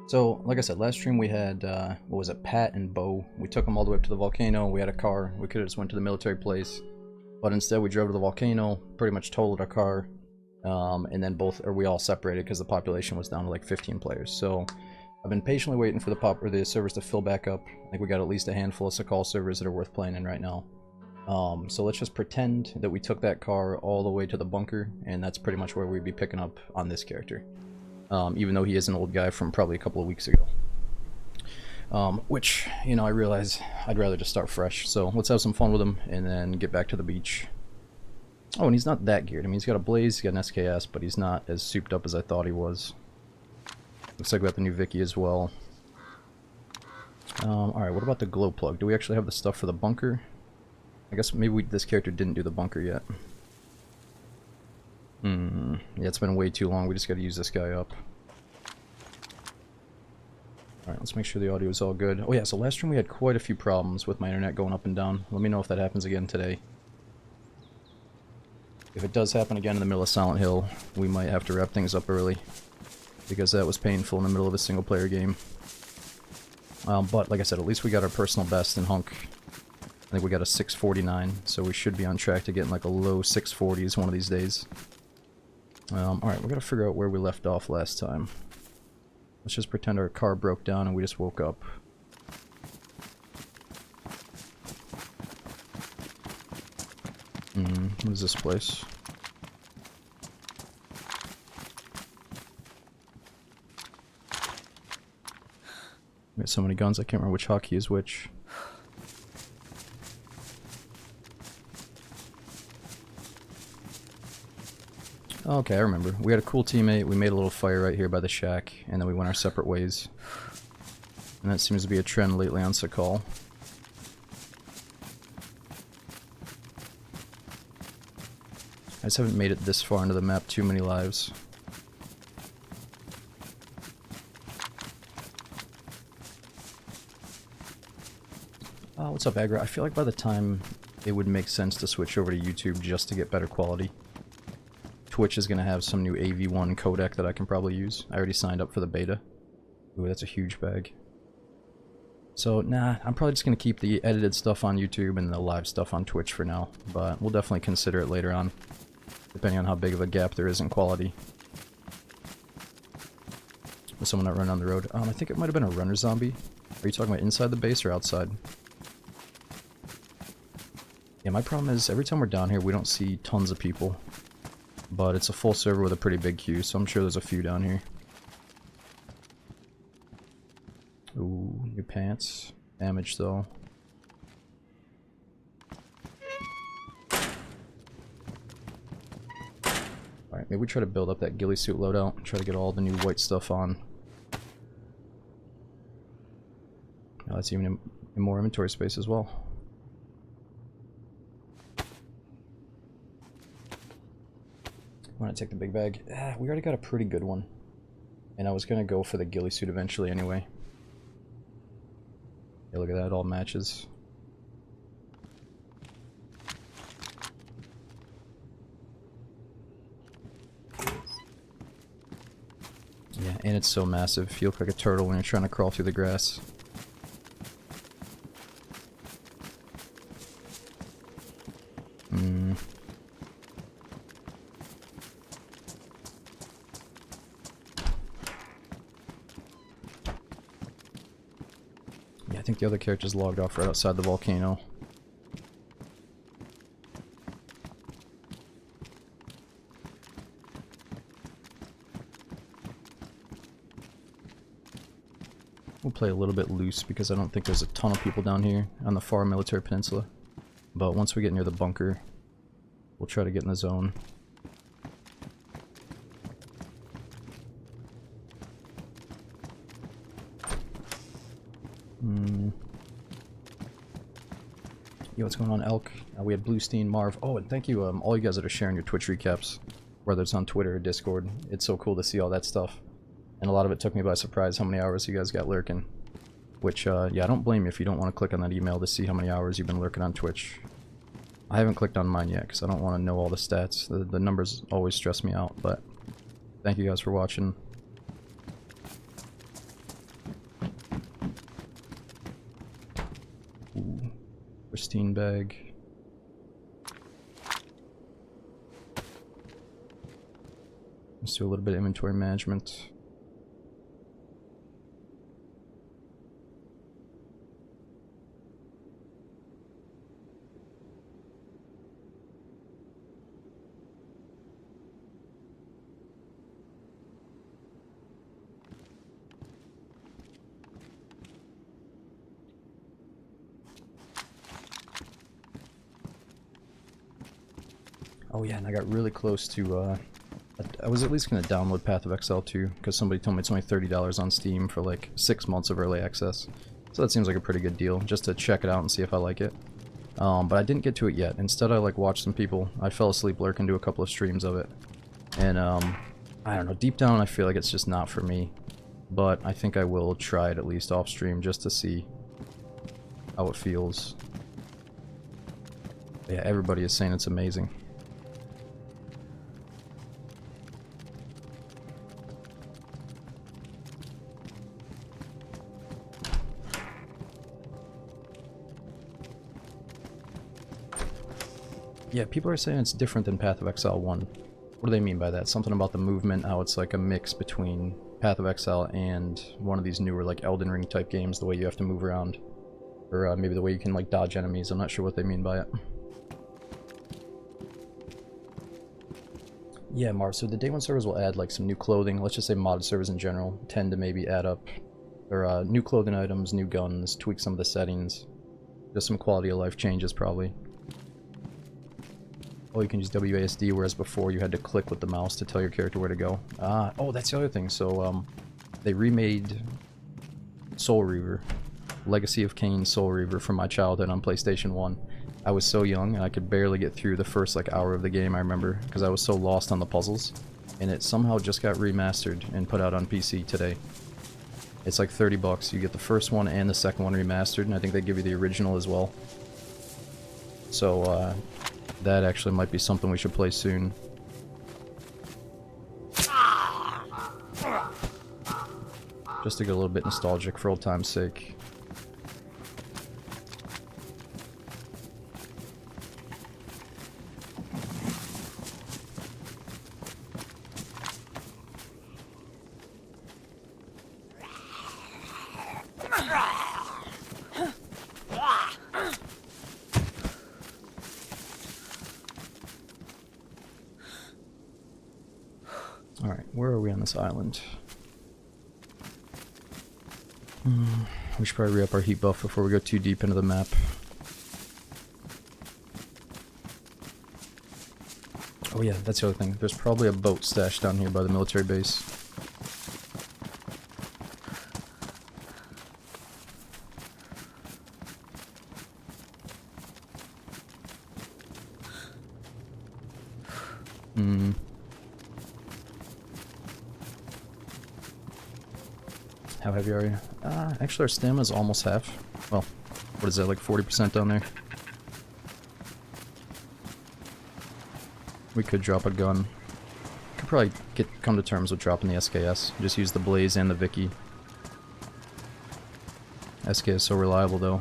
So, like I said, last stream we had, what was it, Pat and Bo. We took them all the way up to the volcano. We had a car. We could have just went to the military place. But instead we drove to the volcano, pretty much totaled our car, and then we all separated because the population was down to like 15 players. So, I've been patiently waiting for the servers to fill back up. I think we got at least a handful of Sakhal servers that are worth playing in right now. So let's just pretend that we took that car all the way to the bunker, and that's pretty much where we'd be picking up on this character. Even though he is an old guy from probably a couple of weeks ago. Which, you know, I realize I'd rather just start fresh. So let's have some fun with him and then get back to the beach. Oh, and he's not that geared. I mean, he's got a blaze, he's got an SKS, but he's not as souped up as I thought he was. Looks like we got the new Vicky as well. Alright, what about the glow plug? Do we actually have the stuff for the bunker? I guess maybe this character didn't do the bunker yet. Yeah, it's been way too long. We just gotta use this guy up. Alright, let's make sure the audio is all good. Oh yeah, so last stream we had quite a few problems with my internet going up and down. Let me know if that happens again today. If it does happen again in the middle of Silent Hill, we might have to wrap things up early, because that was painful in the middle of a single player game. But like I said, at least we got our personal best in Hunk. I think we got a 649, so we should be on track to getting like a low 640s one of these days. Alright, we gotta figure out where we left off last time. Let's just pretend our car broke down and we just woke up. What is this place? We got so many guns, I can't remember which hotkey is which. Okay, I remember. We had a cool teammate, we made a little fire right here by the shack, and then we went our separate ways. And that seems to be a trend lately on Sakhal. I just haven't made it this far into the map too many lives. What's up, Agra? I feel like by the time it would make sense to switch over to YouTube just to get better quality. Twitch is going to have some new AV1 codec that I can probably use. I already signed up for the beta. Ooh, that's a huge bag. So, nah, I'm probably just going to keep the edited stuff on YouTube and the live stuff on Twitch for now. But we'll definitely consider it later on, depending on how big of a gap there is in quality. With someone not running on the road. I think it might have been a runner zombie. Are you talking about inside the base or outside? Yeah, my problem is every time we're down here we don't see tons of people. But it's a full server with a pretty big queue, so I'm sure there's a few down here. Ooh, new pants. Damage though. Alright, maybe we try to build up that ghillie suit loadout and try to get all the new white stuff on. Now that's even in more inventory space as well. I want to take the big bag. We already got a pretty good one. And I was going to go for the ghillie suit eventually anyway. Yeah, look at that, it all matches. Yeah, and it's so massive. You look like a turtle when you're trying to crawl through the grass. I think the other character's logged off right outside the volcano. We'll play a little bit loose because I don't think there's a ton of people down here on the far military peninsula. But once we get near the bunker, we'll try to get in the zone. Yo, what's going on, Elk? We had Bluestein, Marv. Oh, and thank you, all you guys that are sharing your Twitch recaps, whether it's on Twitter or Discord. It's so cool to see all that stuff. And a lot of it took me by surprise how many hours you guys got lurking. Which, yeah, I don't blame you if you don't want to click on that email to see how many hours you've been lurking on Twitch. I haven't clicked on mine yet, because I don't want to know all the stats. The numbers always stress me out, but thank you guys for watching. Pristine bag. Let's do a little bit of inventory management. Oh yeah, and I got really close to, I was at least going to download Path of Exile 2, because somebody told me it's only $30 on Steam for like 6 months of early access. So that seems like a pretty good deal, just to check it out and see if I like it. But I didn't get to it yet. Instead I like watched some people. I fell asleep lurking to a couple of streams of it. And I don't know, deep down I feel like it's just not for me. But I think I will try it at least off stream just to see how it feels. Yeah, everybody is saying it's amazing. Yeah, people are saying it's different than Path of Exile 1. What do they mean by that? Something about the movement, how it's like a mix between Path of Exile and one of these newer like Elden Ring type games, the way you have to move around. Or maybe the way you can like dodge enemies, I'm not sure what they mean by it. Yeah, Marv, so the Day 1 servers will add like some new clothing, let's just say modded servers in general, tend to maybe add up, or new clothing items, new guns, tweak some of the settings, just some quality of life changes probably. Oh, you can use WASD, whereas before you had to click with the mouse to tell your character where to go. Oh, that's the other thing. So, they remade Soul Reaver, Legacy of Kain Soul Reaver from my childhood on PlayStation 1. I was so young, and I could barely get through the first, like, hour of the game, I remember, because I was so lost on the puzzles. And it somehow just got remastered and put out on PC today. It's like $30. You get the first one and the second one remastered, and I think they give you the original as well. So, that actually might be something we should play soon. Just to get a little bit nostalgic for old time's sake. Alright, where are we on this island? We should probably re-up our heat buff before we go too deep into the map. Oh yeah, that's the other thing. There's probably a boat stashed down here by the military base. How heavy are you? Actually our stamina's almost half. Well, what is that, like 40% down there? We could drop a gun. Could probably come to terms with dropping the SKS. Just use the Blaze and the Vicky. SK is so reliable though.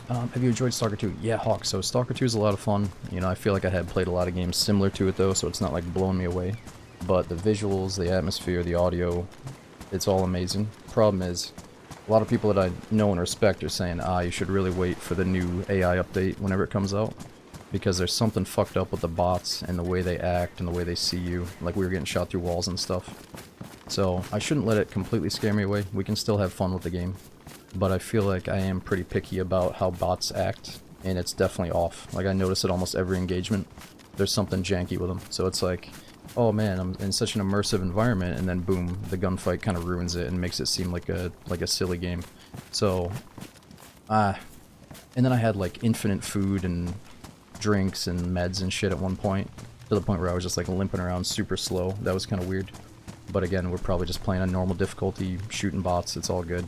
Have you enjoyed Stalker 2? Yeah, Hawk. So Stalker 2 is a lot of fun. You know, I feel like I had played a lot of games similar to it though, so it's not like blowing me away. But the visuals, the atmosphere, the audio, it's all amazing. Problem is, a lot of people that I know and respect are saying, you should really wait for the new AI update whenever it comes out. Because there's something fucked up with the bots and the way they act and the way they see you. Like we were getting shot through walls and stuff. So I shouldn't let it completely scare me away. We can still have fun with the game. But I feel like I am pretty picky about how bots act. And it's definitely off. Like I notice it almost every engagement. There's something janky with them. So it's like, oh man, I'm in such an immersive environment, and then boom, the gunfight kind of ruins it and makes it seem like a silly game. So, and then I had like infinite food and drinks and meds and shit at one point, to the point where I was just like limping around super slow. That was kind of weird. But again, we're probably just playing on normal difficulty, shooting bots, it's all good.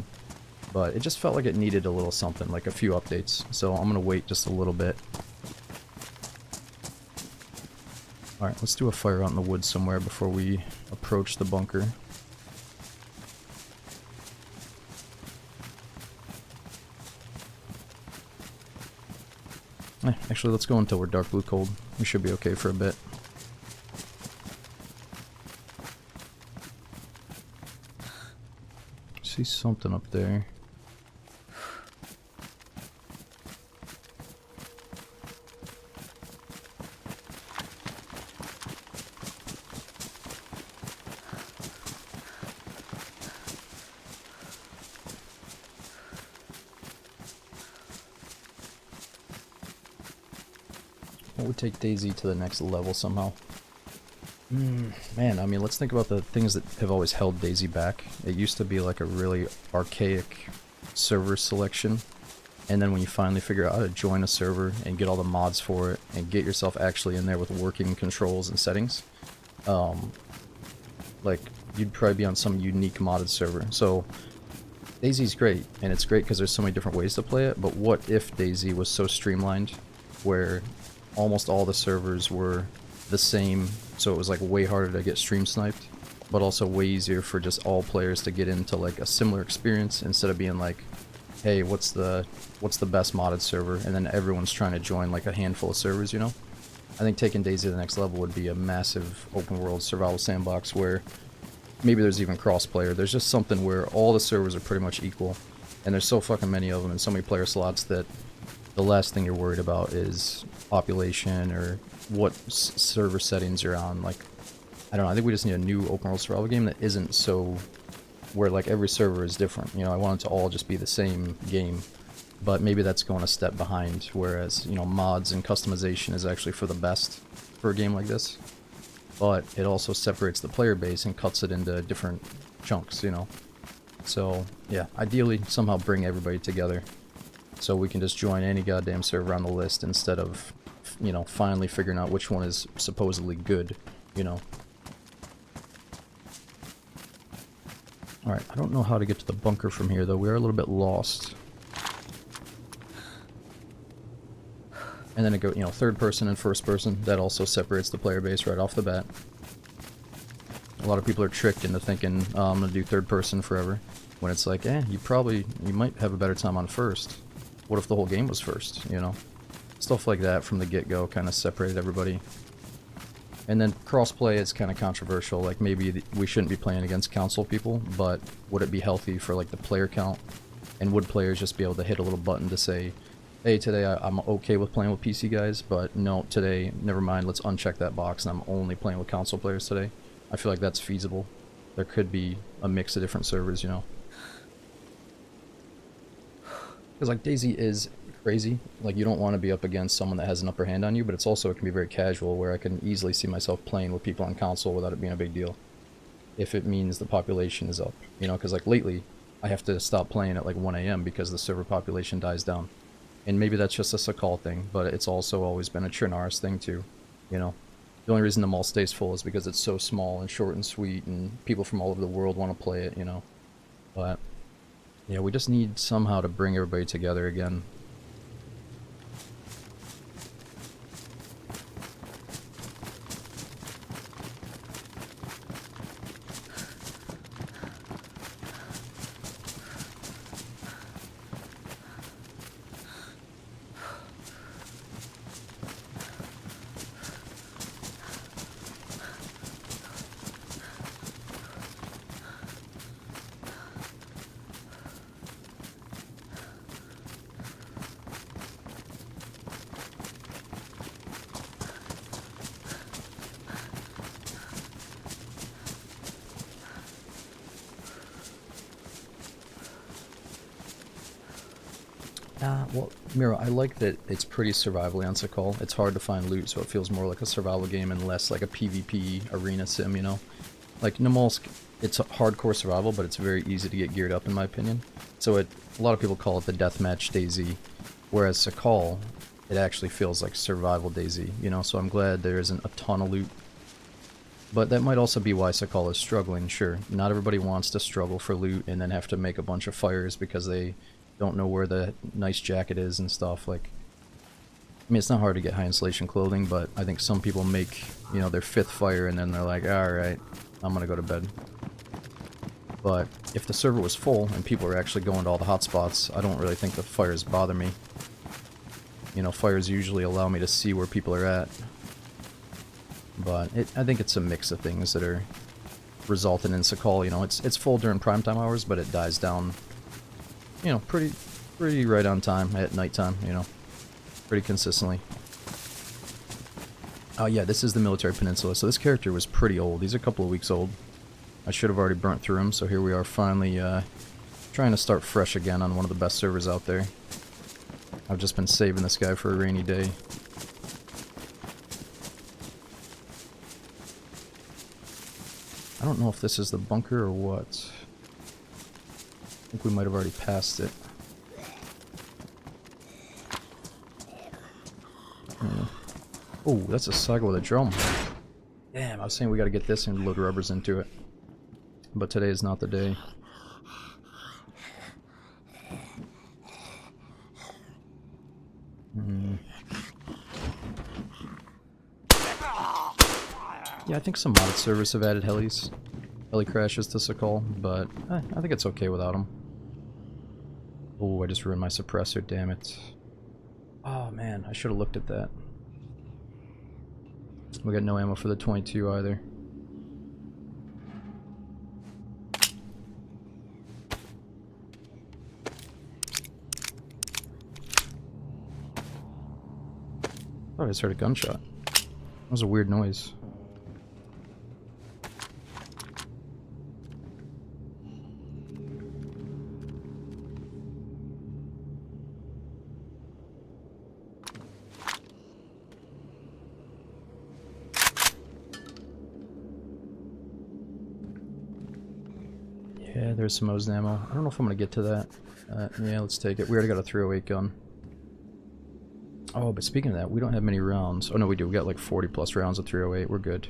But it just felt like it needed a little something, like a few updates. So I'm gonna wait just a little bit. Alright, let's do a fire out in the woods somewhere before we approach the bunker. Actually, let's go until we're dark blue cold. We should be okay for a bit. See something up there. What would take DayZ to the next level somehow? Man, I mean, let's think about the things that have always held DayZ back. It used to be like a really archaic server selection, and then when you finally figure out how to join a server and get all the mods for it, and get yourself actually in there with working controls and settings, like, you'd probably be on some unique modded server. So, DayZ's great, and it's great because there's so many different ways to play it, but what if DayZ was so streamlined, where almost all the servers were the same, so it was like way harder to get stream sniped, but also way easier for just all players to get into like a similar experience instead of being like, hey, what's the best modded server, and then everyone's trying to join like a handful of servers, you know? I think taking DayZ to the next level would be a massive open world survival sandbox where maybe there's even crossplayer. There's just something where all the servers are pretty much equal, and there's so fucking many of them and so many player slots that the last thing you're worried about is population or what server settings you're on. Like, I don't know, I think we just need a new open world survival game that isn't so, where like every server is different. You know, I want it to all just be the same game, but maybe that's going a step behind, whereas, you know, mods and customization is actually for the best for a game like this, but it also separates the player base and cuts it into different chunks, you know? So yeah, ideally somehow bring everybody together so we can just join any goddamn server on the list instead of, you know, finally figuring out which one is supposedly good, you know. Alright, I don't know how to get to the bunker from here though. We are a little bit lost. And then it go, you know, third person and first person. That also separates the player base right off the bat. A lot of people are tricked into thinking, oh, I'm gonna do third person forever, when it's like, you might have a better time on first. What if the whole game was first, you know? Stuff like that from the get-go kind of separated everybody. And then crossplay is kind of controversial. Like, maybe we shouldn't be playing against console people, but would it be healthy for like the player count? And would players just be able to hit a little button to say, hey, today I'm okay with playing with PC guys, but no, today, never mind, let's uncheck that box and I'm only playing with console players today. I feel like that's feasible. There could be a mix of different servers, you know? Because like DayZ is crazy. Like, you don't want to be up against someone that has an upper hand on you, but it's also, it can be very casual, where I can easily see myself playing with people on console without it being a big deal, if it means the population is up, you know? Because like lately I have to stop playing at like 1 AM because the server population dies down, and maybe that's just a Sakhal thing, but it's also always been a Trinaris thing too, you know? The only reason the mall stays full is because it's so small and short and sweet and people from all over the world want to play it, you know? But yeah, we just need somehow to bring everybody together again. Well, Miro, I like that it's pretty survivally on Sakhal. It's hard to find loot, so it feels more like a survival game and less like a PvP arena sim, you know? Like, Namolsk, it's a hardcore survival, but it's very easy to get geared up, in my opinion. So a lot of people call it the deathmatch DayZ, whereas Sakhal, it actually feels like survival DayZ, you know? So I'm glad there isn't a ton of loot. But that might also be why Sakhal is struggling, sure. Not everybody wants to struggle for loot and then have to make a bunch of fires because they don't know where the nice jacket is and stuff. Like, I mean, it's not hard to get high insulation clothing, but I think some people make, you know, their 5th fire and then they're like, alright, I'm gonna go to bed. But if the server was full and people are actually going to all the hotspots, I don't really think the fires bother me. You know, fires usually allow me to see where people are at. But I think it's a mix of things that are resulting in Sakhal. You know, it's full during primetime hours, but it dies down, you know, pretty right on time at nighttime, you know, pretty consistently. Oh yeah, this is the Military Peninsula, so this character was pretty old. He's a couple of weeks old. I should have already burnt through him, so here we are finally trying to start fresh again on one of the best servers out there. I've just been saving this guy for a rainy day. I don't know if this is the bunker or what. I think we might have already passed it. Oh, that's a saga with a drum. Damn, I was saying we gotta get this and load rubbers into it. But today is not the day. Yeah, I think some modded servers have added heli crashes to Sakhal, but I think it's okay without them. Oh, I just ruined my suppressor, damn it. Oh man, I should have looked at that. We got no ammo for the 22 either. Oh, I just heard a gunshot. That was a weird noise. Yeah, there's some Mosin ammo. I don't know if I'm gonna get to that. Yeah, let's take it. We already got a 308 gun. Oh, but speaking of that, we don't have many rounds. Oh no, we do. We got like 40 plus rounds of 308. We're good.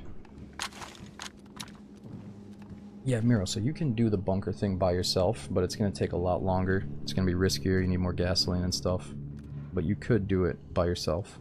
Yeah, Miro, so you can do the bunker thing by yourself, but it's gonna take a lot longer. It's gonna be riskier. You need more gasoline and stuff. But you could do it by yourself.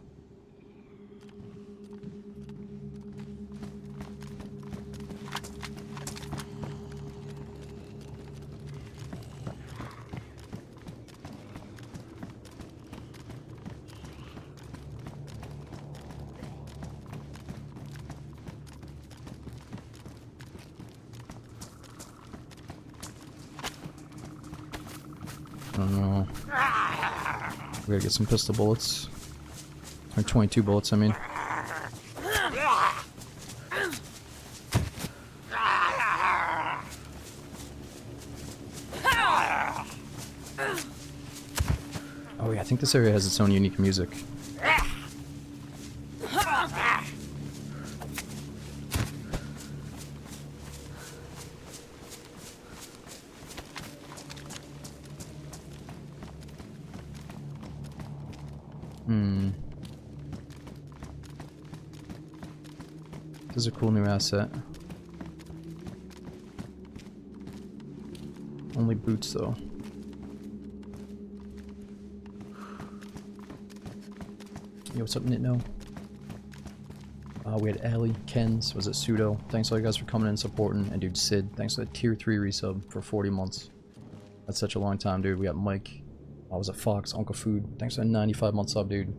I don't know. We gotta get some pistol bullets. Or 22 bullets, I mean. Oh yeah, I think this area has its own unique music. This is a cool new asset. Only boots though. Yo, what's up, Nitno? We had Ali, Ken's, was it Pseudo? Thanks all you guys for coming in and supporting. And dude, Sid, thanks for the tier 3 resub for 40 months. That's such a long time, dude. We got Mike. Was it Fox, Uncle Food? Thanks for the 95-month sub, dude.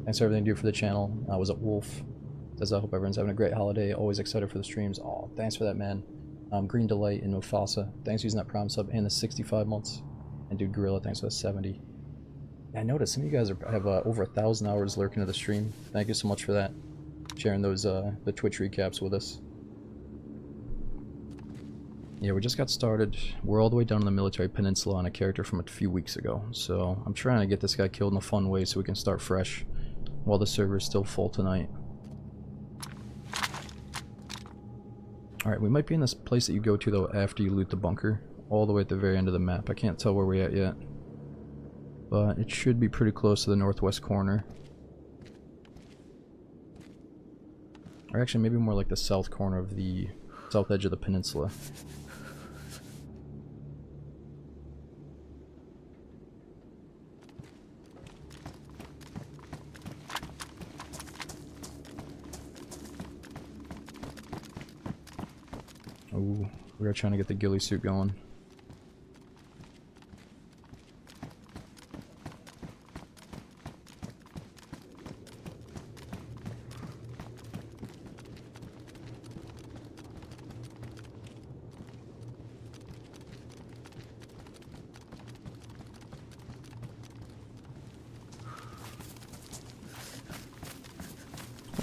Thanks for everything you do for the channel. Was it Wolf? Says I hope everyone's having a great holiday. Always excited for the streams. Oh, thanks for that, man. Green Delight and Mufasa. Thanks for using that Prime sub and the 65 months. And dude, Gorilla, thanks for the 70. I noticed some of you guys have over 1,000 hours lurking to the stream. Thank you so much for that. Sharing those the Twitch recaps with us. Yeah, we just got started. We're all the way down on the Military Peninsula on a character from a few weeks ago. So I'm trying to get this guy killed in a fun way so we can start fresh while the server is still full tonight. Alright, we might be in this place that you go to though after you loot the bunker. All the way at the very end of the map. I can't tell where we're at yet. But it should be pretty close to the northwest corner. Or actually maybe more like the south corner of the south edge of the peninsula. Oh, we are trying to get the ghillie suit going.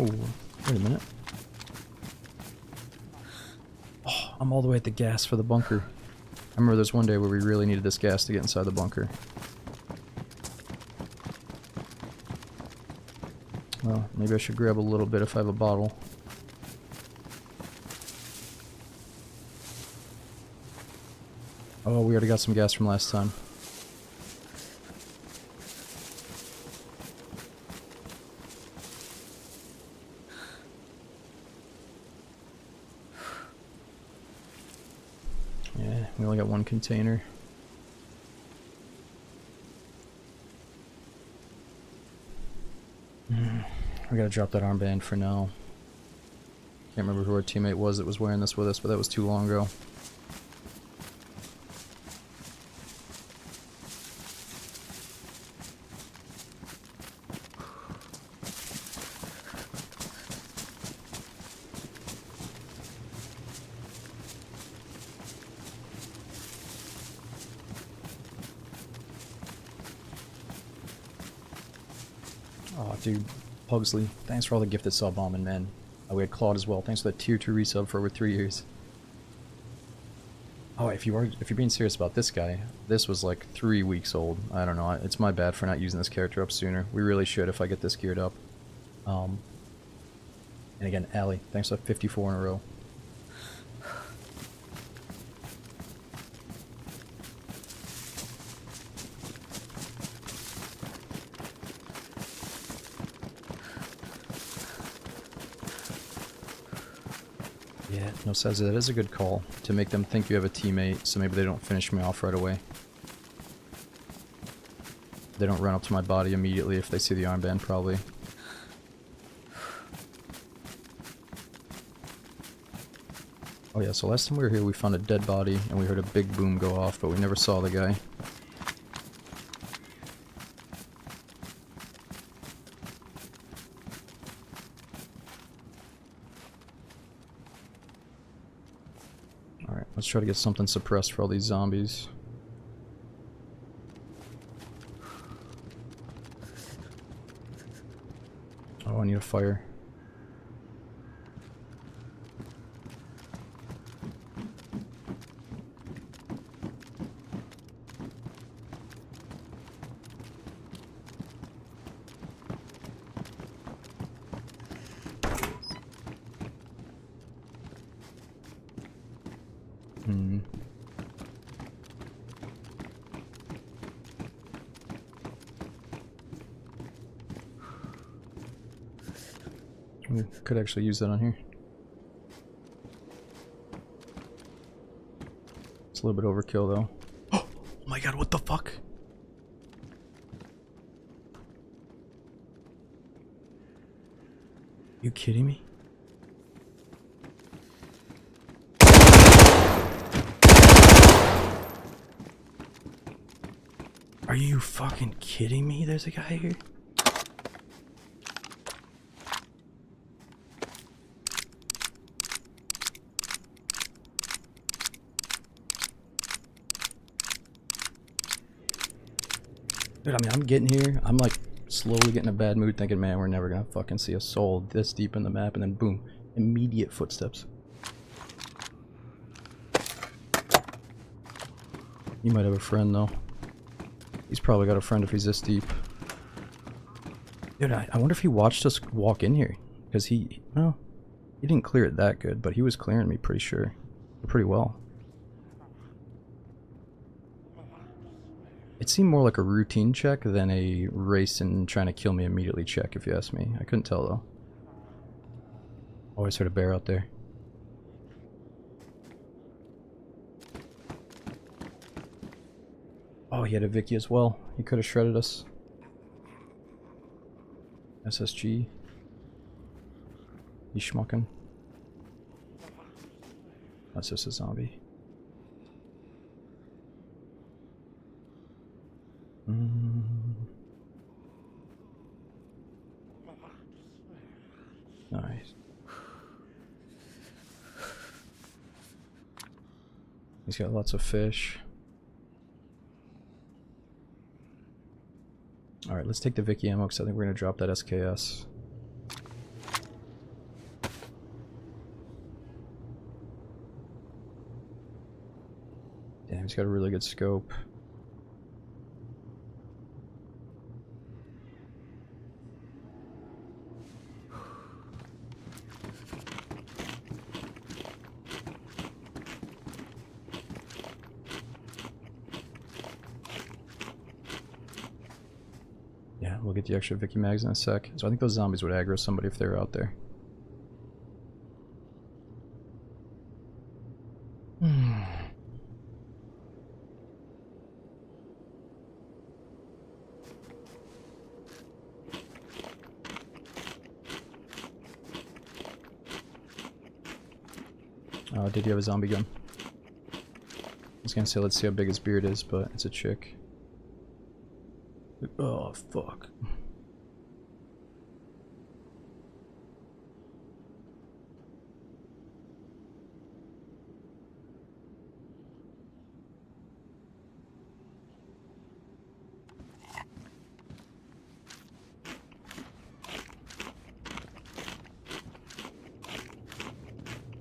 Oh, wait a minute. Oh, I'm all the way at the gas for the bunker. I remember there's one day where we really needed this gas to get inside the bunker. Well, maybe I should grab a little bit if I have a bottle. Oh, we already got some gas from last time. Yeah, we only got one container. We gotta drop that armband for now. Can't remember who our teammate was that was wearing this with us, but that was too long ago. Oh, dude. Pugsley, thanks for all the gifted sub bombing, man. We had Claude as well. Thanks for the tier 2 resub for over 3 years. Oh, if you're being serious about this guy, this was like 3 weeks old. I don't know. It's my bad for not using this character up sooner. We really should if I get this geared up. And again, Allie, thanks for 54 in a row. Yeah, no, says that is a good call to make them think you have a teammate, so maybe they don't finish me off right away. They don't run up to my body immediately if they see the armband, probably. Oh yeah, so last time we were here we found a dead body and we heard a big boom go off, but we never saw the guy. Alright, let's try to get something suppressed for all these zombies. Oh, I need a fire. We could actually use that on here. It's a little bit overkill though. Oh my god, what the fuck? You kidding me? Are you fucking kidding me? There's a guy here. Dude, I mean, I'm getting here. I'm like slowly getting a bad mood thinking, man, we're never gonna fucking see a soul this deep in the map, and then boom, immediate footsteps. You might have a friend though. He's probably got a friend if he's this deep. Dude, I wonder if he watched us walk in here. Because well, he didn't clear it that good, but he was clearing me pretty sure. Pretty well. It seemed more like a routine check than a race and trying to kill me immediately check, if you ask me. I couldn't tell though. Always heard a bear out there. Oh, he had a Vicky as well. He could have shredded us. SSG. He's schmucking. That's just a zombie. Nice. He's got lots of fish. Alright, let's take the Vicky ammo because I think we're going to drop that SKS. Damn, he's got a really good scope. Yeah, we'll get the extra Vicky mags in a sec. So I think those zombies would aggro somebody if they were out there. Did you have a zombie gun? I was gonna say, let's see how big his beard is, but it's a chick. Oh, fuck.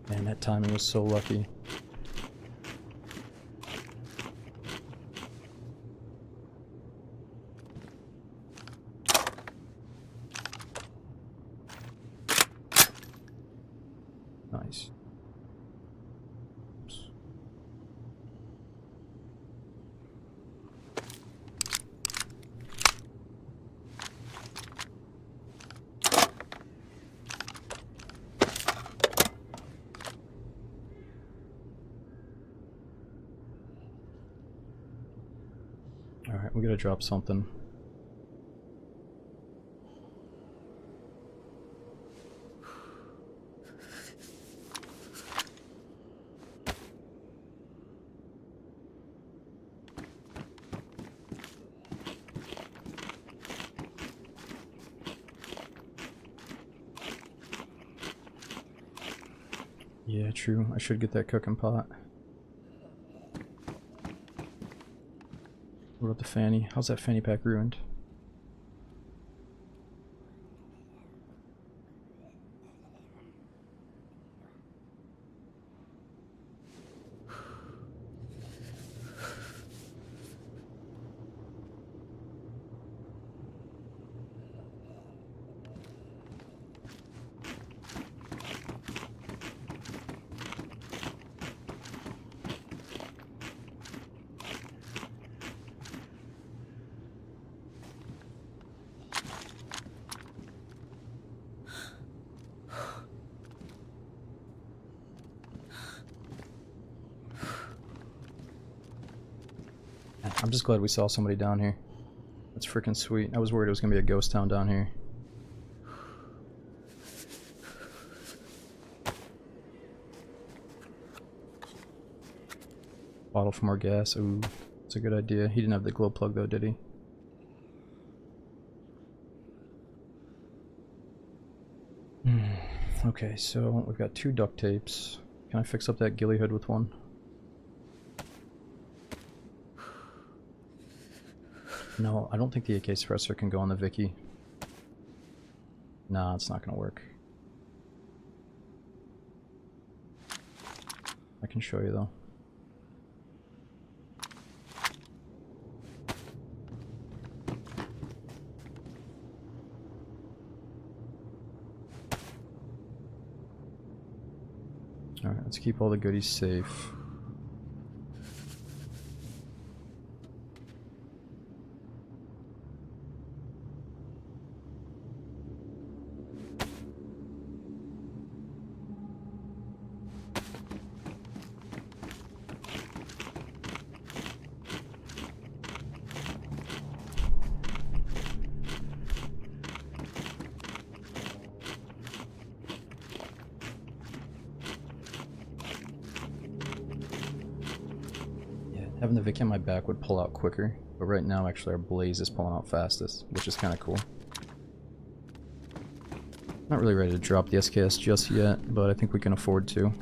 Man, that timing was so lucky. Nice. Oops. Alright, we gotta drop something. Yeah, true. I should get that cooking pot. What about the fanny? How's that fanny pack ruined? I'm just glad we saw somebody down here. That's freaking sweet. I was worried it was gonna be a ghost town down here. Bottle for more gas. Ooh, that's a good idea. He didn't have the glow plug though, did he? Okay, so we've got 2 duct tapes. Can I fix up that ghillie hood with one? No, I don't think the AK suppressor can go on the Vicky. Nah, it's not gonna work. I can show you though. Alright, let's keep all the goodies safe. Having the Vicky on my back would pull out quicker, but right now actually our Blaze is pulling out fastest, which is kind of cool. Not really ready to drop the SKS just yet, but I think we can afford to.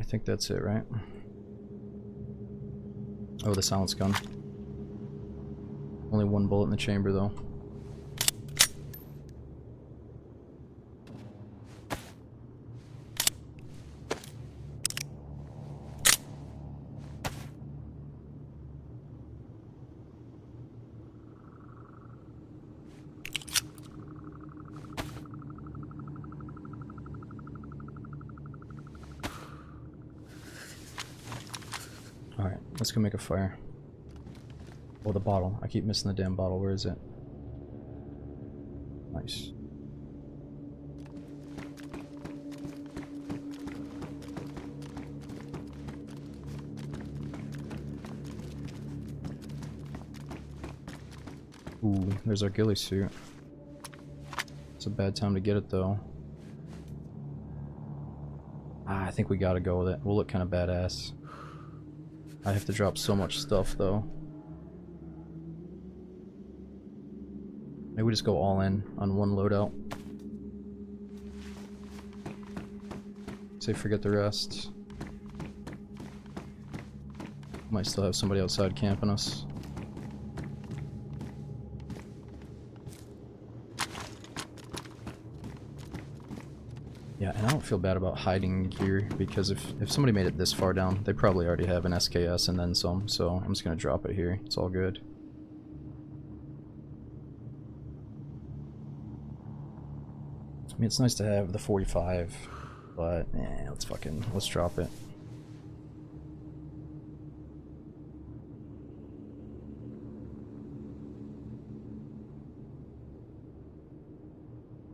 I think that's it, right? Oh, the silence gun. Only one bullet in the chamber, though. Alright, let's go make a fire. Oh, the bottle. I keep missing the damn bottle. Where is it? Nice. Ooh, there's our ghillie suit. It's a bad time to get it, though. Ah, I think we gotta go with it. We'll look kind of badass. I have to drop so much stuff, though. Maybe we just go all in on one loadout. Say forget the rest. Might still have somebody outside camping us. Yeah, and I don't feel bad about hiding gear, because if somebody made it this far down, they probably already have an SKS and then some, so I'm just gonna drop it here. It's all good. I mean, it's nice to have the 45, but let's drop it.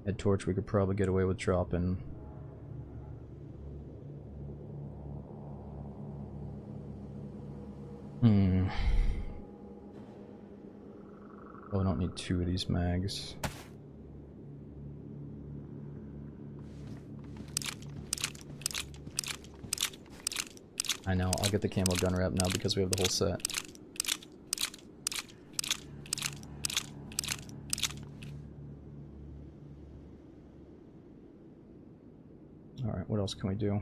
Head torch we could probably get away with dropping. Oh, I don't need 2 of these mags. I know, I'll get the camo gun wrap now because we have the whole set. Alright, what else can we do?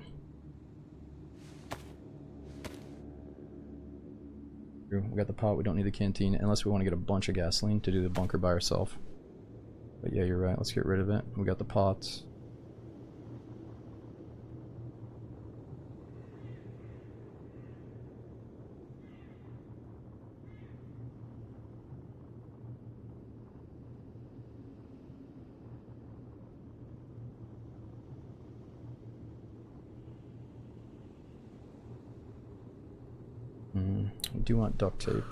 We got the pot, we don't need the canteen, unless we want to get a bunch of gasoline to do the bunker by ourselves. But yeah, you're right, let's get rid of it. We got the pots. We do want duct tape.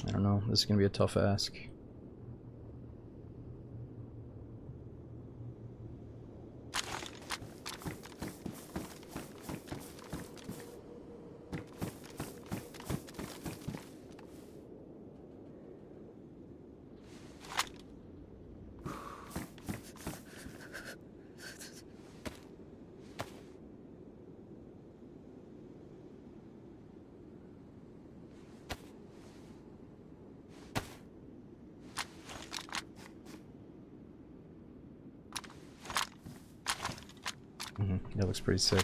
I don't know, this is gonna be a tough ask. That looks pretty sick.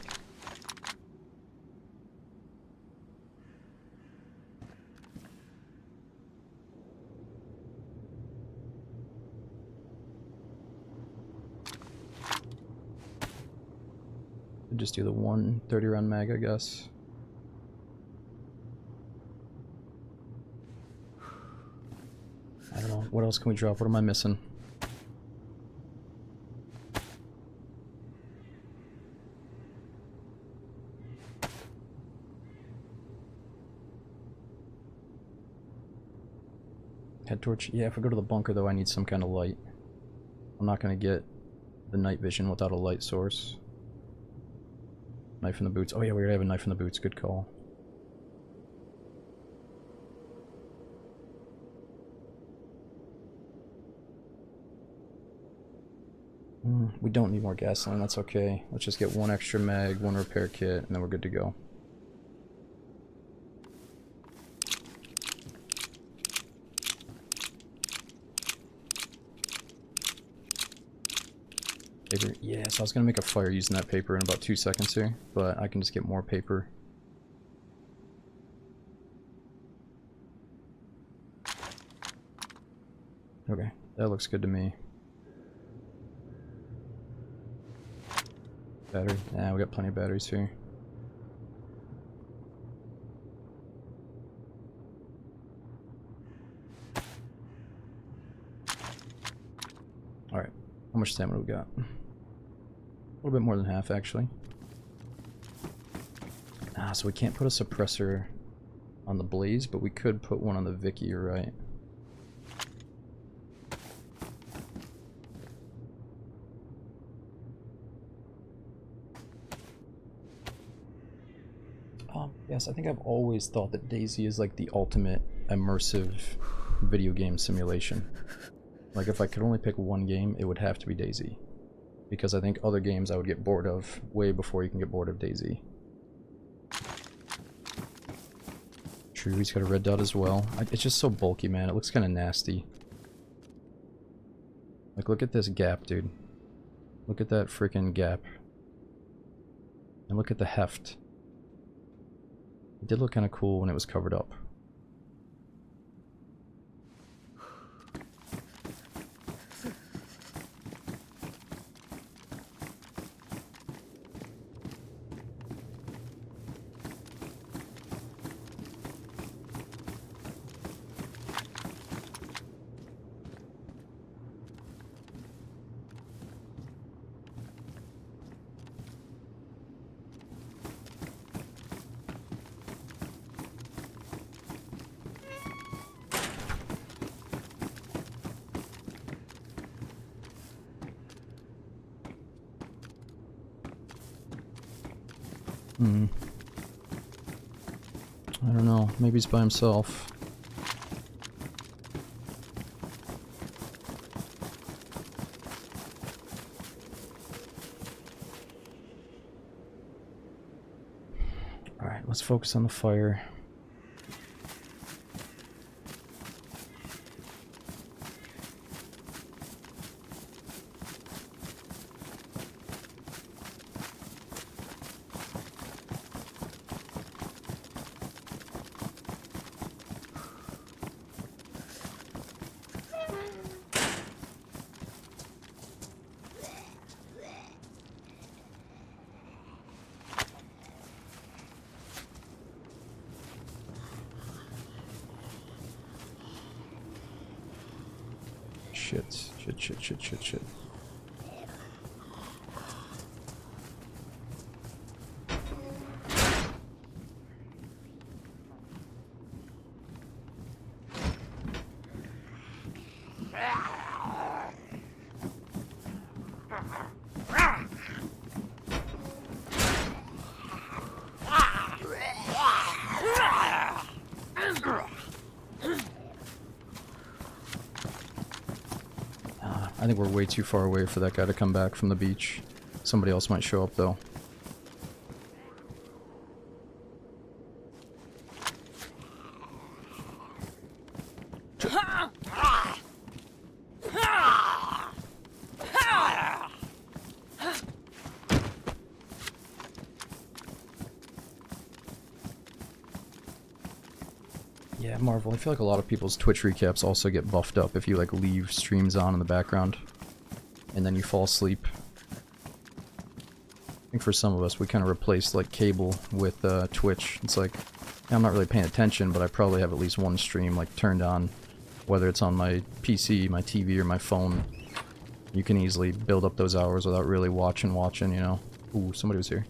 Just do the 130 round mag, I guess. I don't know. What else can we drop? What am I missing? Head torch. Yeah, if we go to the bunker though, I need some kind of light. I'm not gonna get the night vision without a light source. Knife in the boots. Oh yeah, we already have a knife in the boots. Good call. We don't need more gasoline. That's okay. Let's just get 1 extra mag, 1 repair kit, and then we're good to go. paper. Yeah, so I was gonna make a fire using that paper in about 2 seconds here, but I can just get more paper. Okay, that looks good to me. Battery. Yeah, we got plenty of batteries here. Alright, how much stamina we got? A little bit more than half, actually. Ah, so we can't put a suppressor on the Blaze, but we could put one on the Vicky, you're right. Yes, I think I've always thought that DayZ is like the ultimate immersive video game simulation. Like if I could only pick one game, it would have to be DayZ. Because I think other games I would get bored of way before you can get bored of DayZ. True, he's got a red dot as well. It's just so bulky, man. It looks kind of nasty. Like, look at this gap, dude. Look at that freaking gap. And look at the heft. It did look kind of cool when it was covered up. I don't know. Maybe he's by himself. Alright, let's focus on the fire. Shit. I think we're way too far away for that guy to come back from the beach. Somebody else might show up though. Yeah, Marvel, I feel like a lot of people's Twitch recaps also get buffed up if you like leave streams on in the background and then you fall asleep. I think for some of us we kind of replaced like cable with Twitch. It's like, I'm not really paying attention, but I probably have at least one stream like turned on, whether it's on my PC, my TV, or my phone. You can easily build up those hours without really watching, you know. Ooh, somebody was here.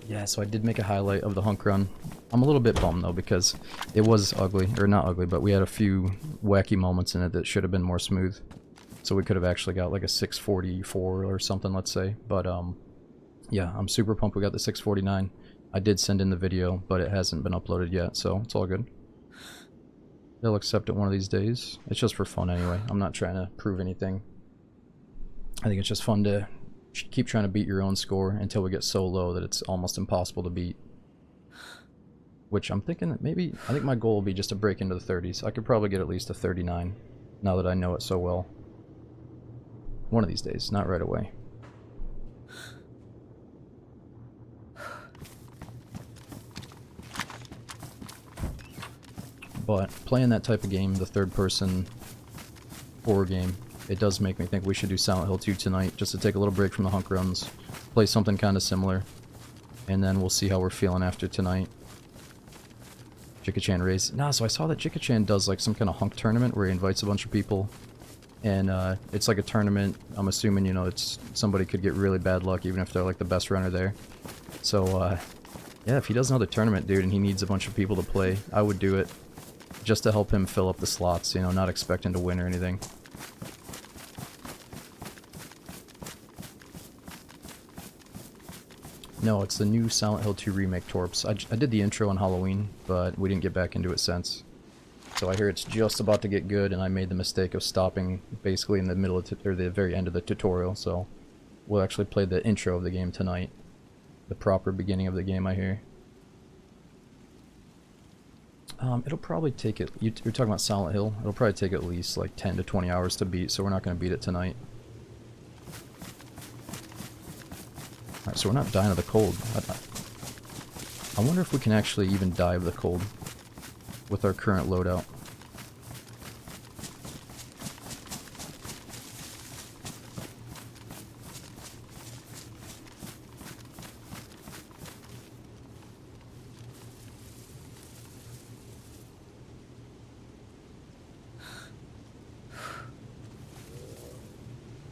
Yeah, so I did make a highlight of the hunk run. I'm a little bit bummed though because it was ugly, or not ugly, but we had a few wacky moments in it that should have been more smooth. So we could have actually got like a 644 or something, let's say. But yeah, I'm super pumped we got the 649. I did send in the video, but it hasn't been uploaded yet, so it's all good. They'll accept it one of these days. It's just for fun anyway. I'm not trying to prove anything. I think it's just fun to keep trying to beat your own score until we get so low that it's almost impossible to beat. Which I'm thinking that maybe, I think my goal will be just to break into the 30s. I could probably get at least a 39 now that I know it so well. One of these days, not right away. But playing that type of game, the third-person horror game, it does make me think we should do Silent Hill 2 tonight, just to take a little break from the hunk runs, play something kind of similar, and then we'll see how we're feeling after tonight. Jicka-chan raised. Nah, so I saw that Jicka-chan does like some kind of hunk tournament where he invites a bunch of people, and it's like a tournament. I'm assuming, you know, it's somebody could get really bad luck even if they're like the best runner there. So yeah, if he does another tournament, dude, and he needs a bunch of people to play, I would do it. Just to help him fill up the slots, you know, not expecting to win or anything. No, it's the new Silent Hill 2 Remake Torps. I did the intro on Halloween, but we didn't get back into it since. So I hear it's just about to get good, and I made the mistake of stopping basically in the middle of or the very end of the tutorial, so we'll actually play the intro of the game tonight. The proper beginning of the game, I hear. It'll probably take it, you're talking about Silent Hill, it'll probably take at least like 10 to 20 hours to beat, so we're not going to beat it tonight. Alright, so we're not dying of the cold. I wonder if we can actually even die of the cold with our current loadout.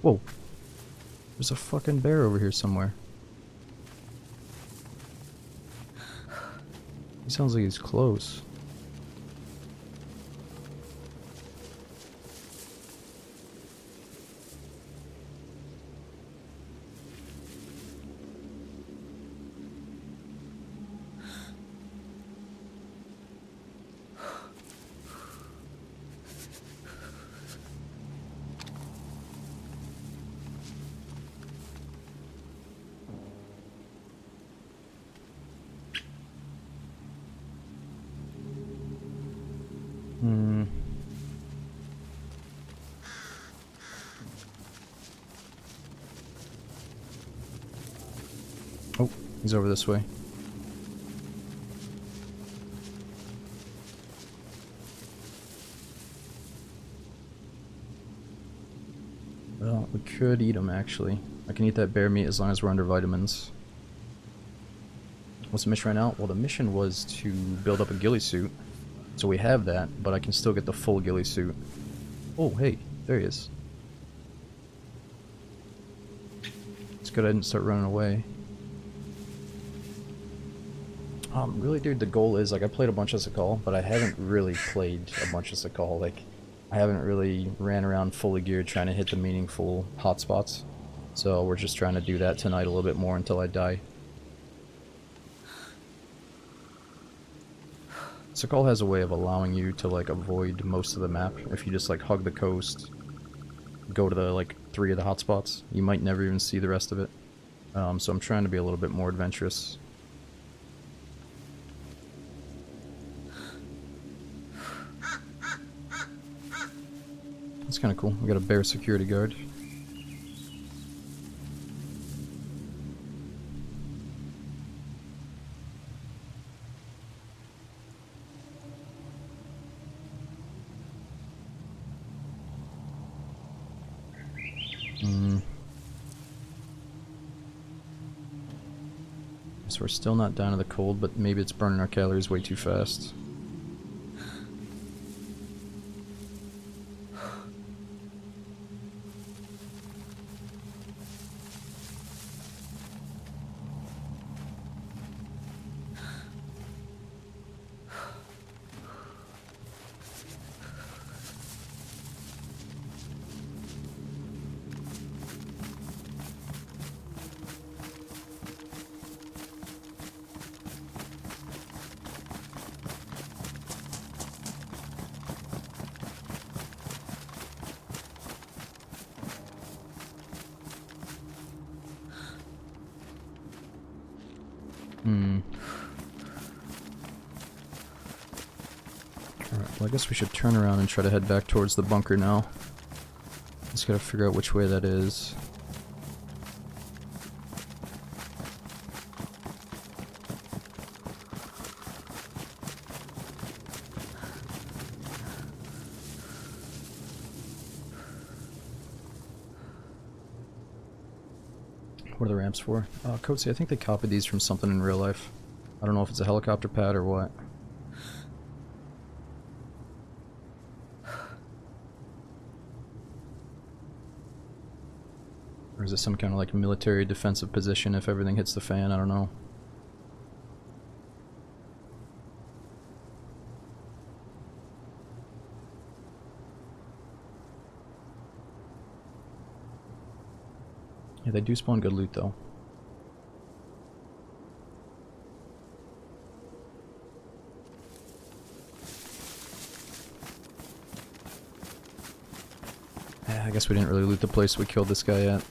Whoa. There's a fucking bear over here somewhere. He sounds like he's close. Oh, he's over this way. Well, we could eat him actually. I can eat that bear meat as long as we're under vitamins. What's the mission right now? Well, the mission was to build up a ghillie suit. So we have that, but I can still get the full ghillie suit. Oh, hey, there he is. It's good I didn't start running away. Really, dude, the goal is, like, I played a bunch of Sakhal, but I haven't really played a bunch of Sakhal. Like, I haven't really ran around fully geared trying to hit the meaningful hotspots. So we're just trying to do that tonight a little bit more until I die. Sakhal has a way of allowing you to, like, avoid most of the map. If you just, like, hug the coast, go to the, like, 3 of the hotspots, you might never even see the rest of it. So I'm trying to be a little bit more adventurous. That's kind of cool. We got a bear security guard. So we're still not down to the cold, but maybe it's burning our calories way too fast. Hmm. Alright, well I guess we should turn around and try to head back towards the bunker now. Just gotta figure out which way that is. What are the ramps for? Coatsy, I think they copied these from something in real life. I don't know if it's a helicopter pad or what. Or is it some kind of like military defensive position if everything hits the fan? I don't know. Yeah, they do spawn good loot though. Yeah, I guess we didn't really loot the place we killed this guy at.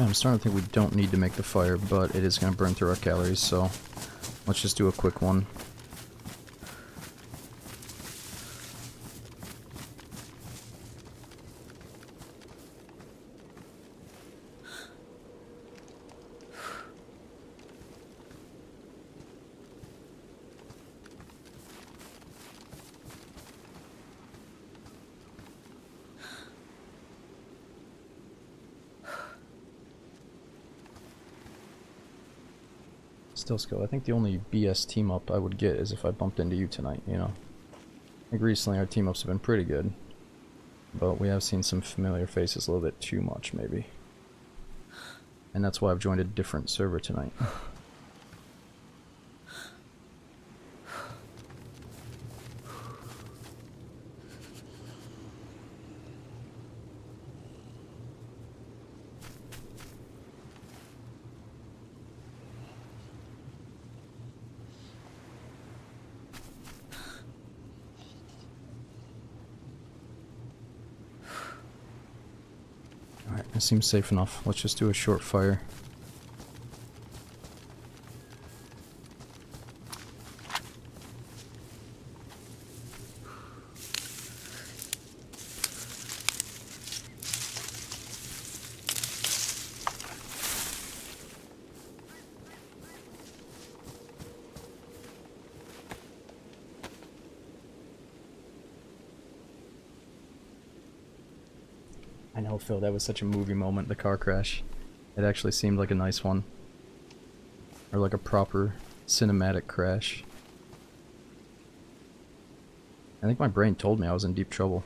I'm starting to think we don't need to make the fire, but it is going to burn through our calories, so let's just do a quick one. Still skill. I think the only BS team up I would get is if I bumped into you tonight, you know. I think recently our team ups have been pretty good, but we have seen some familiar faces a little bit too much, maybe. And that's why I've joined a different server tonight. Alright, it seems safe enough. Let's just do a short fire. I know, Phil, that was such a movie moment, the car crash. It actually seemed like a nice one. Or like a proper cinematic crash. I think my brain told me I was in deep trouble.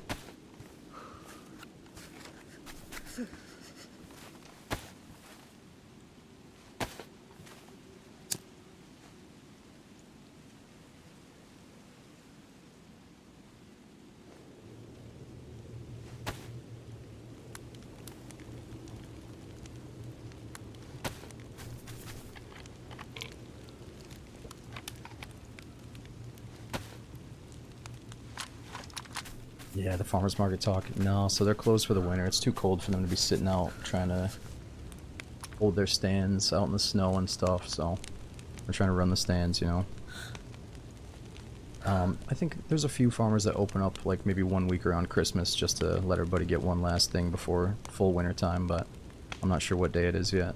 Yeah, the farmer's market talk. No, so they're closed for the winter. It's too cold for them to be sitting out trying to hold their stands out in the snow and stuff, so we're trying to run the stands, you know. I think there's a few farmers that open up like maybe 1 week around Christmas just to let everybody get one last thing before full winter time, but I'm not sure what day it is yet.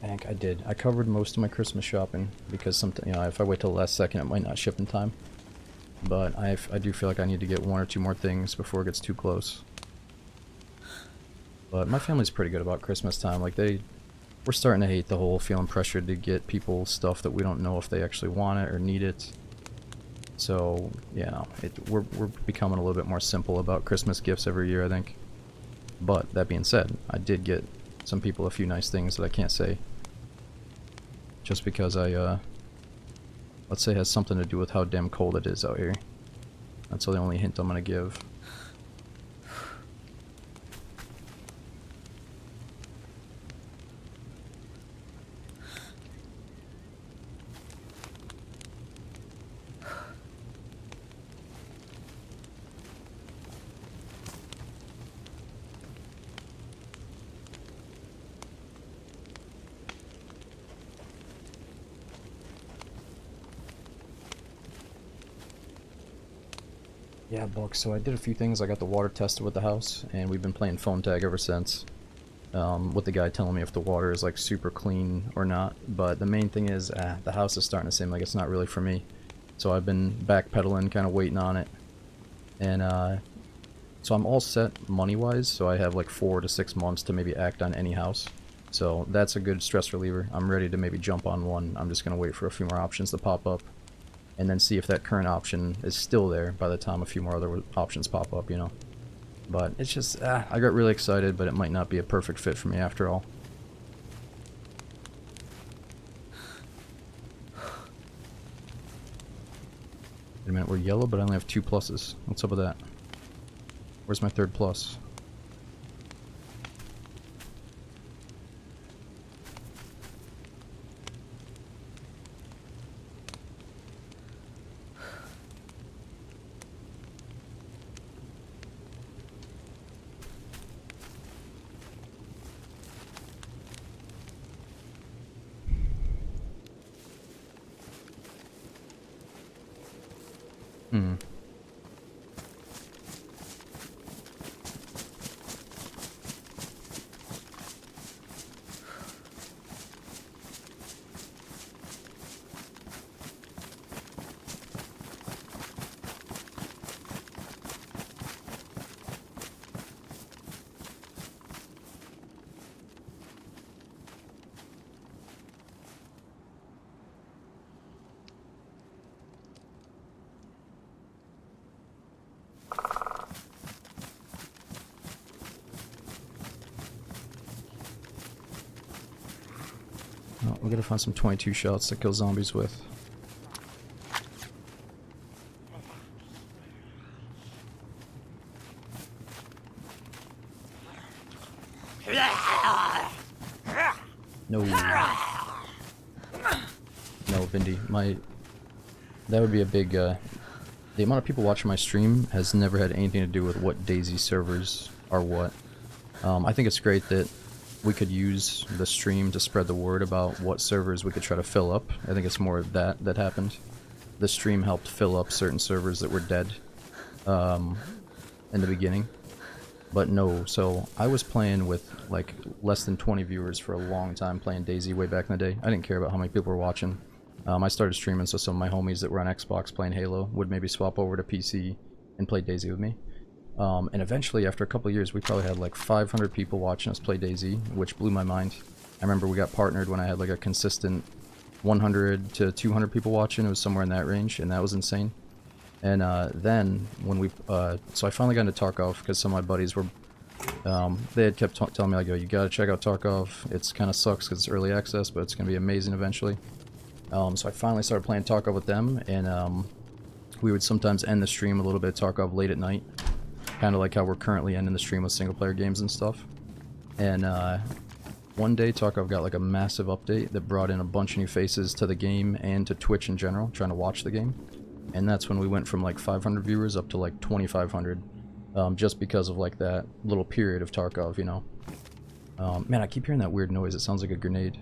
Hank, I did. I covered most of my Christmas shopping because something, if I wait till the last second, it might not ship in time. But I do feel like I need to get 1 or 2 more things before it gets too close. But my family's pretty good about Christmas time. Like we're starting to hate the whole feeling pressured to get people stuff that we don't know if they actually want it or need it. So, we're becoming a little bit more simple about Christmas gifts every year, I think. But that being said, I did get some people a few nice things that I can't say. Just because let's say has something to do with how damn cold it is out here. That's the only hint I'm gonna give. Yeah, Buck, so I did a few things. I got the water tested with the house, and we've been playing phone tag ever since. With the guy telling me if the water is like super clean or not. But the main thing is, the house is starting to seem like it's not really for me. So I've been backpedaling, kind of waiting on it. And so I'm all set money-wise, so I have like 4 to 6 months to maybe act on any house. So that's a good stress reliever. I'm ready to maybe jump on one. I'm just going to wait for a few more options to pop up. And then see if that current option is still there by the time a few more other options pop up, But it's just, I got really excited, but it might not be a perfect fit for me after all. Wait a minute, we're yellow, but I only have 2 pluses. What's up with that? Where's my 3rd plus? Hmm. Oh, we gotta find some 22 shots to kill zombies with. No. No, Vindy. That would be a big, the amount of people watching my stream has never had anything to do with what DayZ servers are what. I think it's great that we could use the stream to spread the word about what servers we could try to fill up. I think it's more of that happened. The stream helped fill up certain servers that were dead in the beginning. But no, so I was playing with like less than 20 viewers for a long time playing DayZ way back in the day. I didn't care about how many people were watching. I started streaming so some of my homies that were on Xbox playing Halo would maybe swap over to PC and play DayZ with me. And eventually, after a couple of years, we probably had like 500 people watching us play DayZ, which blew my mind. I remember we got partnered when I had like a consistent 100 to 200 people watching. It was somewhere in that range, and that was insane. And then when we, so I finally got into Tarkov because some of my buddies were, they had kept telling me like, "Yo, you gotta check out Tarkov. It's kind of sucks because it's early access, but it's gonna be amazing eventually." So I finally started playing Tarkov with them, and we would sometimes end the stream a little bit of Tarkov late at night, kind of like how we're currently ending the stream with single-player games and stuff. And one day Tarkov got like a massive update that brought in a bunch of new faces to the game and to Twitch in general, trying to watch the game. And that's when we went from like 500 viewers up to like 2,500, just because of like that little period of Tarkov, Man, I keep hearing that weird noise. It sounds like a grenade.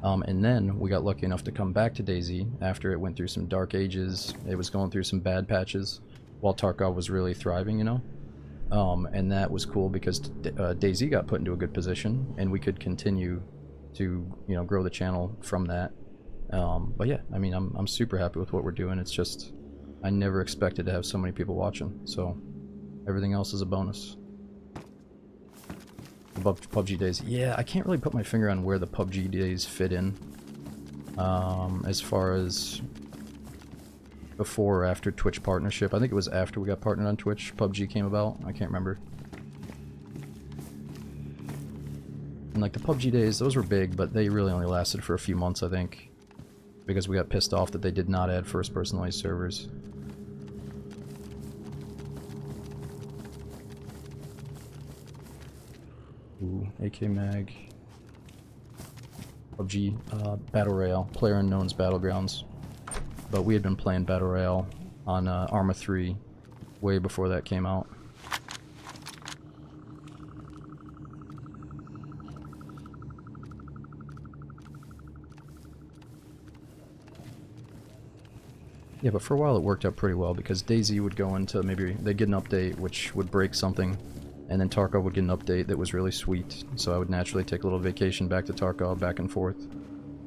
And then we got lucky enough to come back to DayZ after it went through some dark ages. It was going through some bad patches while Tarkov was really thriving, and that was cool because DayZ got put into a good position and we could continue to, you know, grow the channel from that. But yeah, I mean, I'm super happy with what we're doing. It's just, I never expected to have so many people watching, so everything else is a bonus. PUBG days. Yeah, I can't really put my finger on where the PUBG days fit in. As far as before or after Twitch partnership. I think it was after we got partnered on Twitch, PUBG came about. I can't remember. And like the PUBG days, those were big, but they really only lasted for a few months, I think. Because we got pissed off that they did not add first-person light servers. Ooh, AK Mag. PUBG, Battle Royale, PlayerUnknown's Battlegrounds. But we had been playing Battle Royale on Arma 3 way before that came out. Yeah, but for a while it worked out pretty well because DayZ would go into, maybe they'd get an update which would break something, and then Tarkov would get an update that was really sweet, so I would naturally take a little vacation back to Tarkov, back and forth.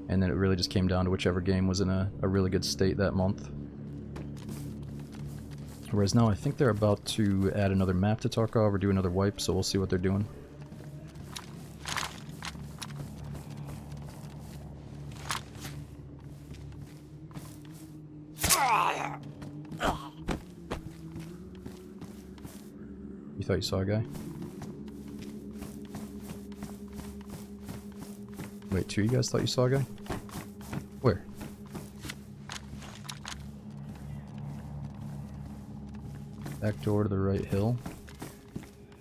And then it really just came down to whichever game was in a really good state that month. Whereas now I think they're about to add another map to Tarkov or do another wipe, so we'll see what they're doing. You thought you saw a guy? Wait, two of you guys thought you saw a guy? Where? Back door to the right hill.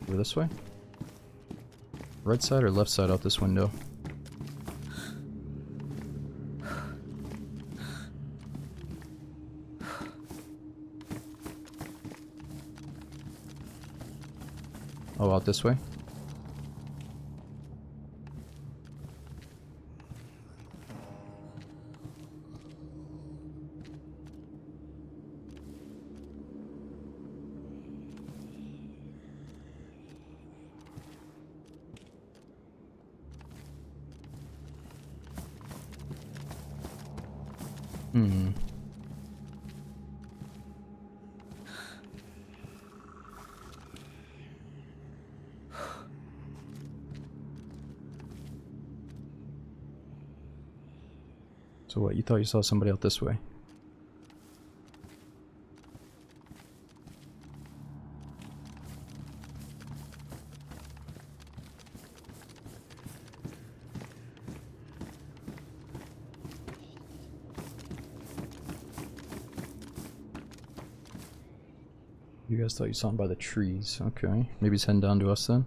Over this way? Right side or left side out this window? Oh, out this way? Hmm. So what, you thought you saw somebody out this way? You guys thought you saw him by the trees. Okay. Maybe he's heading down to us then?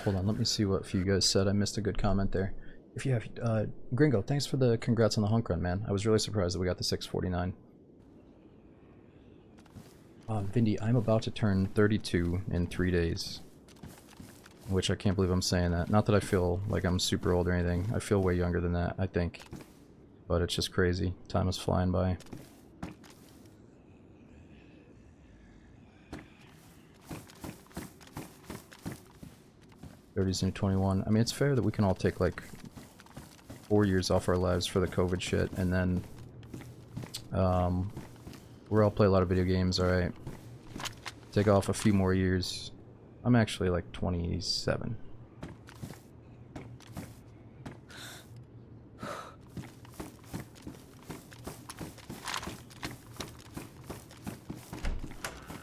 Hold on, let me see what a few guys said. I missed a good comment there. If you have, Gringo, thanks for the congrats on the hunk run, man. I was really surprised that we got the 649. Vindy, I'm about to turn 32 in 3 days. Which I can't believe I'm saying that. Not that I feel like I'm super old or anything. I feel way younger than that, I think. But it's just crazy. Time is flying by. Into 21. I mean, it's fair that we can all take like 4 years off our lives for the COVID shit, and then we'll all play a lot of video games, alright? Take off a few more years. I'm actually like 27.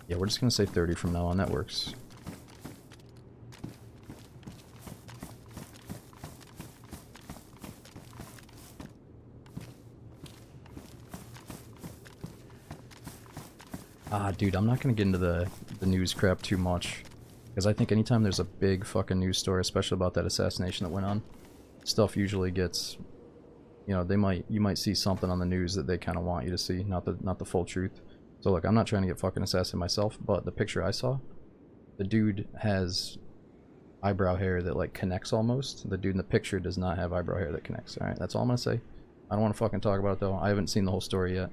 Yeah, we're just gonna say 30 from now on, that works. Dude, I'm not gonna get into the news crap too much, because I think anytime there's a big fucking news story, especially about that assassination that went on, stuff usually gets you know, you might see something on the news that they kind of want you to see, not the full truth. So look, I'm not trying to get fucking assassinated myself, but the picture I saw, the dude has eyebrow hair that like connects almost. The dude in the picture does not have eyebrow hair that connects. Alright, that's all I'm gonna say. I don't want to fucking talk about it though. I haven't seen the whole story yet.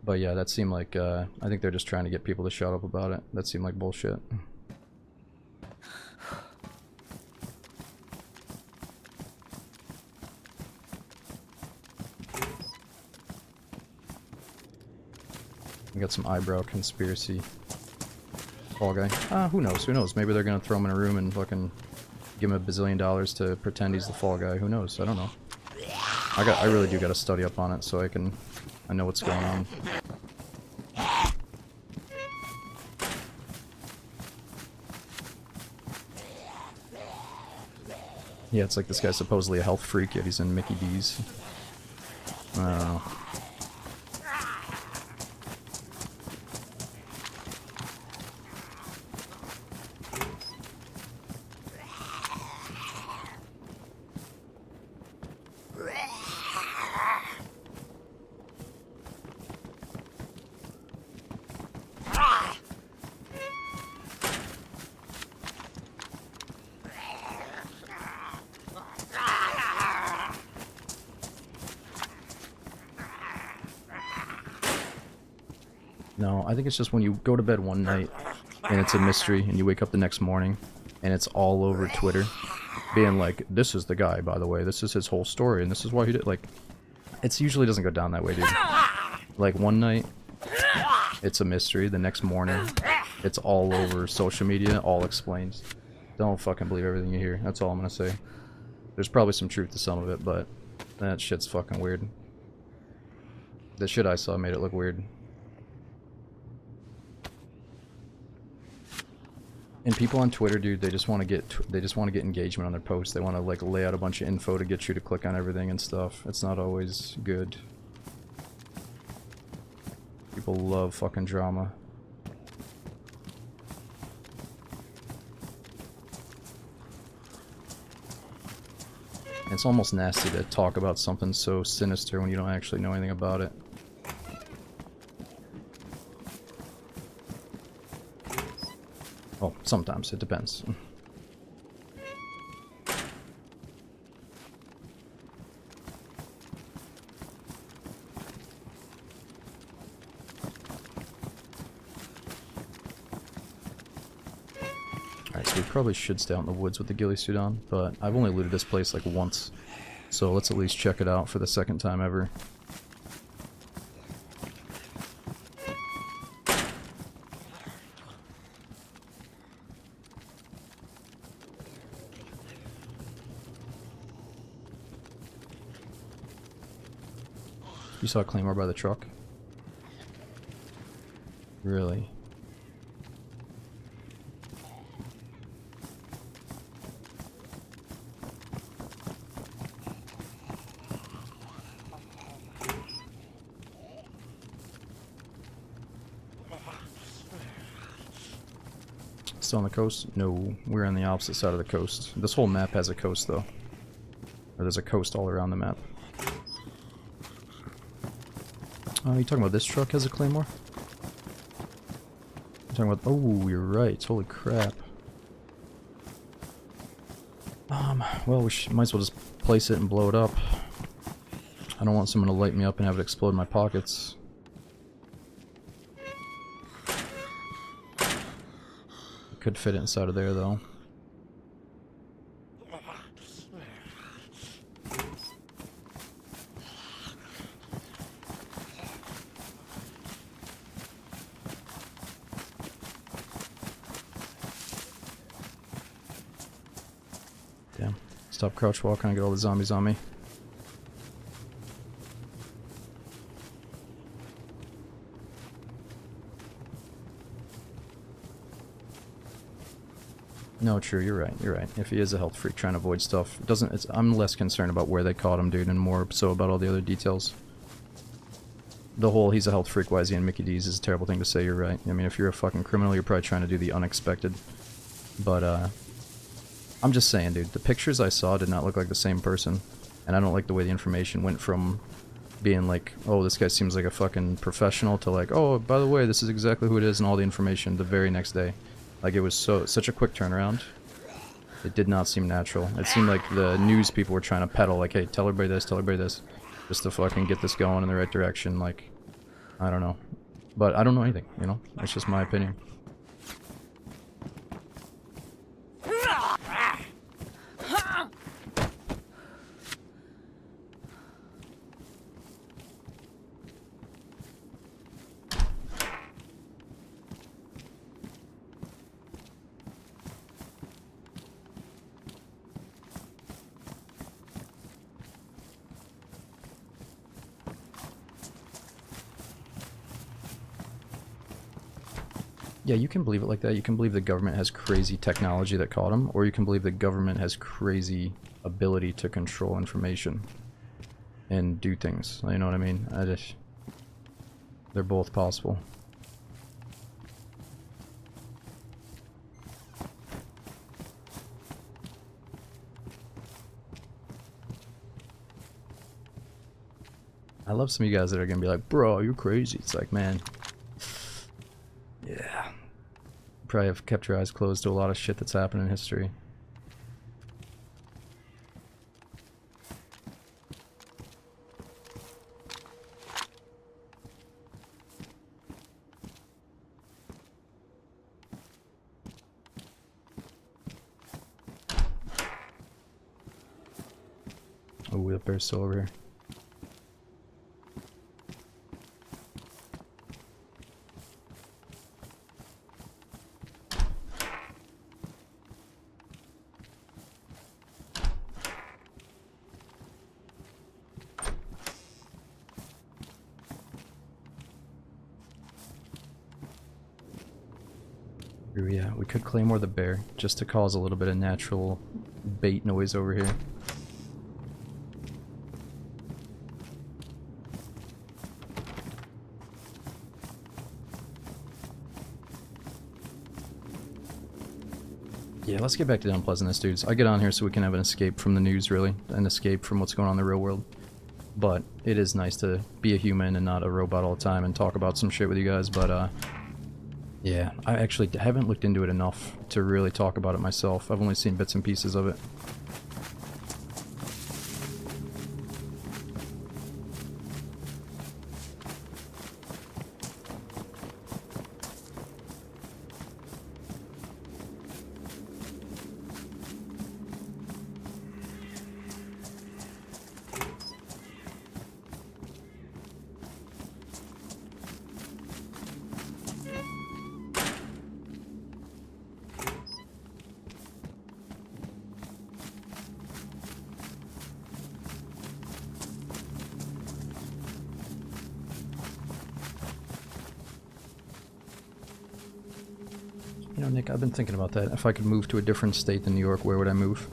But yeah, that seemed like, I think they're just trying to get people to shut up about it. That seemed like bullshit. We got some eyebrow conspiracy. Fall guy. Who knows? Who knows? Maybe they're gonna throw him in a room and fucking give him $1 billion to pretend he's the fall guy. Who knows? I don't know. I really do gotta study up on it so I know what's going on. Yeah, it's like this guy's supposedly a health freak, yet he's in Mickey D's. I don't know. No, I think it's just when you go to bed one night and it's a mystery and you wake up the next morning and it's all over Twitter being like, this is the guy, by the way, this is his whole story and this is why he did, like, it usually doesn't go down that way, dude. Like, one night it's a mystery, the next morning it's all over social media, all explains. Don't fucking believe everything you hear, that's all I'm gonna say. There's probably some truth to some of it, but that shit's fucking weird. The shit I saw made it look weird. And people on Twitter, dude, they just want to get engagement on their posts. They want to like lay out a bunch of info to get you to click on everything and stuff. It's not always good. People love fucking drama. And it's almost nasty to talk about something so sinister when you don't actually know anything about it. Well, sometimes, it depends. Alright, so we probably should stay out in the woods with the ghillie suit on, but I've only looted this place like once, so let's at least check it out for the second time ever. You saw a claymore by the truck? Really? Still on the coast? No, we're on the opposite side of the coast. This whole map has a coast though. Or there's a coast all around the map. Oh, you talking about this truck has a claymore? You're talking about... Oh, you're right. Holy crap. Well, we might as well just place it and blow it up. I don't want someone to light me up and have it explode in my pockets. Could fit it inside of there, though. Damn. Stop crouch walking and get all the zombies on me. No, true, you're right, you're right. If he is a health freak trying to avoid stuff, I'm less concerned about where they caught him, dude, and more so about all the other details. The whole he's a health freak, why is he in Mickey D's is a terrible thing to say, you're right. I mean, if you're a fucking criminal, you're probably trying to do the unexpected. But, I'm just saying, dude, the pictures I saw did not look like the same person. And I don't like the way the information went from being like, oh, this guy seems like a fucking professional, to like, oh, by the way, this is exactly who it is, and all the information the very next day. Like, it was such a quick turnaround. It did not seem natural. It seemed like the news people were trying to peddle, like, hey, tell everybody this, just to fucking get this going in the right direction. Like, I don't know. But I don't know anything, you know? That's just my opinion. Yeah, you can believe it like that. You can believe the government has crazy technology that caught him, or you can believe the government has crazy ability to control information and do things. You know what I mean? They're both possible. I love some of you guys that are gonna be like, bro, you're crazy. It's like, man, yeah. Probably have kept your eyes closed to a lot of shit that's happened in history. Oh, the bear's still over here. Yeah, we could claymore the bear just to cause a little bit of natural bait noise over here. Yeah, let's get back to the unpleasantness, dudes. I get on here so we can have an escape from the news, really, an escape from what's going on in the real world. But it is nice to be a human and not a robot all the time and talk about some shit with you guys, but yeah, I actually haven't looked into it enough to really talk about it myself. I've only seen bits and pieces of it. You know, Nick, I've been thinking about that. If I could move to a different state than New York, where would I move?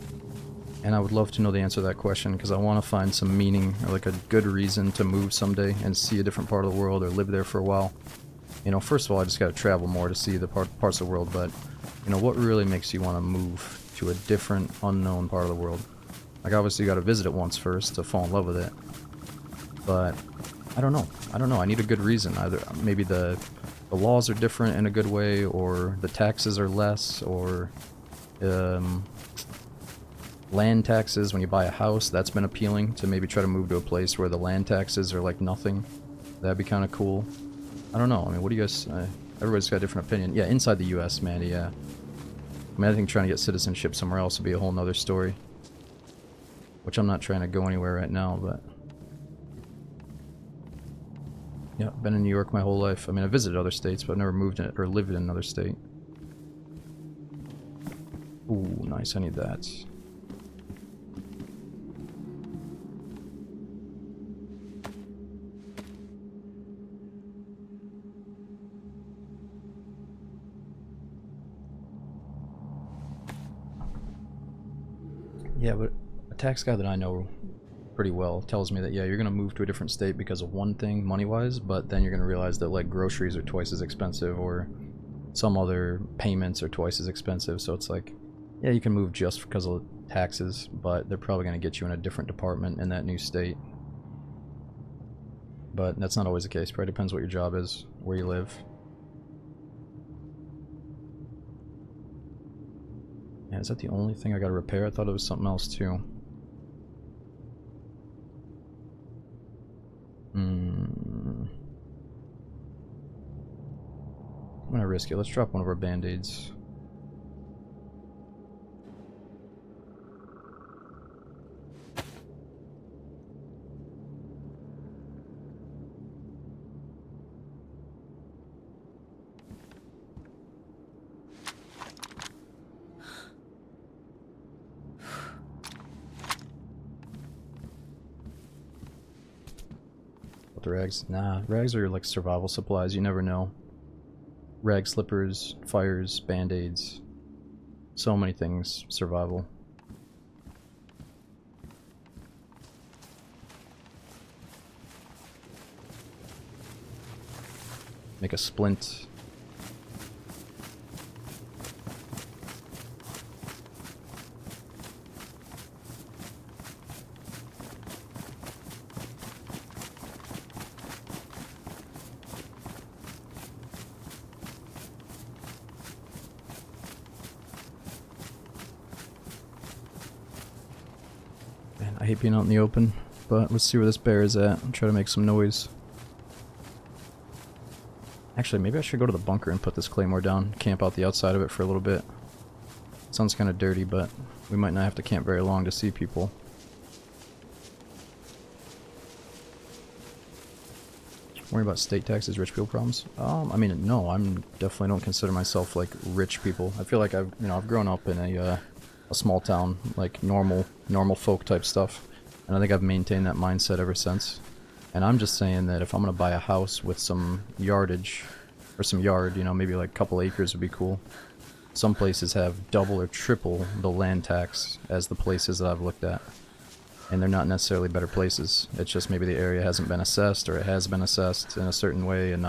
And I would love to know the answer to that question, because I want to find some meaning, or like a good reason to move someday and see a different part of the world, or live there for a while. You know, first of all, I just gotta travel more to see the parts of the world, but, you know, what really makes you want to move to a different, unknown part of the world? Like, obviously you gotta visit it once first to fall in love with it. But, I don't know. I need a good reason. Either maybe the laws are different in a good way, or the taxes are less, or land taxes when you buy a house. That's been appealing, to maybe try to move to a place where the land taxes are like nothing. That'd be kind of cool. I don't know. I mean, what do you guys... everybody's got a different opinion. Yeah, inside the US, man, yeah. I mean, I think trying to get citizenship somewhere else would be a whole nother story. Which I'm not trying to go anywhere right now, but... yeah, been in New York my whole life. I mean, I visited other states, but I've never moved in or lived in another state. Ooh, nice. I need that. Yeah, but a tax guy that I know pretty well tells me that, yeah, you're gonna move to a different state because of one thing, money-wise, but then you're gonna realize that, like, groceries are twice as expensive, or some other payments are twice as expensive, so it's like, yeah, you can move just because of taxes, but they're probably going to get you in a different department in that new state. But that's not always the case. Probably depends what your job is, where you live. Yeah, is that the only thing I gotta repair? I thought it was something else too. I'm gonna risk it. Let's drop one of our band-aids. The rags? Nah, rags are like survival supplies, you never know. Rag slippers, fires, band-aids. So many things, survival. Make a splint. I hate being out in the open, but let's see where this bear is at and try to make some noise. Actually, maybe I should go to the bunker and put this claymore down, camp out the outside of it for a little bit. Sounds kind of dirty, but we might not have to camp very long to see people. Worry about state taxes, rich people problems? I mean, no, I'm definitely don't consider myself like rich people. I feel like I've grown up in a small town, like normal folk type stuff, and I think I've maintained that mindset ever since. And I'm just saying that if I'm gonna buy a house with some yardage, or some yard, you know, maybe like a couple acres would be cool. Some places have double or triple the land tax as the places that I've looked at, and they're not necessarily better places. It's just maybe the area hasn't been assessed, or it has been assessed in a certain way, and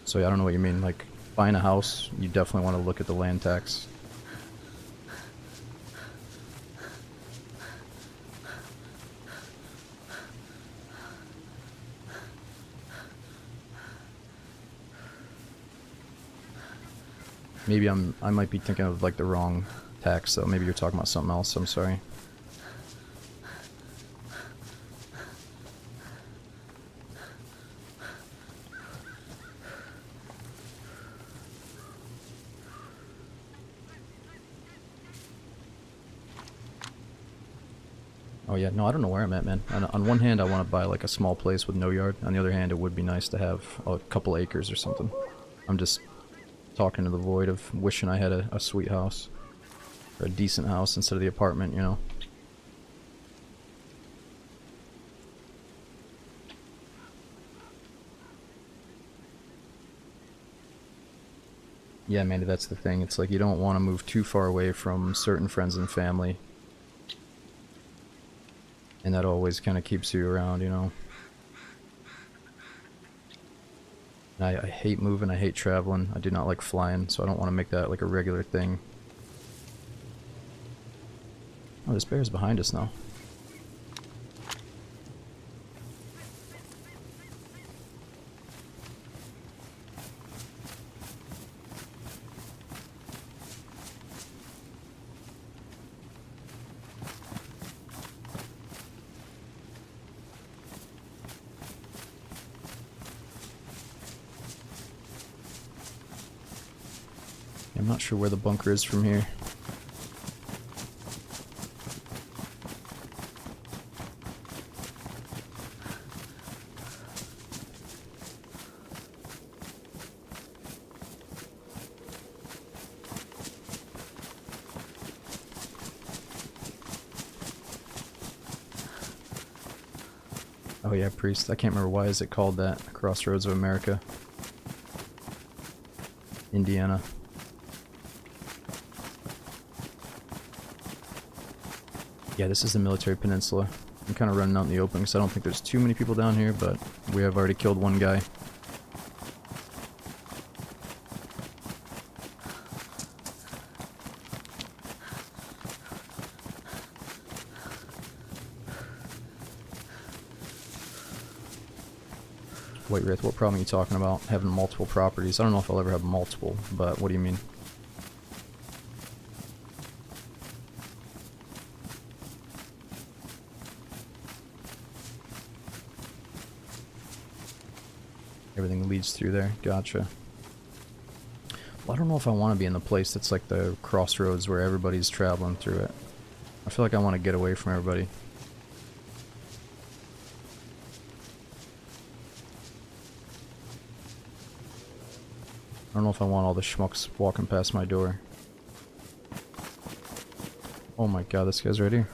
so yeah, I don't know what you mean. Like, buying a house, you definitely want to look at the land tax. Maybe I might be thinking of like the wrong tax, so maybe you're talking about something else. I'm sorry. Oh yeah, no, I don't know where I'm at, man. On one hand, I want to buy like a small place with no yard. On the other hand, it would be nice to have a couple acres or something. I'm just talking to the void of wishing I had a sweet house. Or a decent house instead of the apartment, you know. Yeah, Mandy, that's the thing. It's like you don't want to move too far away from certain friends and family. And that always kind of keeps you around, you know. I hate moving, I hate traveling, I do not like flying, so I don't want to make that like a regular thing. Oh, this bear's behind us now. I'm not sure where the bunker is from here. Oh yeah, Priest. I can't remember why is it called that. Crossroads of America. Indiana. Yeah, this is the military peninsula. I'm kind of running out in the open because I don't think there's too many people down here, but we have already killed one guy. Wait, Wraith, what problem are you talking about? Having multiple properties? I don't know if I'll ever have multiple, but what do you mean? Everything leads through there. Gotcha. Well, I don't know if I want to be in the place that's like the crossroads where everybody's traveling through it. I feel like I want to get away from everybody. I don't know if I want all the schmucks walking past my door. Oh my god, this guy's right here.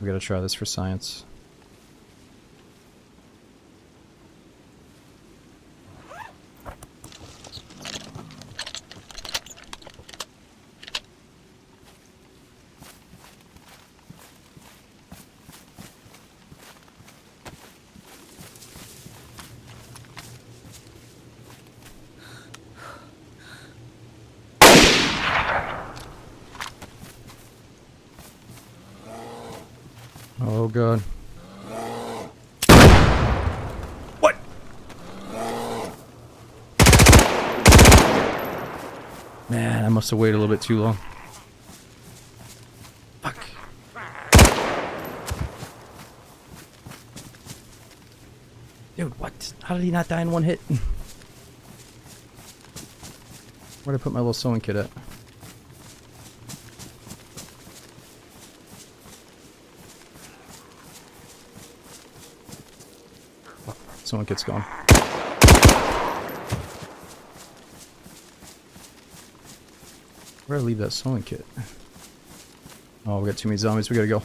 We gotta try this for science. Oh god. What? Man, I must have waited a little bit too long. Fuck. Dude, what? How did he not die in one hit? Where'd I put my little sewing kit at? Sewing kit's gone. Where'd I leave that sewing kit? Oh, we got too many zombies. We gotta go.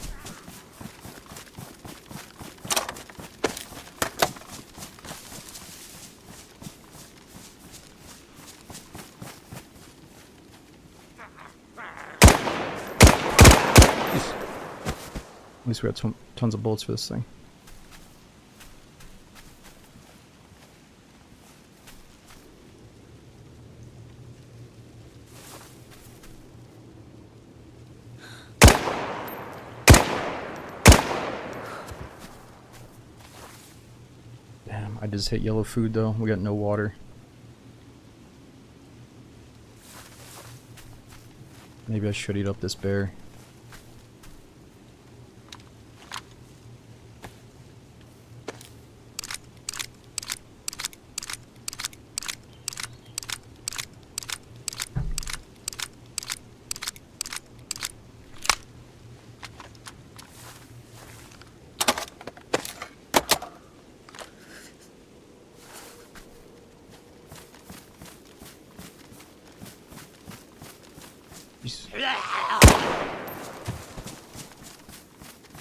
At least we got tons of bullets for this thing. Damn, I just hit yellow food though. We got no water. Maybe I should eat up this bear.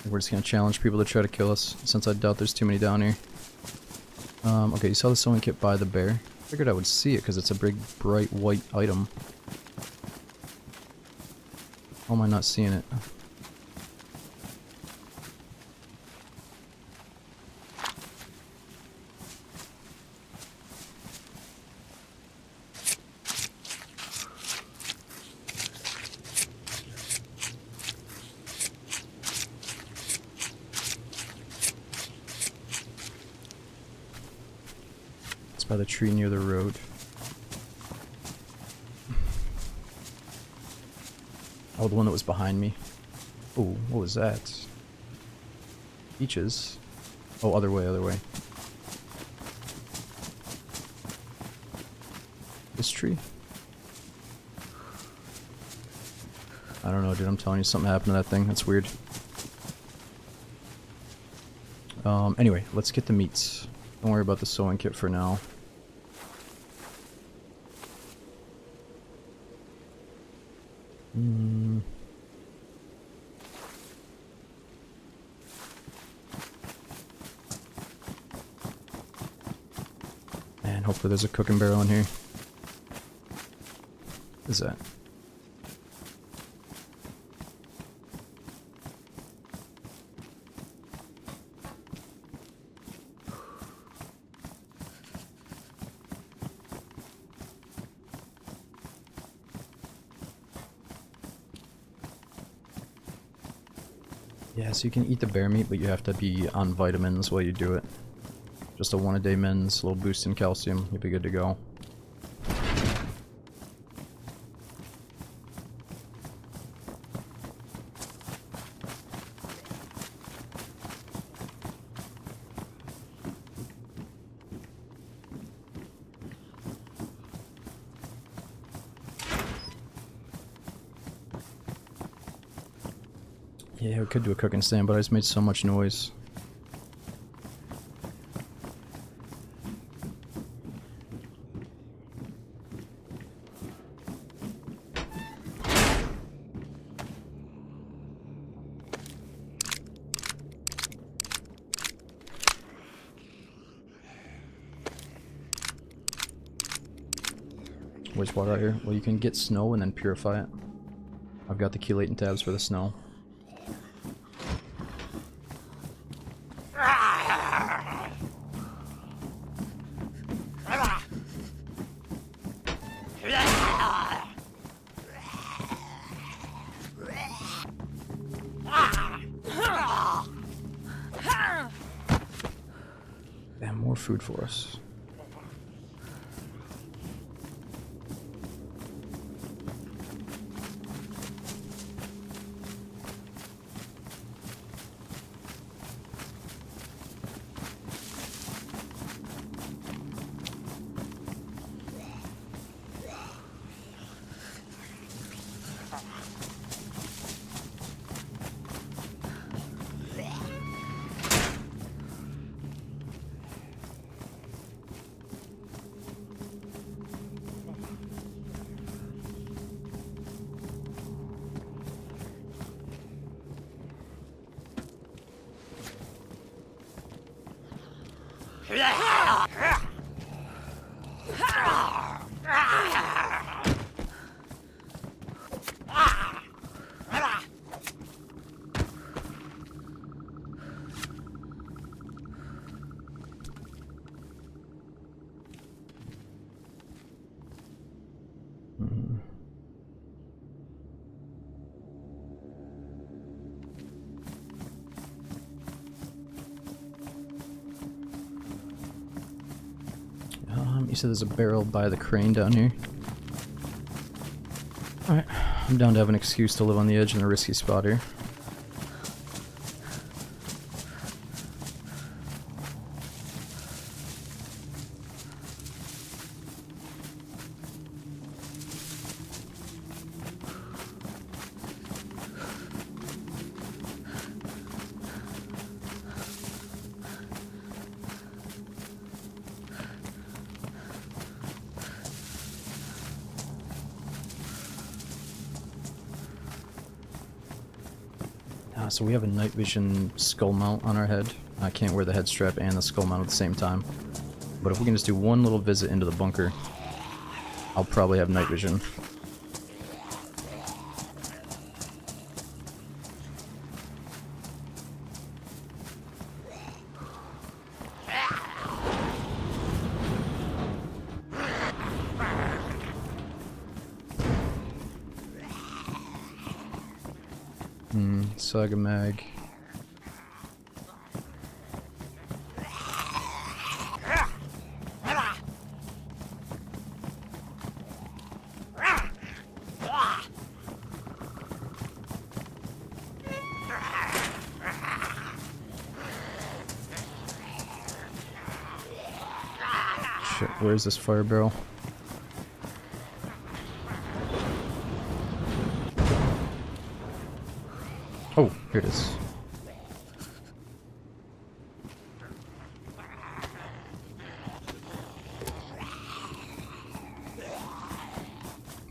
We're just gonna challenge people to try to kill us, since I doubt there's too many down here. Okay, you saw the sewing kit by the bear. Figured I would see it because it's a big, bright white item. How am I not seeing it? By the tree near the road. Oh, the one that was behind me. Oh, what was that? Peaches. Oh, other way, other way. This tree? I don't know, dude. I'm telling you, something happened to that thing. That's weird. Anyway, let's get the meats. Don't worry about the sewing kit for now. Man, hopefully there's a cooking barrel in here. What is that? Yeah, so you can eat the bear meat, but you have to be on vitamins while you do it. Just a 1-a-day mins, a little boost in calcium, you'll be good to go. Yeah, we could do a cooking stand, but I just made so much noise. Where's water out here? Well, you can get snow and then purify it. I've got the chelating tabs for the snow. Damn, more food for us. You said there's a barrel by the crane down here. Alright, I'm down to have an excuse to live on the edge in a risky spot here. So we have a night vision skull mount on our head. I can't wear the head strap and the skull mount at the same time. But if we can just do one little visit into the bunker, I'll probably have night vision. Saga mag. Shit, where's this fire barrel? Oh, here it is.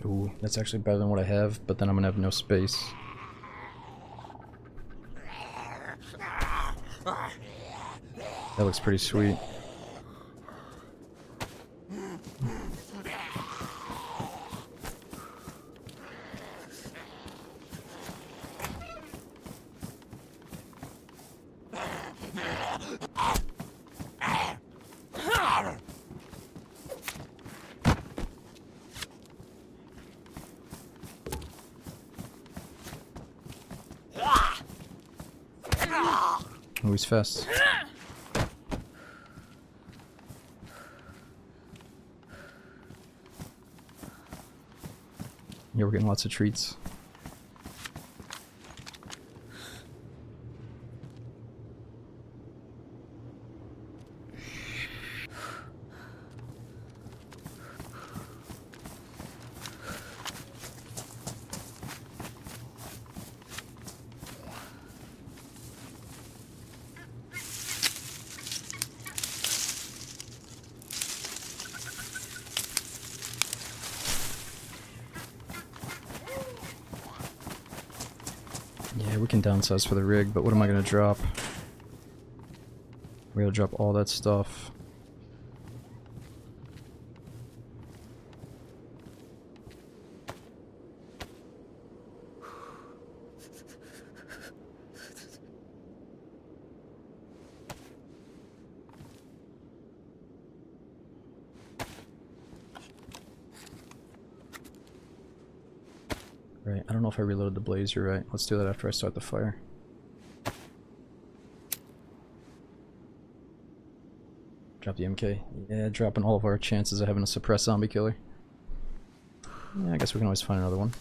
Ooh, that's actually better than what I have, but then I'm gonna have no space. That looks pretty sweet. Oh, he's fast. Yeah, we're getting lots of treats. Yeah, we can downsize for the rig, but what am I gonna drop? We're gonna drop all that stuff. Right, I don't know if I reloaded the blaze, you're right. Let's do that after I start the fire. Drop the MK. Yeah, dropping all of our chances of having a suppressed zombie killer. Yeah, I guess we can always find another one.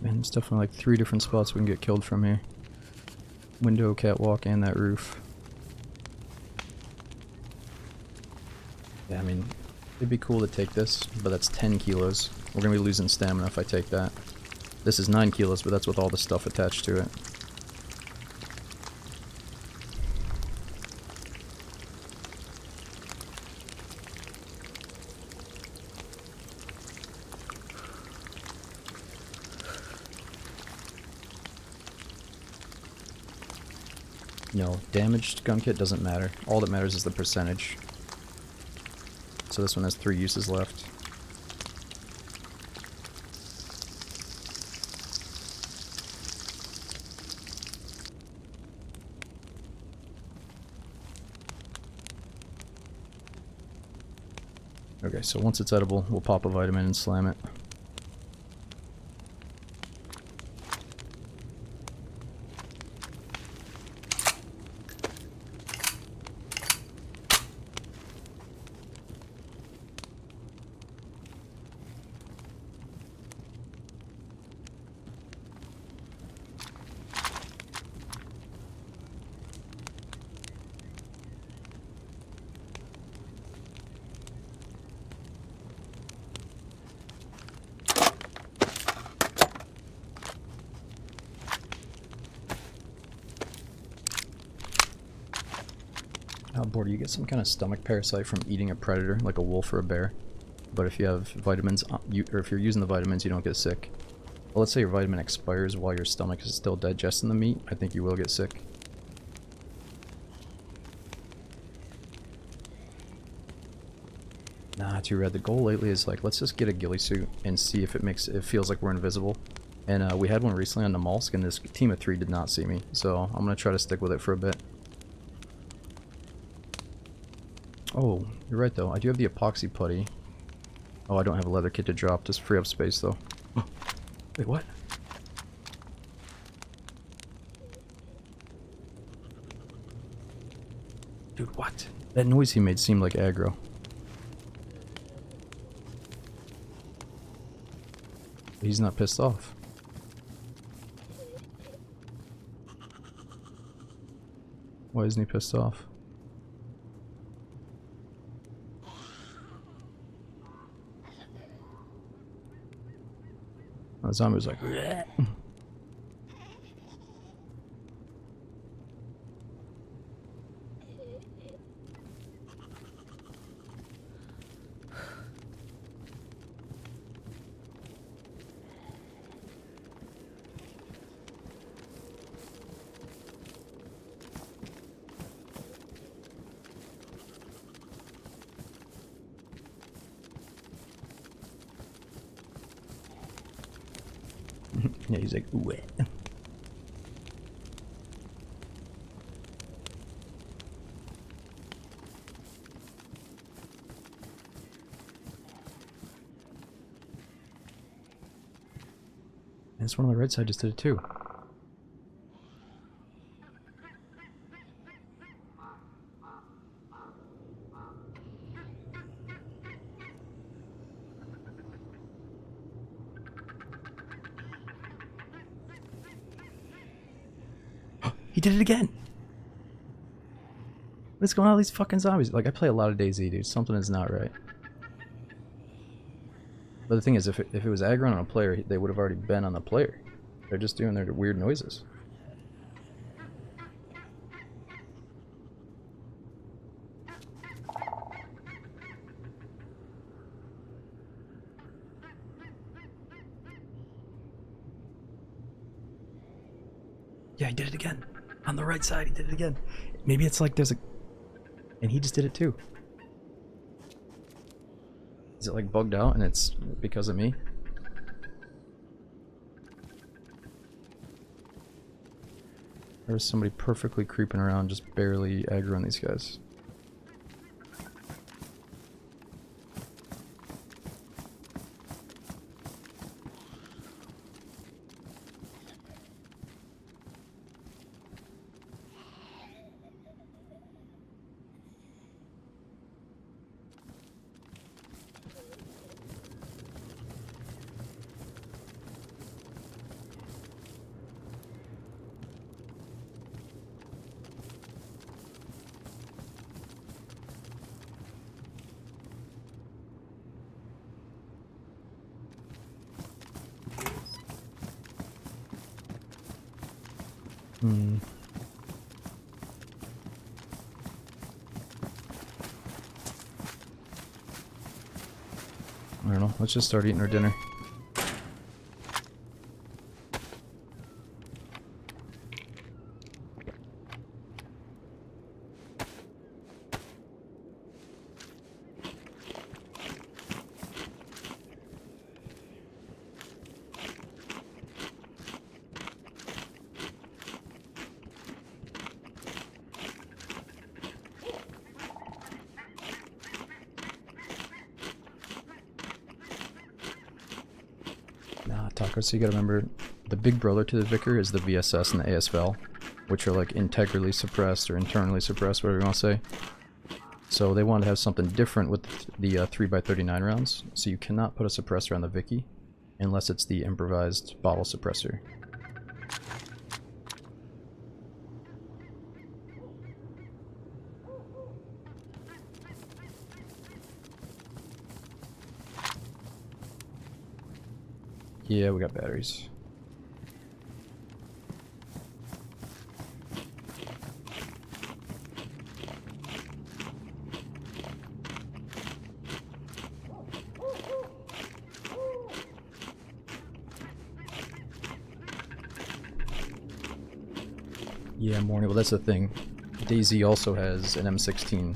Man, there's definitely like 3 different spots we can get killed from here. Window, catwalk, and that roof. Yeah, I mean, it'd be cool to take this, but that's 10 kilos. We're gonna be losing stamina if I take that. This is 9 kilos, but that's with all the stuff attached to it. No, damaged gun kit doesn't matter. All that matters is the percentage. So this one has 3 uses left. Okay, so once it's edible, we'll pop a vitamin and slam it. Border, you get some kind of stomach parasite from eating a predator, like a wolf or a bear. But if you have vitamins, or if you're using the vitamins, you don't get sick. Well, let's say your vitamin expires while your stomach is still digesting the meat, I think you will get sick. Nah, too red. The goal lately is like, let's just get a ghillie suit and see if it feels like we're invisible. And we had one recently on the Molsk, and this team of 3 did not see me, so I'm gonna try to stick with it for a bit. Oh, you're right though. I do have the epoxy putty. Oh, I don't have a leather kit to drop. Just free up space though. Wait, what? Dude, what? That noise he made seemed like aggro. He's not pissed off. Why isn't he pissed off? The zombie was like, bleh. Yeah, he's like, ooh. And this one on the right side just did it too. He did it again! What's going on with these fucking zombies? Like, I play a lot of DayZ, dude. Something is not right. But the thing is, if it was aggro on a player, they would have already been on the player. They're just doing their weird noises. Yeah, he did it again. On the right side, he did it again. Maybe it's like there's a... And he just did it too. Is it like bugged out and it's because of me? There's somebody perfectly creeping around, just barely aggroing these guys. I don't know, let's just start eating our dinner. So you gotta remember, the big brother to the Vicar is the VSS and the ASVAL, which are like integrally suppressed or internally suppressed, whatever you want to say. So they wanted to have something different with the 3x39 rounds, so you cannot put a suppressor on the Vicky unless it's the improvised bottle suppressor. Yeah, we got batteries. Yeah, morning. Well, that's the thing. DayZ also has an M16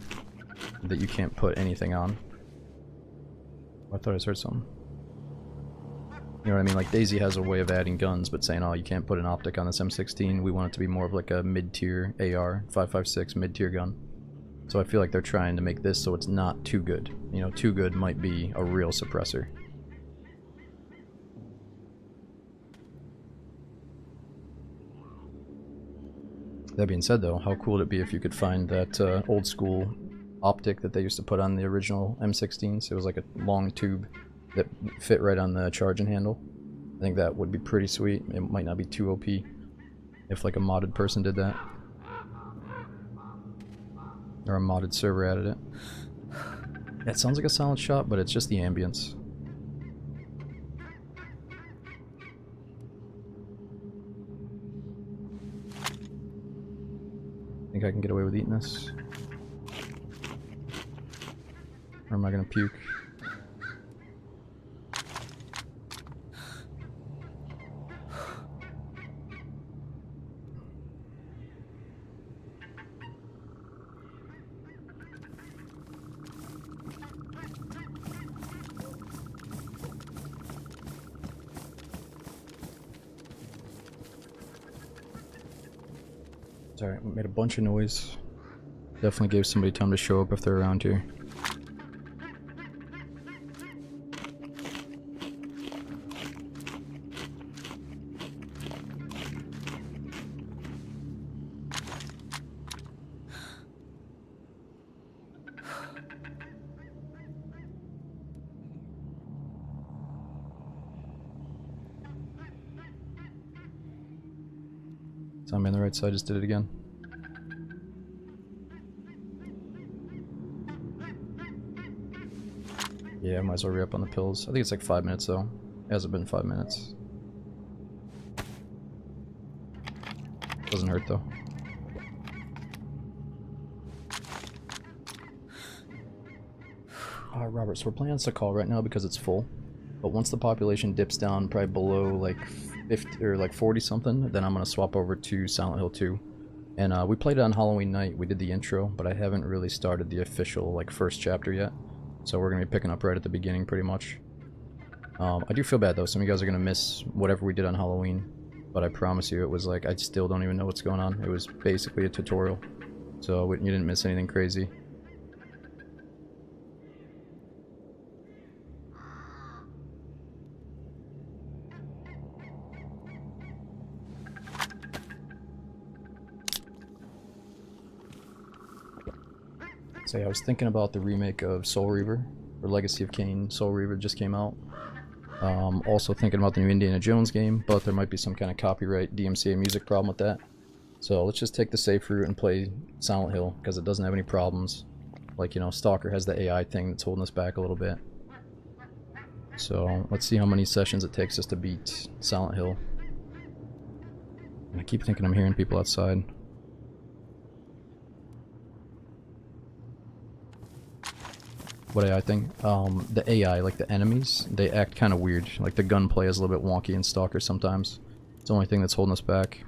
that you can't put anything on. I thought I heard something. You know what I mean? Like, DayZ has a way of adding guns, but saying, oh, you can't put an optic on this M16. We want it to be more of like a mid-tier AR, 5.56 mid-tier gun. So I feel like they're trying to make this so it's not too good. You know, too good might be a real suppressor. That being said, though, how cool would it be if you could find that old school optic that they used to put on the original M16s? It was like a long tube that fit right on the charging handle. I think that would be pretty sweet. It might not be too OP if like a modded person did that. Or a modded server added it. That sounds like a solid shot, but it's just the ambience. Think I can get away with eating this? Or am I gonna puke? Alright, we made a bunch of noise. Definitely gave somebody time to show up if they're around here. Time on the right side, just did it again. Yeah, might as well re-up on the pills. I think it's like 5 minutes though. It hasn't been 5 minutes. Doesn't hurt though. Robert, so we're playing on Sakhal right now because it's full. But once the population dips down probably below like 50 or like 40 something, then I'm gonna swap over to Silent Hill 2. And we played it on Halloween night. We did the intro, but I haven't really started the official like first chapter yet. So we're gonna be picking up right at the beginning pretty much. I do feel bad though, some of you guys are gonna miss whatever we did on Halloween. But I promise you it was like, I still don't even know what's going on. It was basically a tutorial. So you didn't miss anything crazy. So yeah, I was thinking about the remake of Soul Reaver, or Legacy of Kain. Soul Reaver just came out. Also thinking about the new Indiana Jones game, but there might be some kind of copyright DMCA music problem with that. So let's just take the safe route and play Silent Hill, because it doesn't have any problems. Like, you know, Stalker has the AI thing that's holding us back a little bit. So let's see how many sessions it takes us to beat Silent Hill. And I keep thinking I'm hearing people outside. What AI thing? The AI, like the enemies, they act kind of weird. Like the gunplay is a little bit wonky in Stalker sometimes. It's the only thing that's holding us back.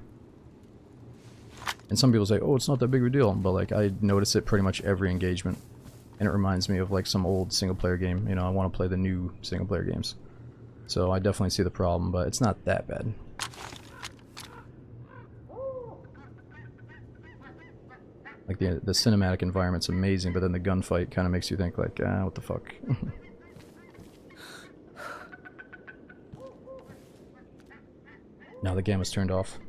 And some people say, oh, it's not that big of a deal, but like I notice it pretty much every engagement. And it reminds me of like some old single player game. You know, I want to play the new single player games. So I definitely see the problem, but it's not that bad. Like the cinematic environment's amazing, but then the gunfight kind of makes you think like, ah, what the fuck. Now the game was turned off.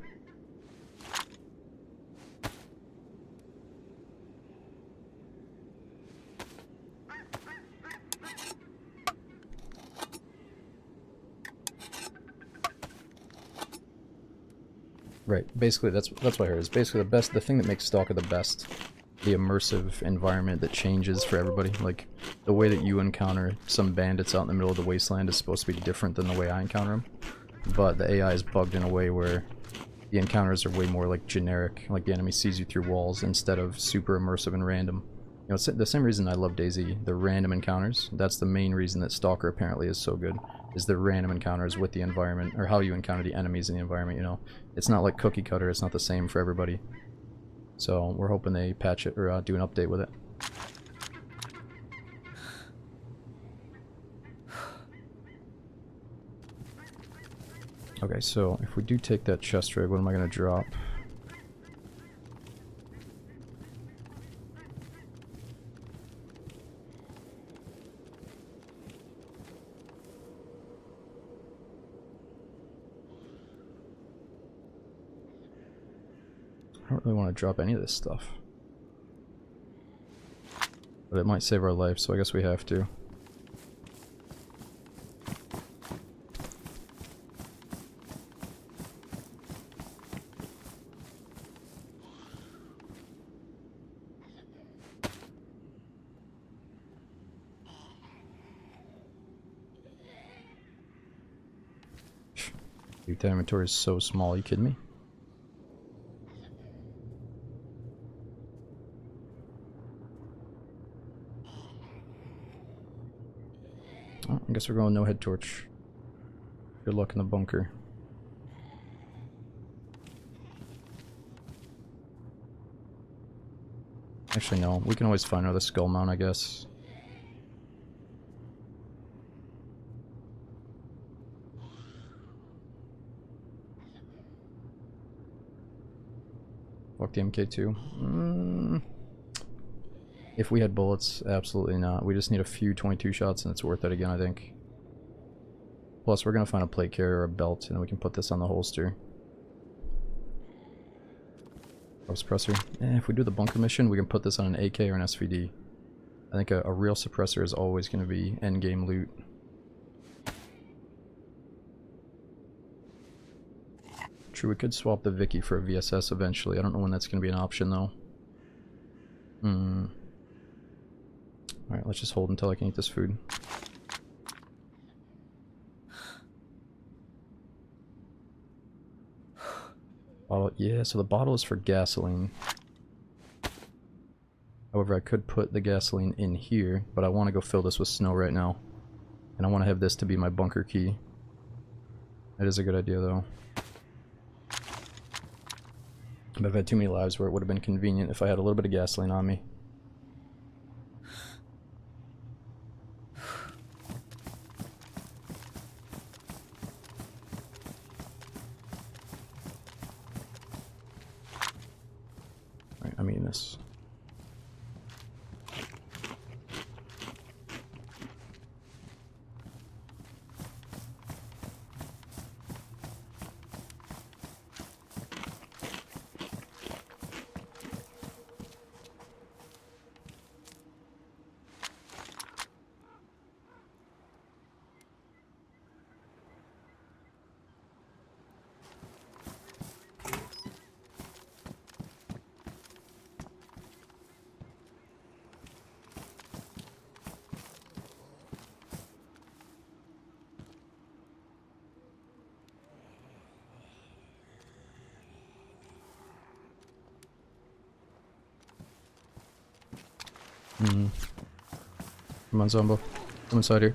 Right, basically that's what I heard. It's basically the thing that makes Stalker the best. The immersive environment that changes for everybody. Like, the way that you encounter some bandits out in the middle of the wasteland is supposed to be different than the way I encounter them. But the AI is bugged in a way where the encounters are way more like generic. Like the enemy sees you through walls instead of super immersive and random. You know, it's the same reason I love DayZ, the random encounters. That's the main reason that Stalker apparently is so good, is the random encounters with the environment, or how you encounter the enemies in the environment, you know. It's not like cookie cutter, it's not the same for everybody. So we're hoping they patch it, or do an update with it. Okay, so if we do take that chest rig, what am I going to drop? I don't really want to drop any of this stuff. But it might save our life, so I guess we have to. Dude, that inventory is so small, are you kidding me? Oh, I guess we're going no head torch. Good luck in the bunker. Actually, no. We can always find another skull mount, I guess. Fuck the MK2. If we had bullets, absolutely not. We just need a few 22 shots and it's worth it again, I think. Plus, we're gonna find a plate carrier or a belt and then we can put this on the holster. Suppressor. If we do the bunker mission, we can put this on an AK or an SVD. I think a real suppressor is always going to be endgame loot. True, we could swap the Vicky for a VSS eventually. I don't know when that's going to be an option though. Alright, let's just hold until I can eat this food. Bottle, yeah, so the bottle is for gasoline. However, I could put the gasoline in here, but I want to go fill this with snow right now. And I want to have this to be my bunker key. That is a good idea though. But I've had too many lives where it would have been convenient if I had a little bit of gasoline on me. Alright, I'm eating this. Come on, Zombo. Come inside here.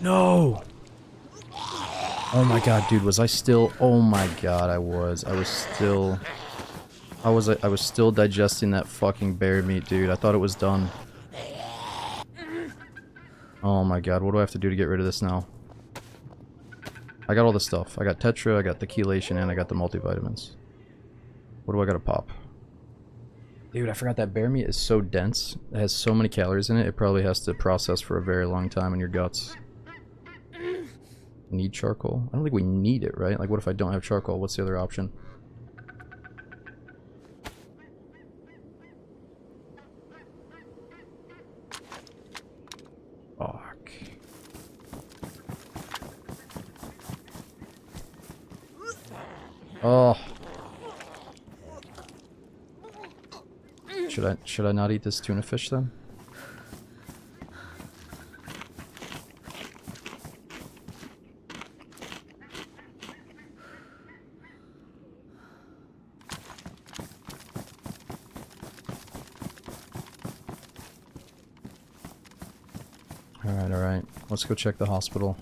No! Oh my god, dude, was I still... Oh my god, I was still... I was still digesting that fucking bear meat, dude. I thought it was done. Oh my god, what do I have to do to get rid of this now? I got all the stuff. I got Tetra, I got the chelation, and I got the multivitamins. What do I gotta pop? Dude, I forgot that bear meat is so dense. It has so many calories in it, it probably has to process for a very long time in your guts. Need charcoal? I don't think we need it, right? Like, what if I don't have charcoal? What's the other option? Fuck. Oh. Should I not eat this tuna fish then? Alright. Let's go check the hospital.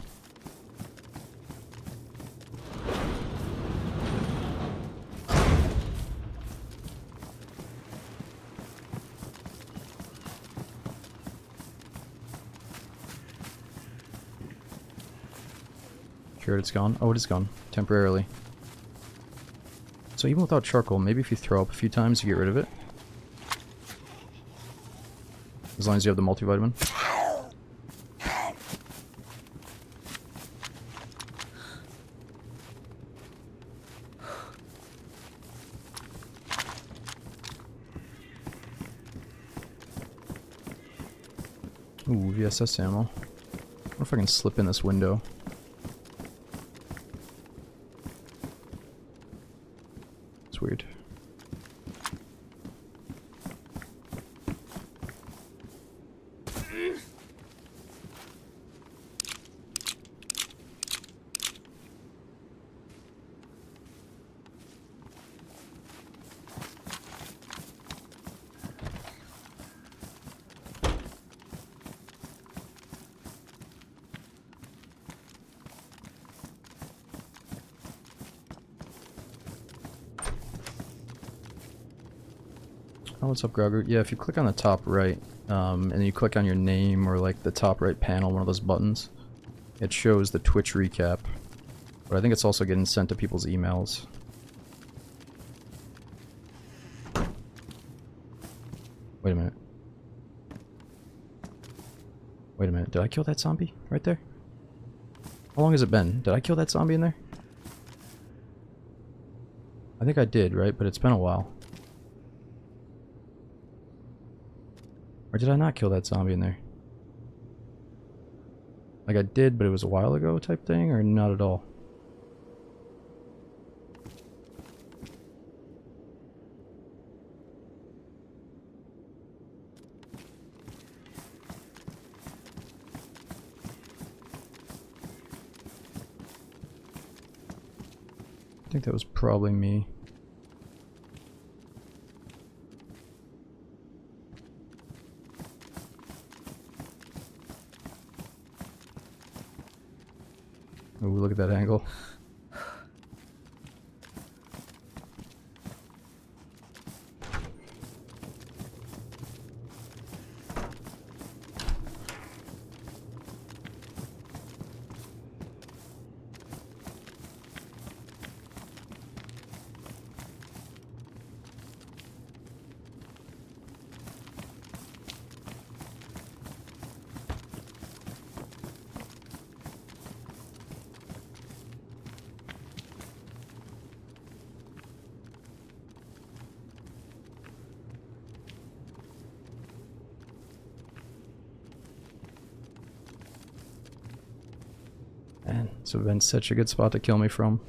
Cured, it's gone. Oh, it is gone. Temporarily. So even without charcoal, maybe if you throw up a few times, you get rid of it. As long as you have the multivitamin. Ooh, VSS ammo. I wonder if I can slip in this window. It's weird. Oh, what's up, Grogu? Yeah, if you click on the top right, and you click on your name or like the top right panel, one of those buttons, it shows the Twitch recap. But I think it's also getting sent to people's emails. Wait a minute. Wait a minute. Did I kill that zombie right there? How long has it been? Did I kill that zombie in there? I think I did, right? But it's been a while. Or did I not kill that zombie in there? Like I did, but it was a while ago type thing, or not at all? I think that was probably me. Ooh, look at that angle. Man, this would have been such a good spot to kill me from.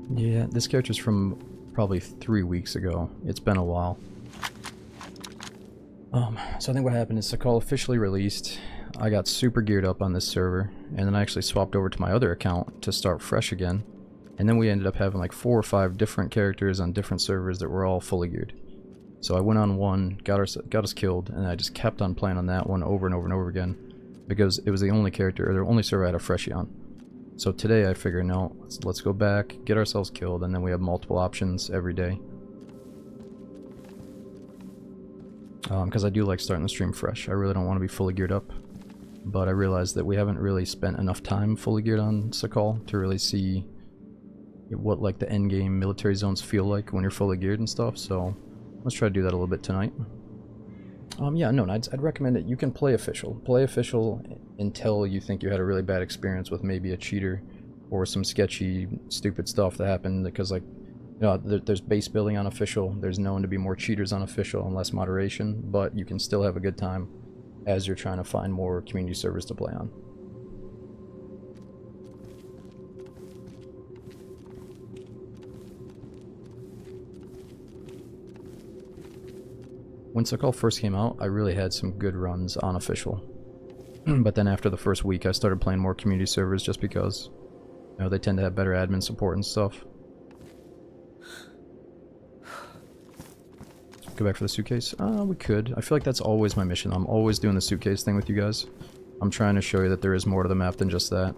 Yeah, this character's from probably 3 weeks ago. It's been a while. So I think what happened is Sakhal officially released. I got super geared up on this server, and then I actually swapped over to my other account to start fresh again. And then we ended up having like 4 or 5 different characters on different servers that were all fully geared. So I went on one, got us killed, and I just kept on playing on that one over and over and over again, because it was the only character, or the only server I had a freshie on. So today I figured, no, let's go back, get ourselves killed, and then we have multiple options every day. Because I do like starting the stream fresh. I really don't want to be fully geared up. But I realized that we haven't really spent enough time fully geared on Sakhal to really see what like the end game military zones feel like when you're fully geared and stuff. So let's try to do that a little bit tonight. Yeah, no, I'd recommend it. You can play official. Play official until you think you had a really bad experience with maybe a cheater or some sketchy, stupid stuff that happened. Because, like, you know, there's base building on official. There's known to be more cheaters on official and less moderation, but you can still have a good time as you're trying to find more community servers to play on. When Sakhal first came out, I really had some good runs on official. But then after the first week, I started playing more community servers just because, you know, they tend to have better admin support and stuff. Go back for the suitcase? We could. I feel like that's always my mission. I'm always doing the suitcase thing with you guys. I'm trying to show you that there is more to the map than just that.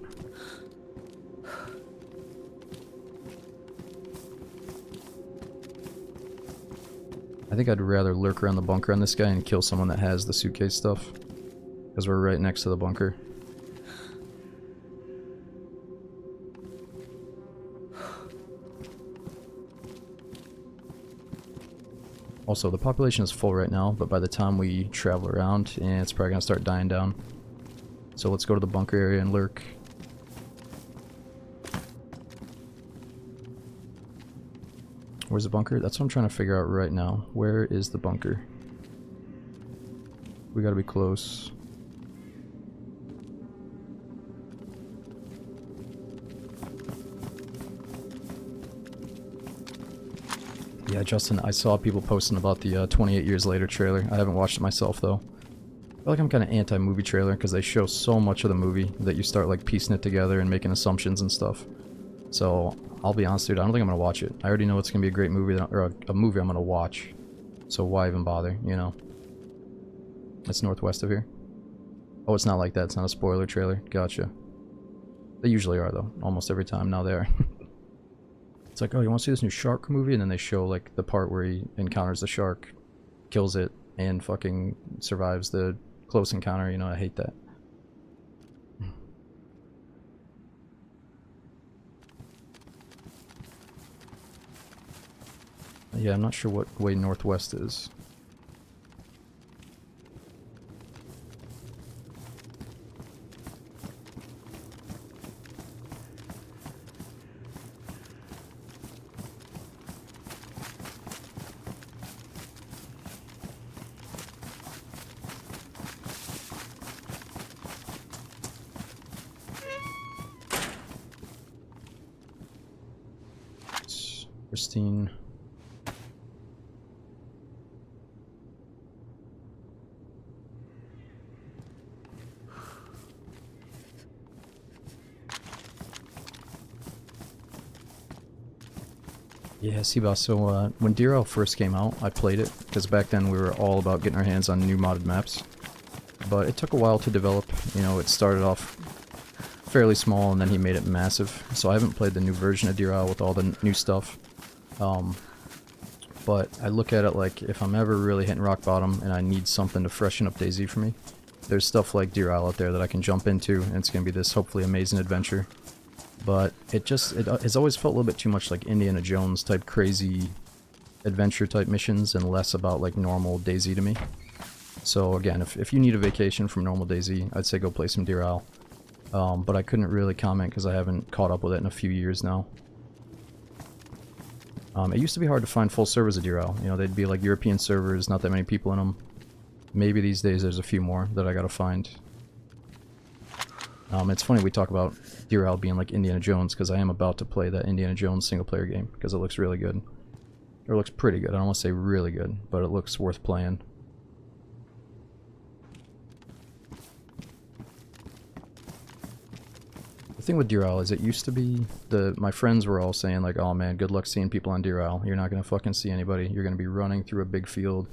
I think I'd rather lurk around the bunker on this guy and kill someone that has the suitcase stuff. Because we're right next to the bunker. Also, the population is full right now, but by the time we travel around, it's probably going to start dying down. So let's go to the bunker area and lurk. Where's the bunker? That's what I'm trying to figure out right now. Where is the bunker? We gotta be close. Yeah, Justin, I saw people posting about the 28 Years Later trailer. I haven't watched it myself, though. I feel like I'm kind of anti-movie trailer, because they show so much of the movie that you start, like, piecing it together and making assumptions and stuff. So, I'll be honest, dude, I don't think I'm gonna watch it. I already know it's gonna be a great movie, or a movie I'm gonna watch. So why even bother, you know? It's northwest of here. Oh, it's not like that. It's not a spoiler trailer. Gotcha. They usually are, though. Almost every time now they are. It's like, oh, you want to see this new shark movie? And then they show, like, the part where he encounters the shark, kills it, and fucking survives the close encounter. You know, I hate that. Yeah, I'm not sure what way northwest is. Pristine. Yeah, Seaboss, so when DRL first came out, I played it, because back then we were all about getting our hands on new modded maps. But it took a while to develop, you know, it started off fairly small and then he made it massive. So I haven't played the new version of DRL with all the new stuff. But I look at it like, if I'm ever really hitting rock bottom and I need something to freshen up DayZ for me, there's stuff like DRL out there that I can jump into, and it's going to be this hopefully amazing adventure. But it's always felt a little bit too much like Indiana Jones type crazy adventure type missions and less about like normal DayZ to me. So again, if you need a vacation from normal DayZ, I'd say go play some DRL. But I couldn't really comment because I haven't caught up with it in a few years now. It used to be hard to find full servers of DRL. You know, they'd be like European servers, not that many people in them. Maybe these days there's a few more that I gotta find. It's funny we talk about DRL being like Indiana Jones, because I am about to play that Indiana Jones single player game, because it looks really good. Or it looks pretty good. I don't want to say really good, but it looks worth playing. The thing with DRL is it used to be, my friends were all saying like, oh man, good luck seeing people on DRL. You're not going to fucking see anybody. You're going to be running through a big field,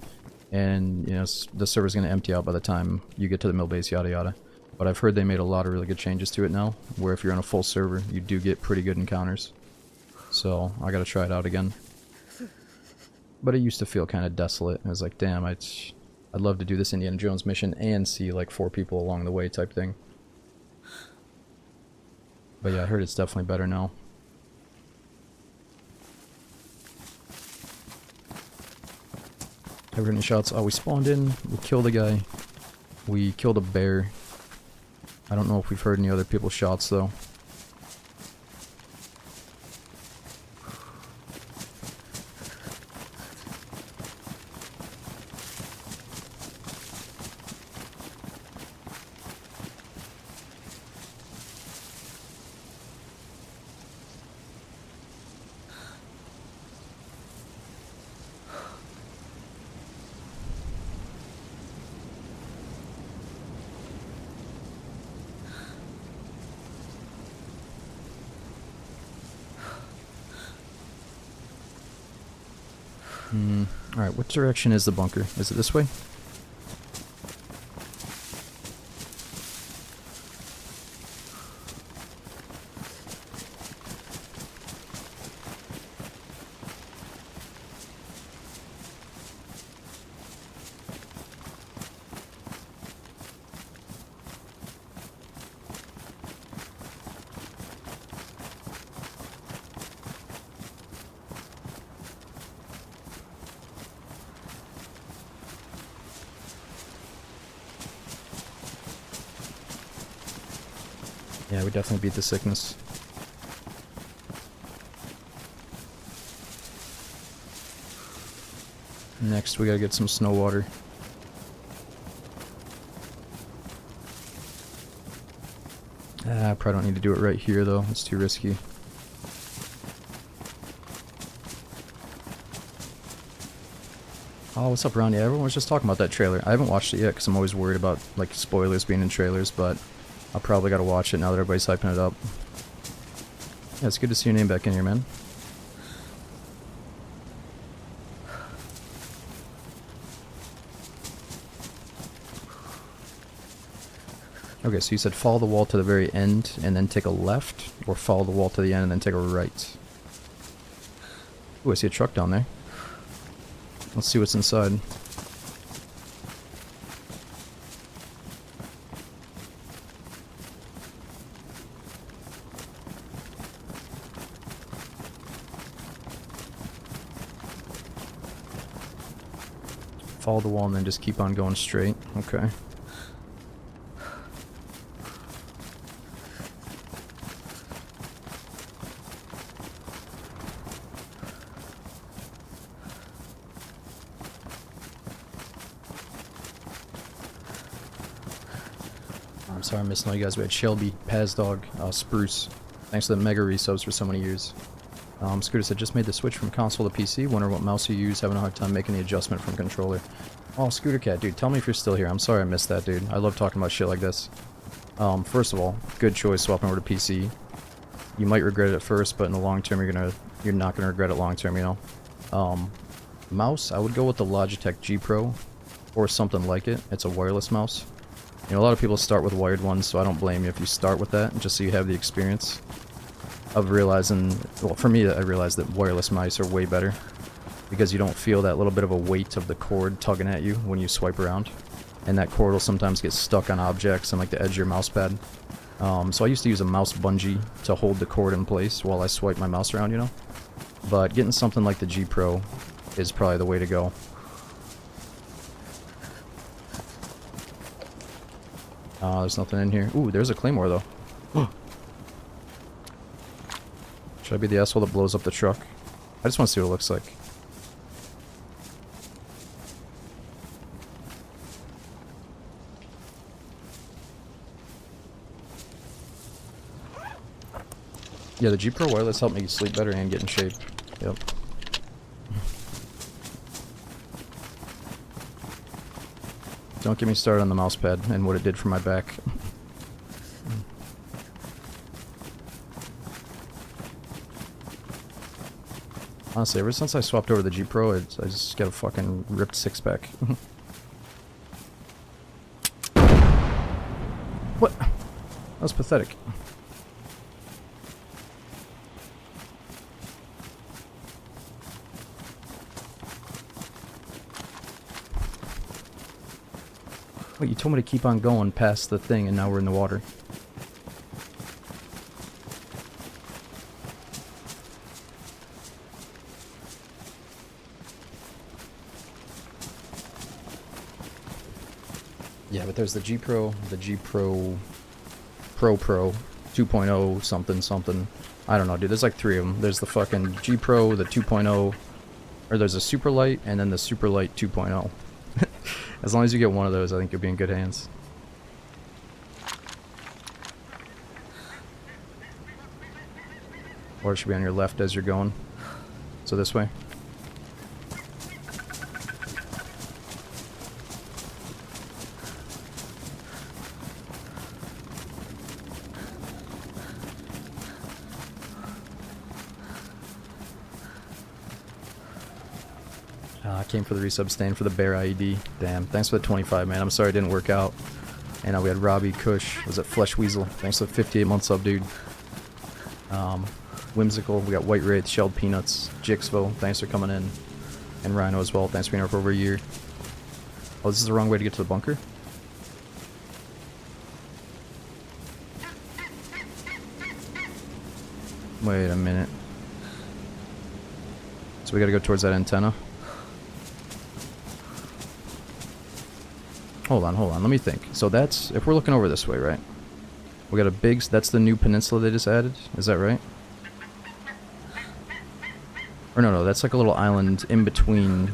and you know, the server's going to empty out by the time you get to the mill base, yada yada. But I've heard they made a lot of really good changes to it now, where if you're on a full server, you do get pretty good encounters. So I gotta try it out again. But it used to feel kind of desolate. I was like, damn, I'd love to do this Indiana Jones mission and see like 4 people along the way type thing. But yeah, I heard it's definitely better now. Have any shots? Oh, we spawned in, we killed a guy, we killed a bear. I don't know if we've heard any other people's shots though. Alright, what direction is the bunker? Is it this way? Yeah, we definitely beat the sickness. Next, we gotta get some snow water. I probably don't need to do it right here, though. It's too risky. Oh, what's up, Ron? Yeah, everyone was just talking about that trailer. I haven't watched it yet because I'm always worried about, like, spoilers being in trailers, but I'll probably gotta watch it now that everybody's hyping it up. Yeah, it's good to see your name back in here, man. Okay, so you said follow the wall to the very end and then take a left, or follow the wall to the end and then take a right? Ooh, I see a truck down there. Let's see what's inside. Follow the wall and then just keep on going straight. Okay. I'm sorry I'm missing all you guys. We had Shelby, Pazdog, Spruce. Thanks to the mega resubs for so many years. Scooter said, just made the switch from console to PC. Wonder what mouse you use. Having a hard time making the adjustment from controller. Oh, Scooter Cat, dude, tell me if you're still here. I'm sorry I missed that, dude. I love talking about shit like this. First of all, good choice swapping over to PC. You might regret it at first, but in the long term, you're not gonna regret it long term, you know. Mouse, I would go with the Logitech G Pro or something like it. It's a wireless mouse. You know, a lot of people start with wired ones, so I don't blame you if you start with that, just so you have the experience of realizing, well, for me, I realized that wireless mice are way better, because you don't feel that little bit of a weight of the cord tugging at you when you swipe around, and that cord will sometimes get stuck on objects and like the edge of your mouse pad. So I used to use a mouse bungee to hold the cord in place while I swipe my mouse around, you know? But getting something like the G Pro is probably the way to go. There's nothing in here. Ooh, there's a claymore, though. Should I be the asshole that blows up the truck? I just want to see what it looks like. Yeah, the G Pro wireless helped me sleep better and get in shape. Yep. Don't get me started on the mouse pad and what it did for my back. Honestly, ever since I swapped over to the G Pro, I just got a fucking ripped six-pack. What? That was pathetic. Wait, you told me to keep on going past the thing and now we're in the water. Yeah, but there's the G Pro, the G Pro, Pro 2.0, something, something. I don't know, dude, there's like three of them. There's the fucking G Pro, the 2.0, or there's a Super Light, and then the Super Light 2.0. As long as you get one of those, I think you'll be in good hands. Or it should be on your left as you're going. So this way. I came for the resub, staying for the bear IED. Damn, thanks for the 25, man. I'm sorry it didn't work out. And we had Robbie, Kush, was it Flesh Weasel? Thanks for the 58 month sub, dude. Whimsical, we got White Wraith, Shelled Peanuts, Jixvo, thanks for coming in. And Rhino as well, thanks for being here for over a year. Oh, this is the wrong way to get to the bunker? Wait a minute. So we gotta go towards that antenna. Hold on, let me think. So that's, if we're looking over this way, right? We got a big... That's the new peninsula they just added? Is that right? Or no, that's like a little island in between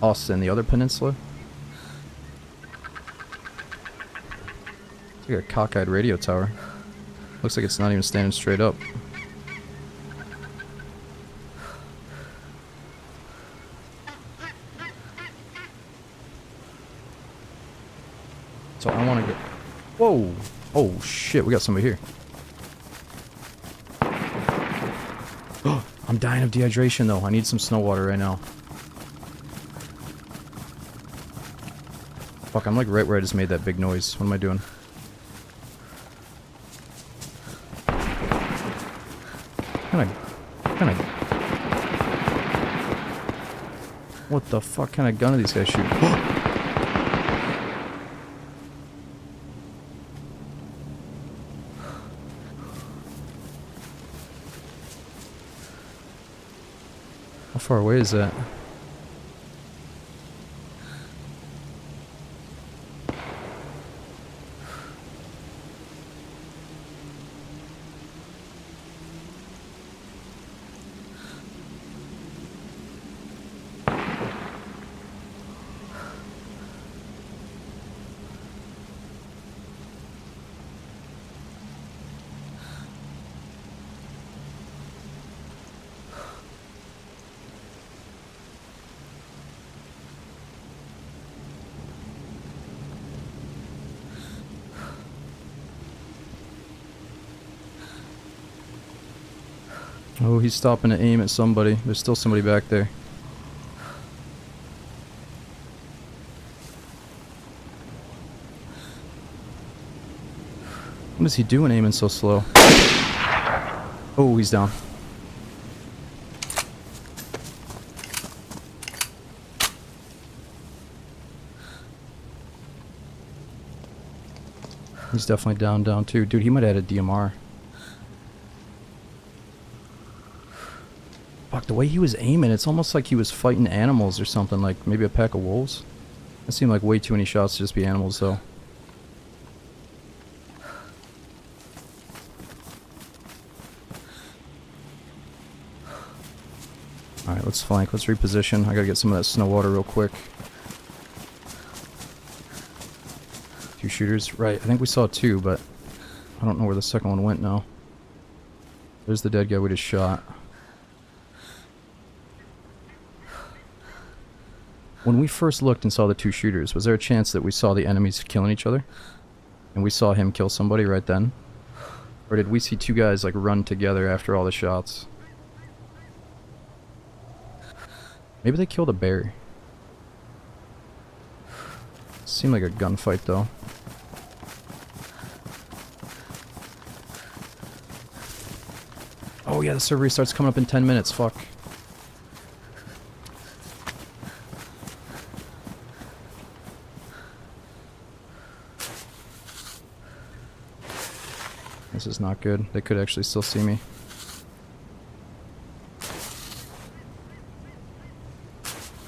us and the other peninsula. It's like a cockeyed radio tower. Looks like it's not even standing straight up. So I want to go... Whoa! Oh shit, we got somebody here. I'm dying of dehydration though. I need some snow water right now. Fuck, I'm like right where I just made that big noise. What am I doing? What the fuck kind of gun are these guys shooting? How far away is that? Oh, he's stopping to aim at somebody. There's still somebody back there. What is he doing aiming so slow? Oh, he's down. He's definitely down too. Dude, he might have had a DMR. Fuck, the way he was aiming, it's almost like he was fighting animals or something, like maybe a pack of wolves. That seemed like way too many shots to just be animals, though. Alright, let's flank. Let's reposition. I gotta get some of that snow water real quick. 2 shooters. Right, I think we saw 2, but I don't know where the second one went now. There's the dead guy we just shot. When we first looked and saw the 2 shooters, was there a chance that we saw the enemies killing each other? And we saw him kill somebody right then? Or did we see 2 guys like run together after all the shots? Maybe they killed a bear. Seemed like a gunfight though. Oh yeah, the server restarts coming up in 10 minutes, fuck. This is not good. They could actually still see me.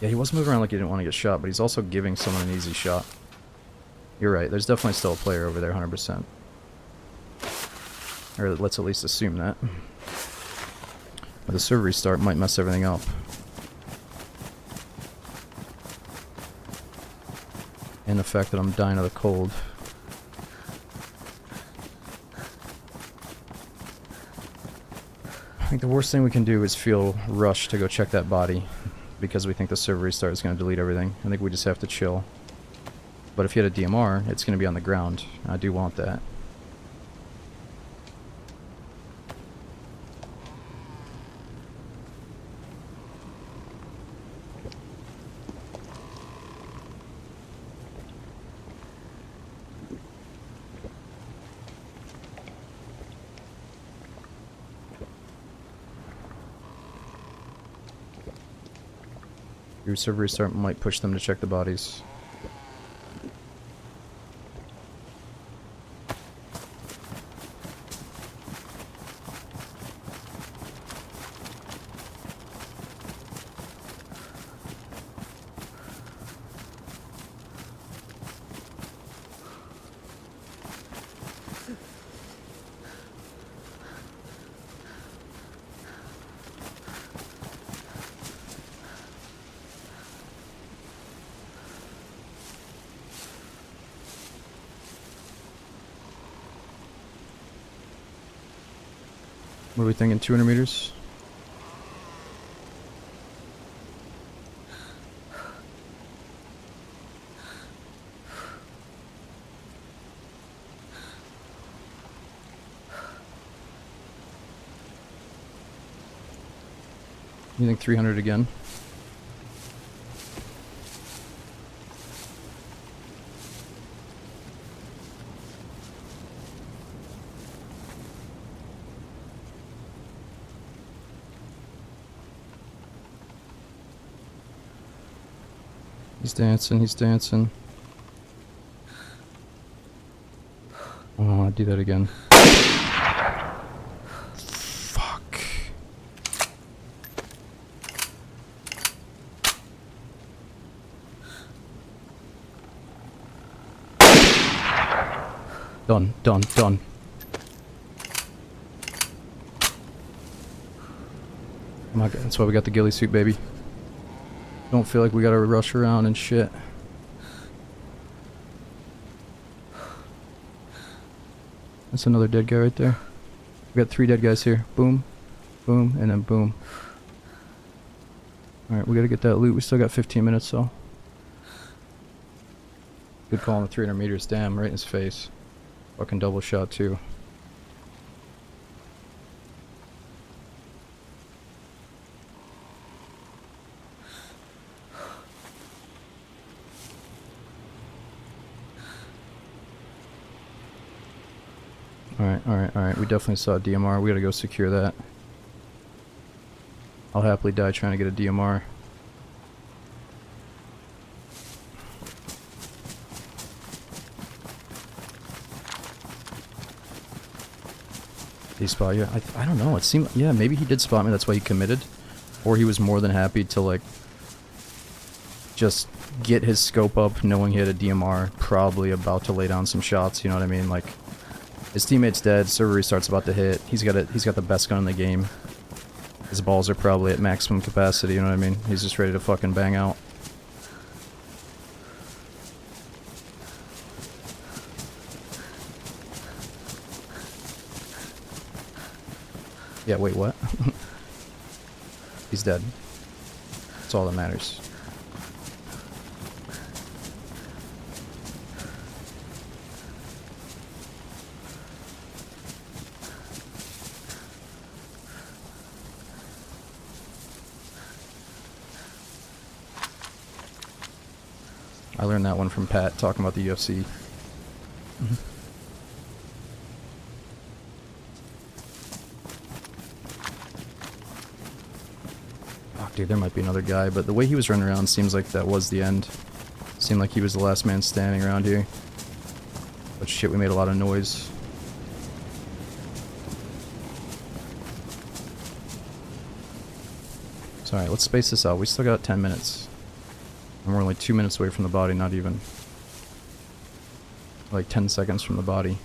Yeah, he was moving around like he didn't want to get shot, but he's also giving someone an easy shot. You're right, there's definitely still a player over there, 100%. Or let's at least assume that. But the server restart might mess everything up. And the fact that I'm dying of the cold. I think the worst thing we can do is feel rushed to go check that body because we think the server restart is going to delete everything. I think we just have to chill. But if you had a DMR, it's going to be on the ground. I do want that. Your server restart might push them to check the bodies. What are we thinking? 200 meters? You think 300 again? He's dancing, he's dancing. I don't want to do that again. Fuck. Done, done, done. Oh my God, that's why we got the ghillie suit, baby. Don't feel like we gotta rush around and shit. That's another dead guy right there. We got 3 dead guys here. Boom, boom, and then boom. Alright, we gotta get that loot. We still got 15 minutes though. Good call on the 300 meters. Damn, right in his face. Fucking double shot too. Alright, we definitely saw a DMR. We gotta go secure that. I'll happily die trying to get a DMR. He spot you? I don't know, it seemed, yeah, maybe he did spot me, that's why he committed. Or he was more than happy to, like, just get his scope up knowing he had a DMR, probably about to lay down some shots, you know what I mean? Like, his teammate's dead, server restart's about to hit, he's got the best gun in the game. His balls are probably at maximum capacity, you know what I mean? He's just ready to fucking bang out. Yeah, wait, what? He's dead. That's all that matters. I learned that one from Pat talking about the UFC. Fuck, dude, there might be another guy, but the way he was running around seems like that was the end. Seemed like he was the last man standing around here. But shit, we made a lot of noise. So alright, let's space this out. We still got 10 minutes. And we're only 2 minutes away from the body, not even. Like 10 seconds from the body.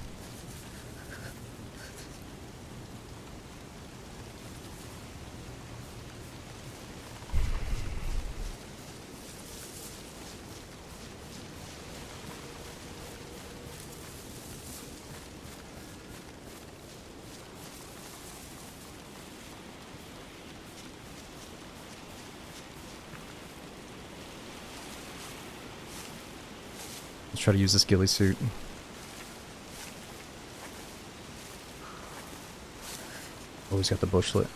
Let's try to use this ghillie suit. Oh, he's got the bushlet.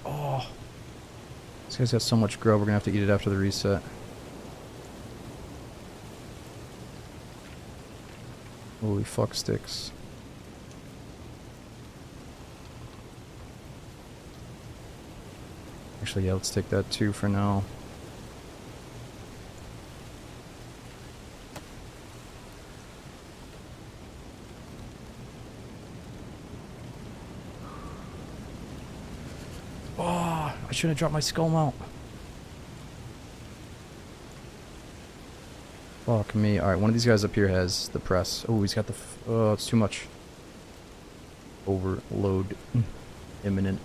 Oh, this guy's got so much grub, we're gonna have to eat it after the reset. Holy fuck sticks. Actually, yeah, let's take that too for now. Oh, I shouldn't have dropped my skull mount. Fuck me. Alright, one of these guys up here has the press. Oh, he's got the oh, it's too much. Overload imminent.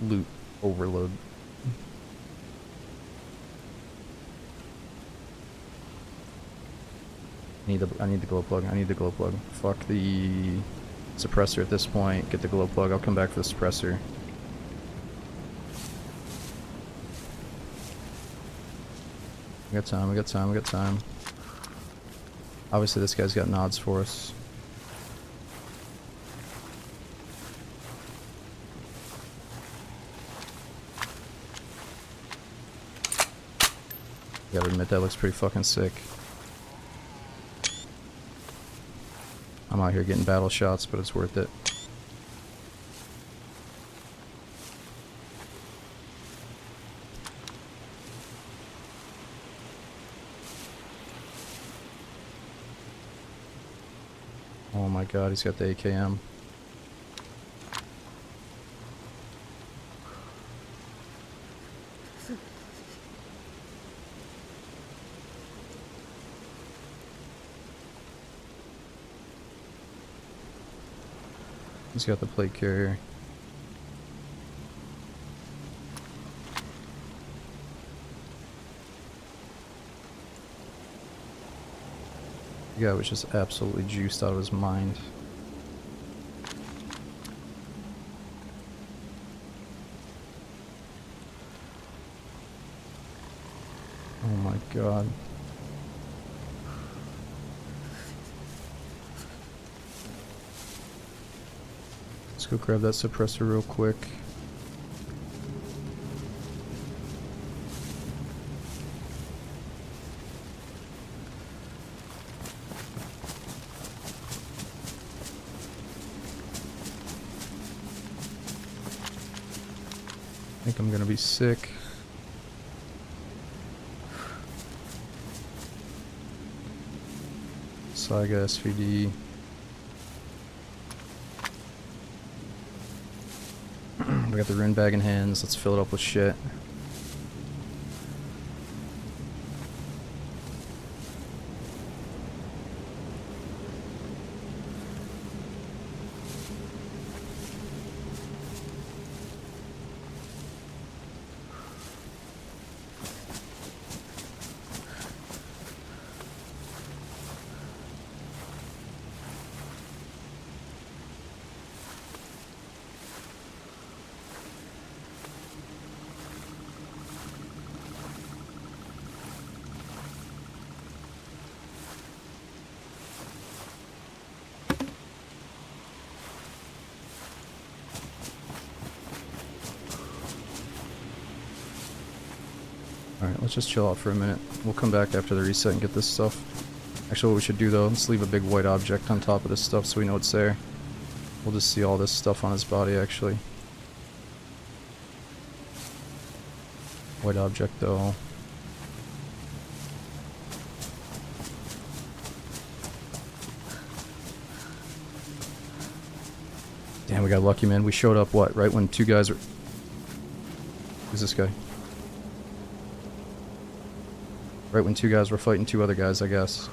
Loot overload. I need the glow plug. I need the glow plug. Fuck the suppressor at this point. Get the glow plug. I'll come back for the suppressor. We got time, we got time, we got time. Obviously this guy's got nods for us. Gotta admit, that looks pretty fucking sick. I'm out here getting battle shots, but it's worth it. Oh my god, he's got the AKM. He's got the plate carrier. The guy was just absolutely juiced out of his mind. Oh my god. Let's go grab that suppressor real quick. I think I'm gonna be sick. Saga SVD. We got the rune bag in hands. Let's fill it up with shit. Alright, let's just chill out for a minute. We'll come back after the reset and get this stuff. Actually, what we should do though, let's leave a big white object on top of this stuff so we know it's there. We'll just see all this stuff on his body actually. White object though. Damn, we got lucky, man. We showed up, what, right when two guys were... Who's this guy? Right when two guys were fighting two other guys, I guess.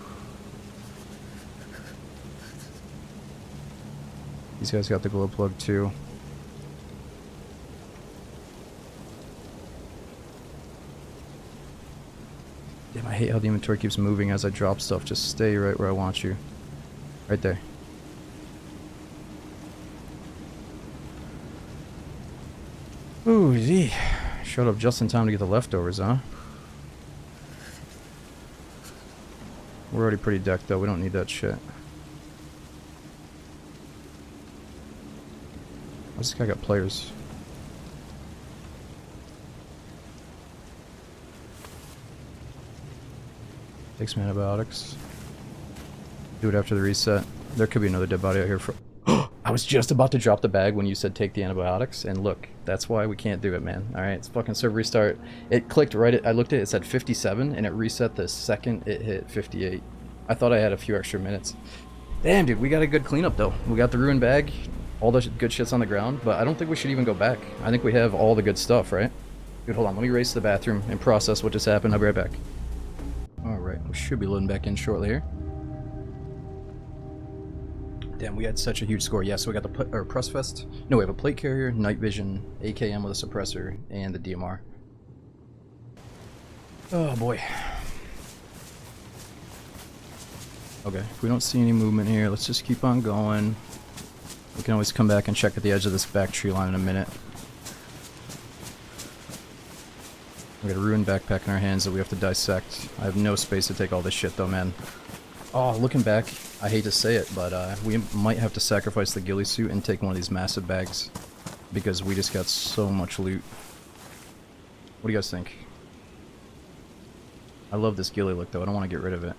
These guys got the glow plug too. Damn, I hate how the inventory keeps moving as I drop stuff. Just stay right where I want you. Right there. Ooh, gee. Showed up just in time to get the leftovers, huh? We're already pretty decked though, we don't need that shit. This guy got players. Take some antibiotics. Do it after the reset. There could be another dead body out here for... I was just about to drop the bag when you said take the antibiotics, and look, that's why we can't do it, man. Alright, it's fucking server restart. It clicked right at... I looked at it, it said 57, and it reset the second it hit 58. I thought I had a few extra minutes. Damn, dude, we got a good cleanup, though. We got the ruined bag, all the good shit's on the ground, but I don't think we should even go back. I think we have all the good stuff, right? Dude, hold on, let me race to the bathroom and process what just happened. I'll be right back. Alright, We should be loading back in shortly here. Damn, we had such a huge score. Yeah, so we got the press vest. No, we have a plate carrier, night vision, AKM with a suppressor, and the DMR. Oh boy. Okay, if we don't see any movement here, let's just keep on going. We can always come back and check at the edge of this back tree line in a minute. We got a ruined backpack in our hands that we have to dissect. I have no space to take all this shit though, man. Oh, looking back, I hate to say it, but we might have to sacrifice the ghillie suit and take one of these massive bags. Because we just got so much loot. What do you guys think? I love this ghillie look though, I don't want to get rid of it.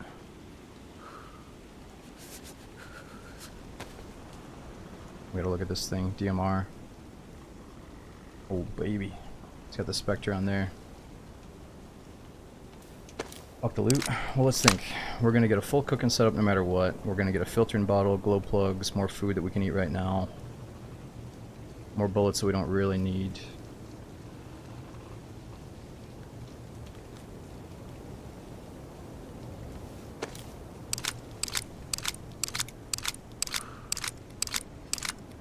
We gotta look at this thing, DMR. Oh baby. It's got the Spectre on there. Fuck the loot. Well, let's think. We're gonna get a full cooking setup no matter what. We're gonna get a filtering bottle, glow plugs, more food that we can eat right now. More bullets that we don't really need.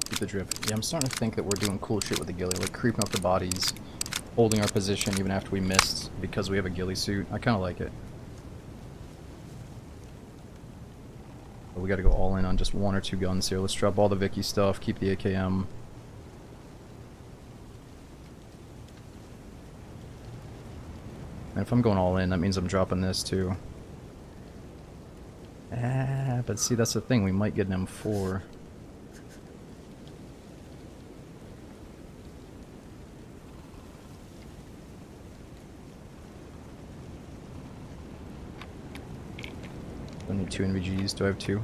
Keep the drift. Yeah, I'm starting to think that we're doing cool shit with the ghillie, like creeping up the bodies, holding our position even after we missed because we have a ghillie suit. I kind of like it. But we gotta go all in on just one or two guns here. Let's drop all the Vicky stuff, keep the AKM. And if I'm going all in, that means I'm dropping this too. Ah, but see, that's the thing, we might get an M4. I need 2 NVGs. Do I have 2?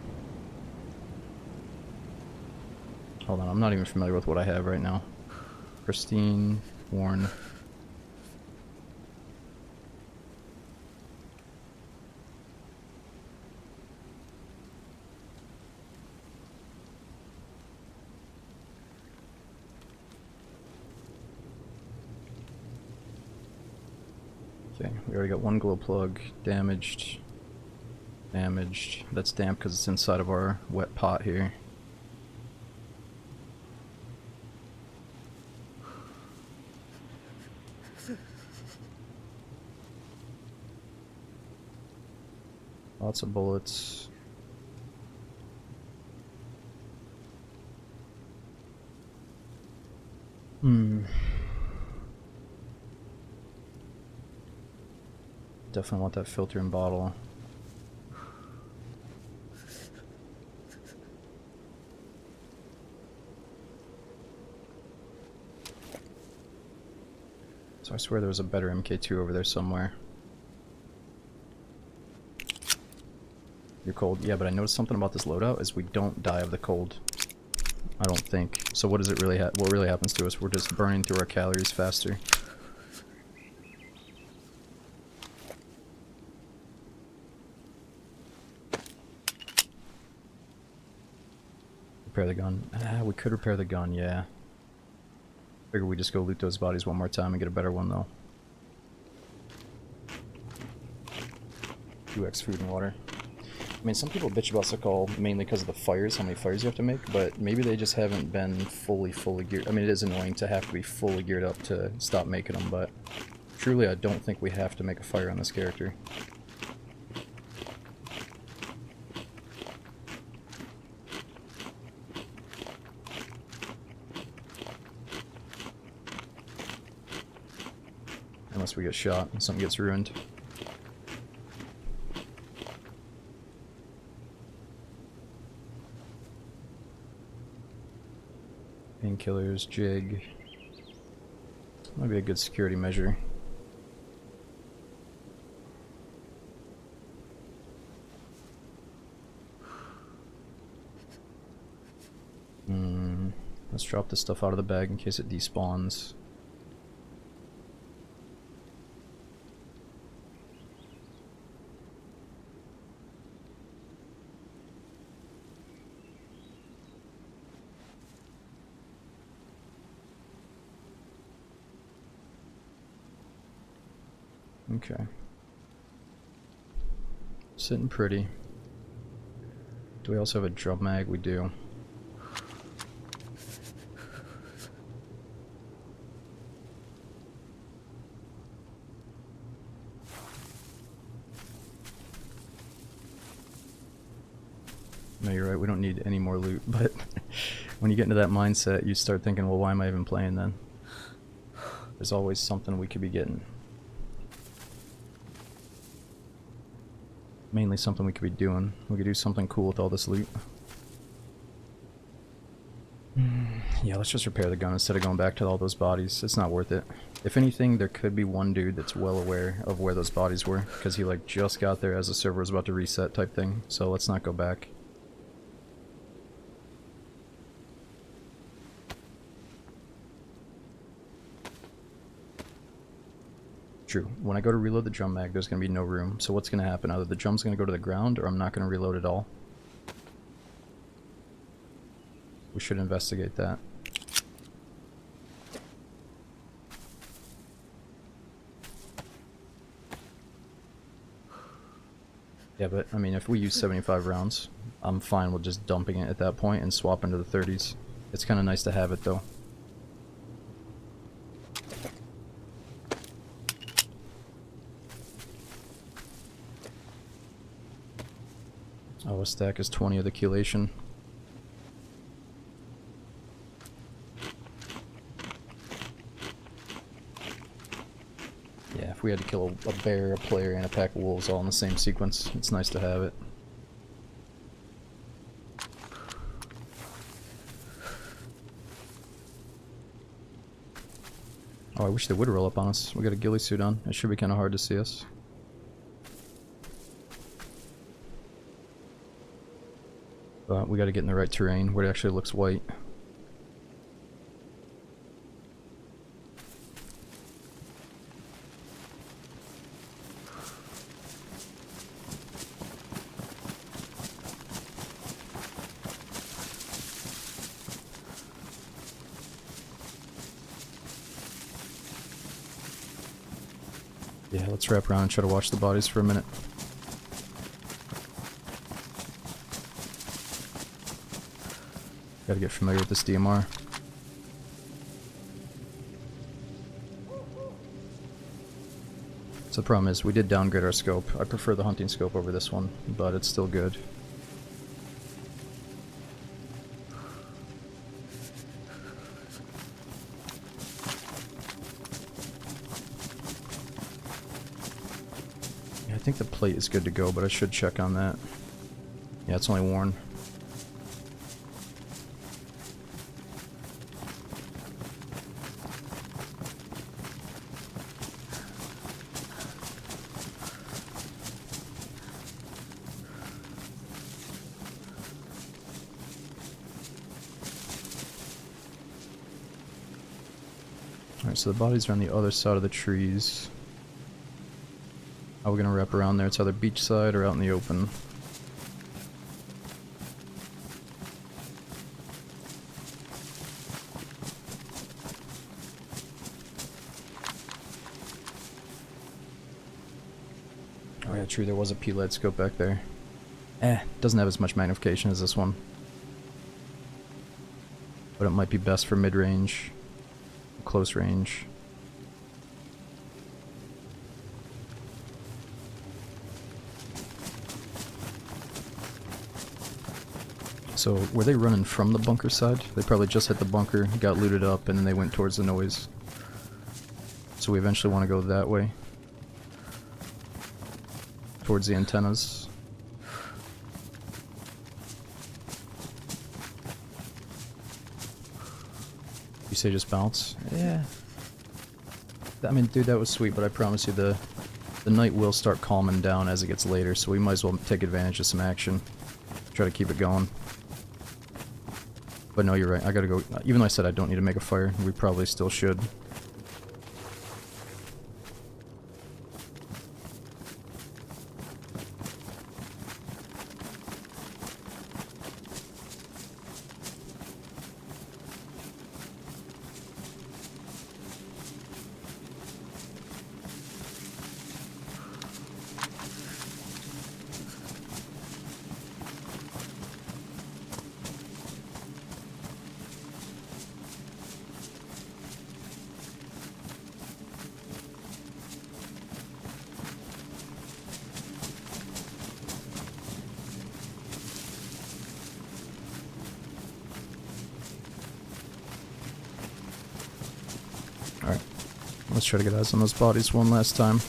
Hold on, I'm not even familiar with what I have right now. Pristine, worn. Okay, we already got 1 glow plug. Damaged. Damaged. That's damp because it's inside of our wet pot here. Lots of bullets. Definitely want that filtering bottle. So I swear there was a better MK2 over there somewhere. You're cold? Yeah, but I noticed something about this loadout is we don't die of the cold. I don't think. So what does it really what really happens to us? We're just burning through our calories faster. Repair the gun. Ah, we could repair the gun, yeah. Figure we just go loot those bodies one more time and get a better one though. 2x food and water. I mean, some people bitch about Sakhal mainly because of the fires, how many fires you have to make, but maybe they just haven't been fully geared. I mean, it is annoying to have to be fully geared up to stop making them, but truly I don't think we have to make a fire on this character. Unless we get shot and something gets ruined. Painkillers, jig. Might be a good security measure. Let's drop this stuff out of the bag in case it despawns. Okay. Sitting pretty. Do we also have a drum mag? We do. No, you're right, we don't need any more loot, but when you get into that mindset, you start thinking, well, why am I even playing then? There's always something we could be getting. Mainly something we could be doing. We could do something cool with all this loot. Yeah, let's just repair the gun instead of going back to all those bodies. It's not worth it. If anything, there could be one dude that's well aware of where those bodies were, because he like just got there as the server was about to reset type thing, so let's not go back. True. When I go to reload the drum mag, there's going to be no room. So what's going to happen? Either the drum's going to go to the ground, or I'm not going to reload at all. We should investigate that. Yeah, but, I mean, if we use 75 rounds, I'm fine with just dumping it at that point and swapping to the 30s. It's kind of nice to have it, though. Oh, a stack is 20 of the chelation. Yeah, if we had to kill a bear, a player, and a pack of wolves all in the same sequence, it's nice to have it. Oh, I wish they would roll up on us. We got a ghillie suit on. It should be kind of hard to see us. But we got to get in the right terrain where it actually looks white. Yeah, let's wrap around and try to watch the bodies for a minute. Gotta get familiar with this DMR. So the problem is, we did downgrade our scope. I prefer the hunting scope over this one, but it's still good. Yeah, I think the plate is good to go, but I should check on that. Yeah, it's only worn. Alright, so the bodies are on the other side of the trees. How are we gonna wrap around there? It's either beachside or out in the open. Oh yeah, true, there was a P-LED scope back there. Doesn't have as much magnification as this one. But it might be best for mid-range. Close range. So, were they running from the bunker side? They probably just hit the bunker, got looted up, and then they went towards the noise. So we eventually want to go that way. Towards the antennas. You say just bounce? Yeah. I mean, dude, that was sweet, but I promise you the night will start calming down as it gets later, so we might as well take advantage of some action. Try to keep it going. But no, you're right, I gotta go. Even though I said I don't need to make a fire, we probably still should. let's try to get eyes on those bodies one last time.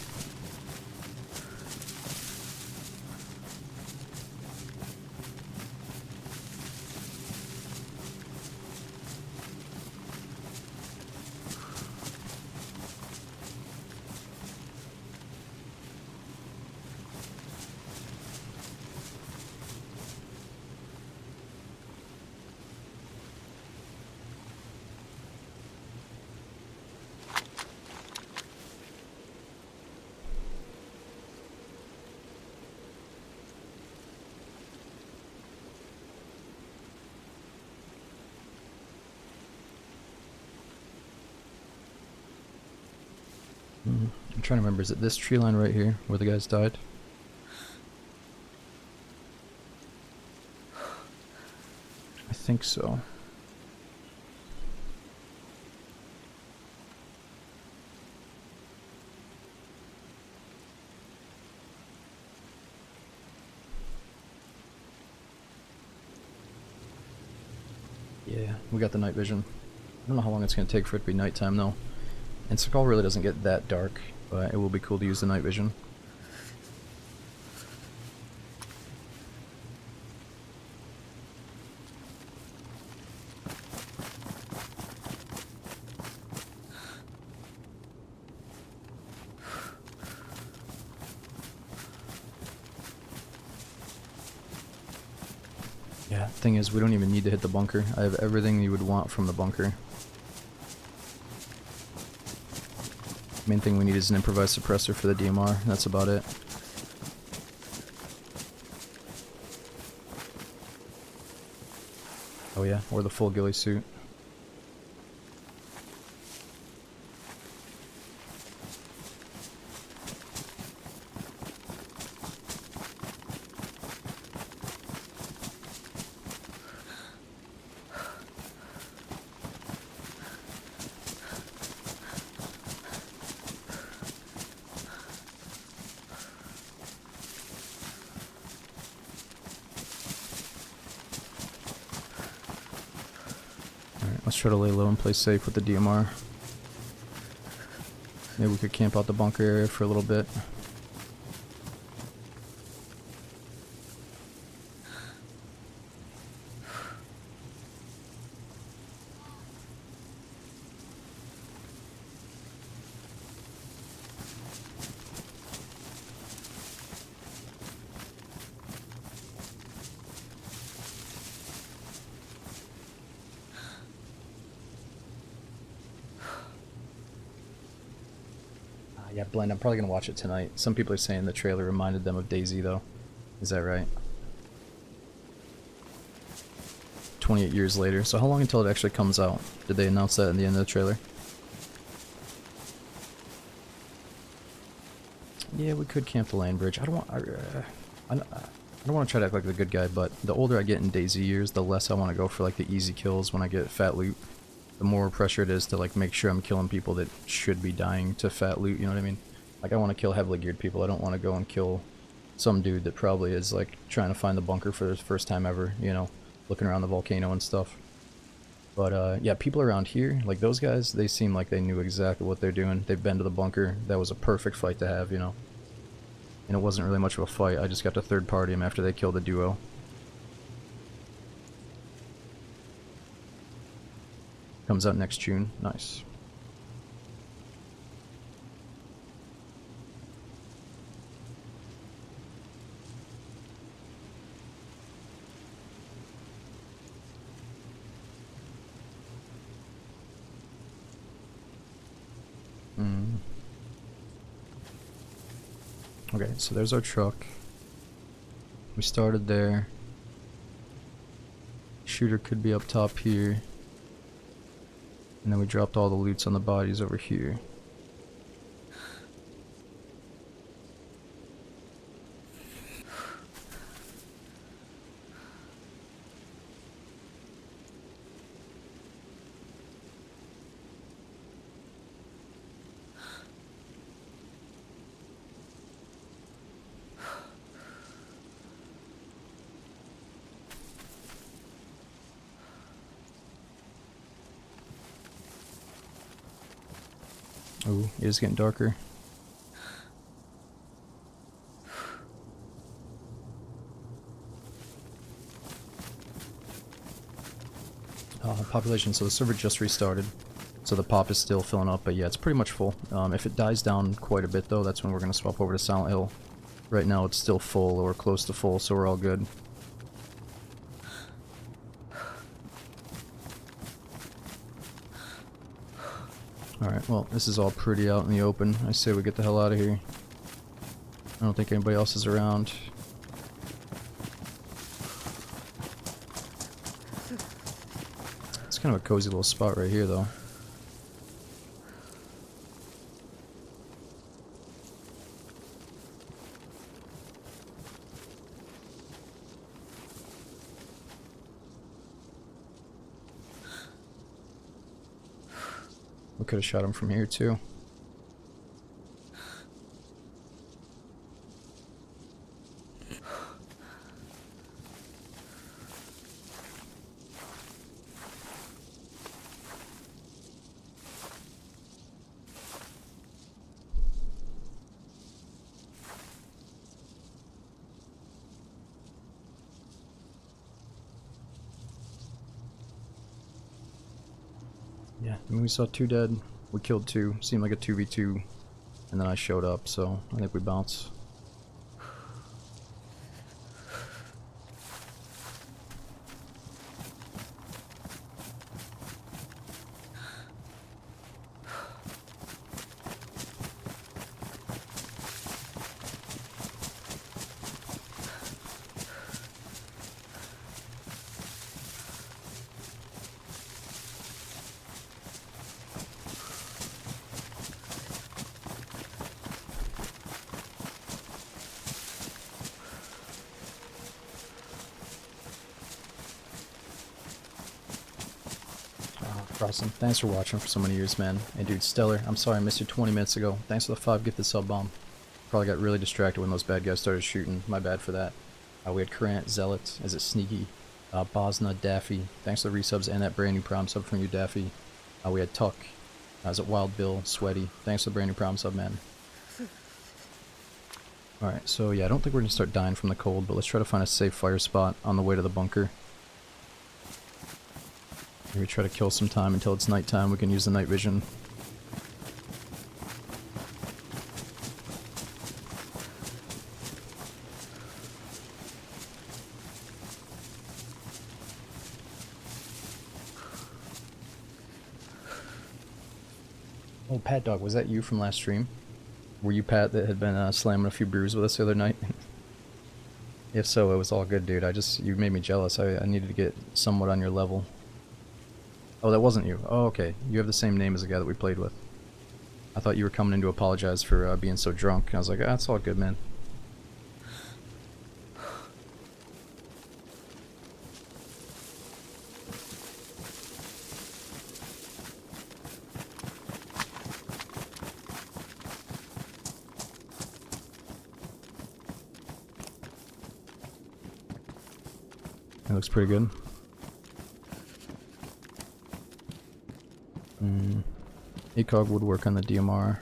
I'm trying to remember, is it this tree line right here where the guys died? I think so. Yeah, we got the night vision. I don't know how long it's going to take for it to be nighttime though. And Sakhal really doesn't get that dark, but it will be cool to use the night vision. Yeah, thing is, we don't even need to hit the bunker. I have everything you would want from the bunker. Main thing we need is an improvised suppressor for the DMR. That's about it. Oh yeah, or the full ghillie suit. Let's try to lay low and play safe with the DMR. Maybe we could camp out the bunker area for a little bit. Yeah, Blend, I'm probably going to watch it tonight. Some people are saying the trailer reminded them of DayZ, though. Is that right? 28 years later. So how long until it actually comes out? Did they announce that in the end of the trailer? Yeah, we could camp the land bridge. I don't want to try to act like the good guy, but the older I get in DayZ years, the less I want to go for like the easy kills when I get fat loot. The more pressure it is to like make sure I'm killing people that should be dying to fat loot, you know what I mean? Like I want to kill heavily geared people. I don't want to go and kill some dude that probably is like trying to find the bunker for his first time ever, you know, looking around the volcano and stuff. But yeah, people around here, like those guys, they seem like they knew exactly what they're doing. They've been to the bunker. That was a perfect fight to have, you know. And it wasn't really much of a fight. I just got to third party him after they killed the duo. Comes out next June. Nice. Okay, so there's our truck. We started there. Shooter could be up top here. And then we dropped all the loots on the bodies over here. Ooh, it is getting darker. Population, so the server just restarted. So the pop is still filling up, but yeah, it's pretty much full. If it dies down quite a bit though, that's when we're going to swap over to Silent Hill. Right now it's still full or close to full, so we're all good. Alright, well, this is all pretty out in the open. I say we get the hell out of here. I don't think anybody else is around. It's kind of a cozy little spot right here, though. We could have shot him from here, too. Yeah, I mean, we saw 2 dead. We killed 2. Seemed like a 2v2. And then I showed up, so I think we bounce. Awesome. Thanks for watching for so many years, man. Hey, dude, Stellar, I'm sorry I missed you 20 minutes ago. Thanks for the 5 gifted sub bomb. Probably got really distracted when those bad guys started shooting. My bad for that. We had Krant, Zealot, is it Sneaky, Bosna, Daffy. Thanks for the resubs and that brand new prom sub from you, Daffy. We had Tuck. Is it Wild Bill, Sweaty. Thanks for the brand new prom sub, man. Alright, so yeah, I don't think we're gonna start dying from the cold, but let's try to find a safe fire spot on the way to the bunker. We try to kill some time until it's nighttime. We can use the night vision. Oh, Pat Dog, was that you from last stream? Were you Pat that had been slamming a few brews with us the other night? If so, it was all good, dude. You made me jealous. I needed to get somewhat on your level. Oh, that wasn't you. Oh, okay. You have the same name as the guy that we played with. I thought you were coming in to apologize for being so drunk. And I was like, ah, it's all good, man. It looks pretty good. ACOG would work on the DMR.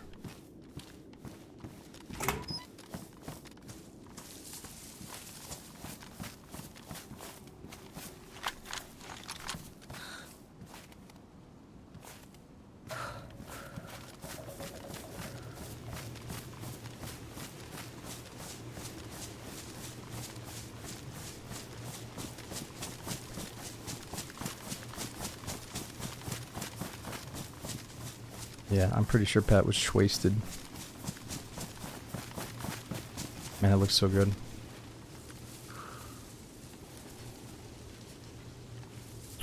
Yeah, I'm pretty sure Pat was wasted. Man, that looks so good.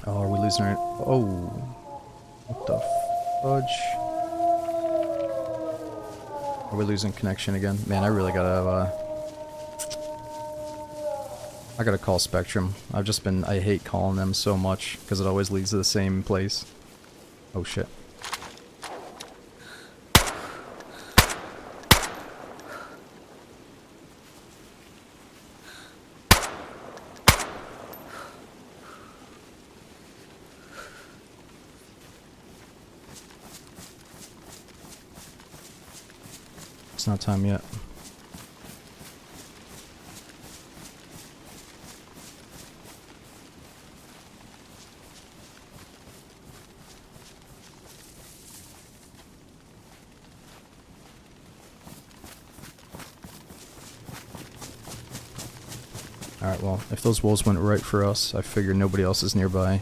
Oh, are we losing our... Oh. What the fudge? Are we losing connection again? Man, I really gotta, I gotta call Spectrum. I hate calling them so much, because it always leads to the same place. Oh shit. It's not time yet. Alright, well, if those wolves went right for us, I figure nobody else is nearby.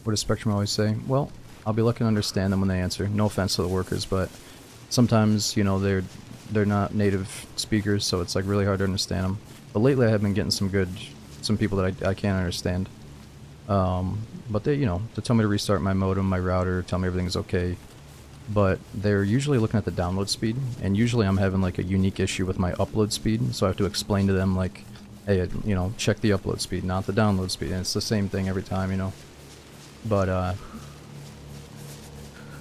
What does Spectrum always say? Well, I'll be lucky to understand them when they answer. No offense to the workers, but sometimes, you know, they're not native speakers, so it's like really hard to understand them. But lately I have been getting some people that I can't understand. But they, you know, they tell me to restart my modem, my router, tell me everything's okay. But they're usually looking at the download speed, and usually I'm having like a unique issue with my upload speed, so I have to explain to them like, hey, you know, check the upload speed, not the download speed, and it's the same thing every time, you know. But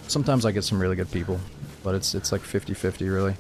sometimes I get some really good people, but it's like 50-50 really.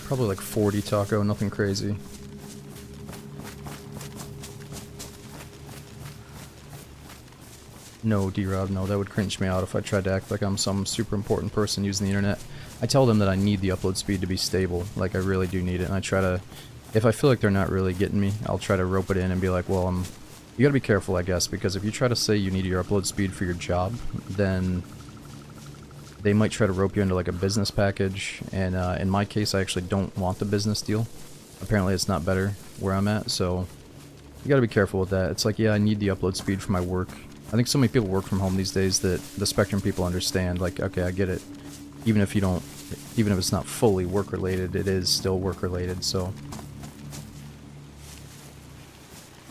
Probably like 40 taco, nothing crazy. No, D-Rob, no, that would cringe me out if I tried to act like I'm some super important person using the internet. I tell them that I need the upload speed to be stable, like I really do need it, and I try to, if I feel like they're not really getting me, I'll try to rope it in and be like, well, you gotta be careful, I guess, because if you try to say you need your upload speed for your job, then they might try to rope you into like a business package, and in my case I actually don't want the business deal. Apparently it's not better where I'm at, so you gotta be careful with that. It's like, yeah, I need the upload speed for my work. I think so many people work from home these days that the Spectrum people understand, like, okay, I get it. Even if it's not fully work related, it is still work related, so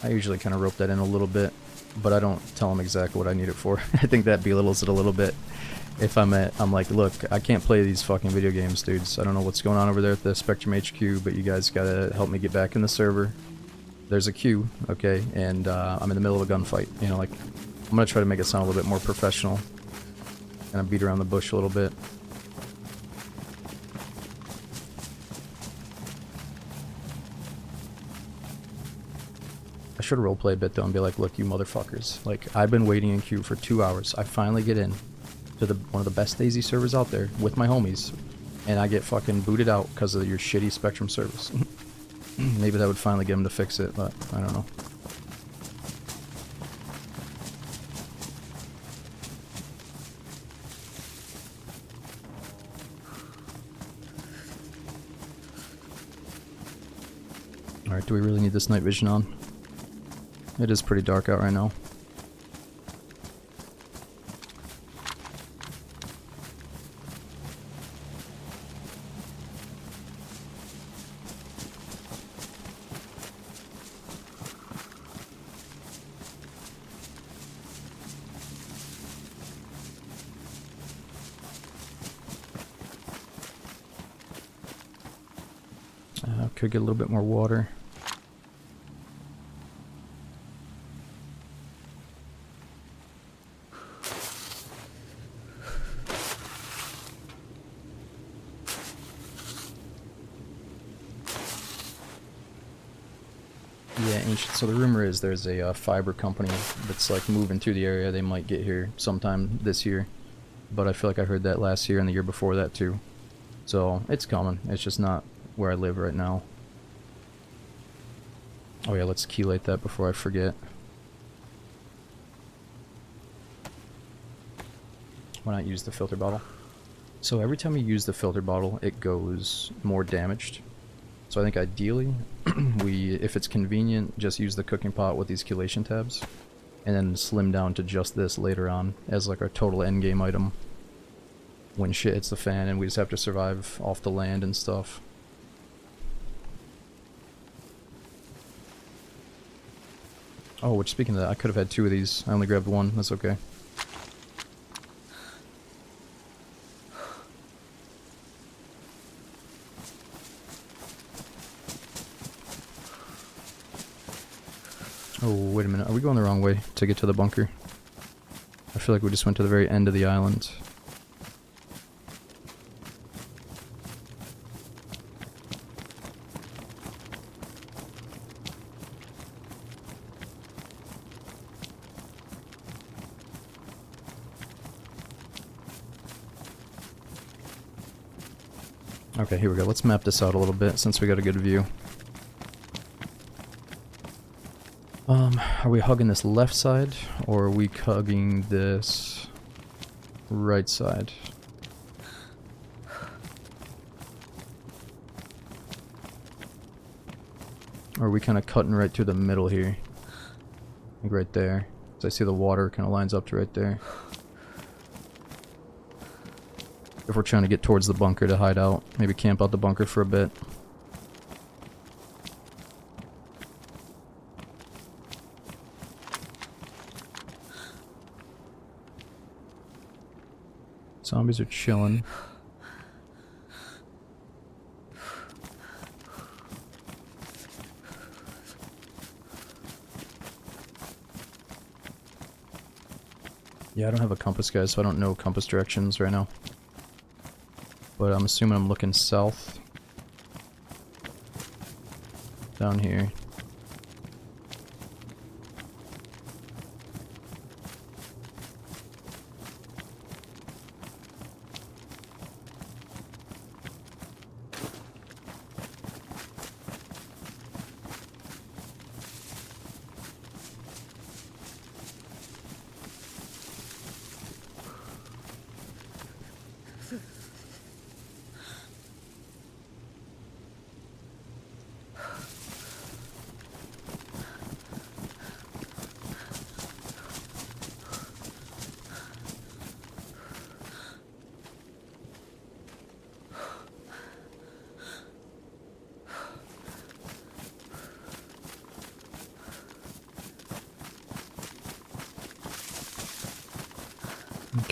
I usually kind of rope that in a little bit, but I don't tell them exactly what I need it for. I think that belittles it a little bit. If I'm like, look, I can't play these fucking video games, dudes. I don't know what's going on over there at the Spectrum HQ, but you guys gotta help me get back in the server. There's a queue, okay, and I'm in the middle of a gunfight. You know, like, I'm gonna try to make it sound a little bit more professional. Kind of beat around the bush a little bit. I should roleplay a bit though and be like, look, you motherfuckers. Like, I've been waiting in queue for 2 hours. I finally get in to one of the best DayZ servers out there with my homies, and I get fucking booted out because of your shitty Spectrum service. Maybe that would finally get them to fix it, but I don't know. Alright, do we really need this night vision on? It is pretty dark out right now. Could get a little bit more water. Yeah, Ancient. So the rumor is there's a fiber company that's like moving through the area. They might get here sometime this year, but I feel like I heard that last year and the year before that too. So it's coming. It's just not where I live right now. Oh yeah, let's chelate that before I forget. Why not use the filter bottle? So every time you use the filter bottle, it goes more damaged. So I think ideally, if it's convenient, just use the cooking pot with these chelation tabs, and then slim down to just this later on as like our total endgame item. when shit hits the fan and we just have to survive off the land and stuff. Oh, which, speaking of that, I could have had 2 of these. I only grabbed 1. That's okay. Oh, wait a minute. Are we going the wrong way to get to the bunker? I feel like we just went to the very end of the island. Okay, here we go. Let's map this out a little bit since we got a good view. Are we hugging this left side, or are we hugging this right side? Or are we kind of cutting right through the middle here? Like right there. So I see the water kind of lines up to right there. If we're trying to get towards the bunker to hide out, maybe camp out the bunker for a bit. Zombies are chilling. Yeah, I don't have a compass, guys, so I don't know compass directions right now. But I'm assuming I'm looking south. Down here.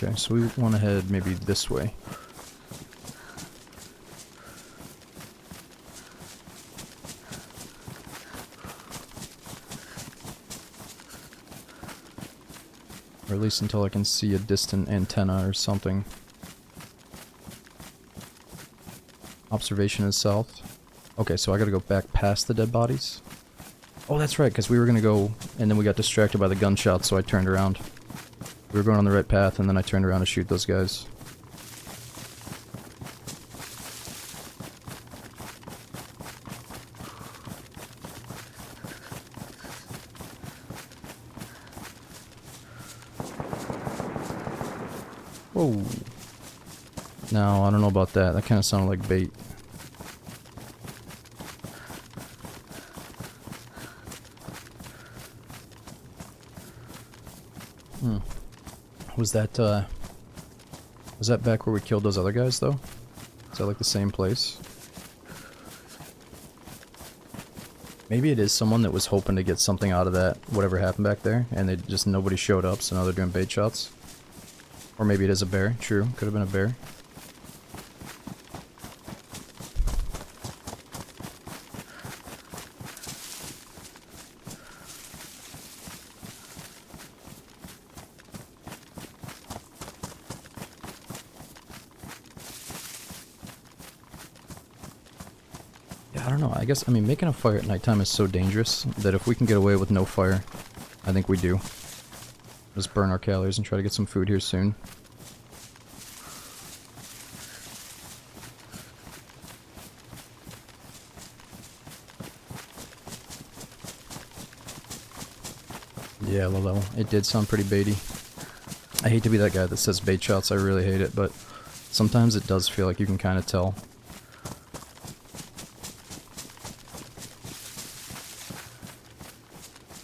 Okay, so we want to head maybe this way. Or at least until I can see a distant antenna or something. Observation is south. Okay, so I gotta go back past the dead bodies. Oh, that's right, because we were gonna go, and then we got distracted by the gunshots, so I turned around. We were going on the right path, and then I turned around to shoot those guys. Whoa. No, I don't know about that. That kind of sounded like bait. Was that back where we killed those other guys, though? Is that like the same place? Maybe it is someone that was hoping to get something out of that, whatever happened back there, and they just nobody showed up, so now they're doing bait shots. Or maybe it is a bear. True, could have been a bear. I don't know, I mean, making a fire at nighttime is so dangerous that if we can get away with no fire, I think we do. Just burn our calories and try to get some food here soon. Yeah, low level. It did sound pretty baity. I hate to be that guy that says bait shots, I really hate it, but sometimes it does feel like you can kind of tell.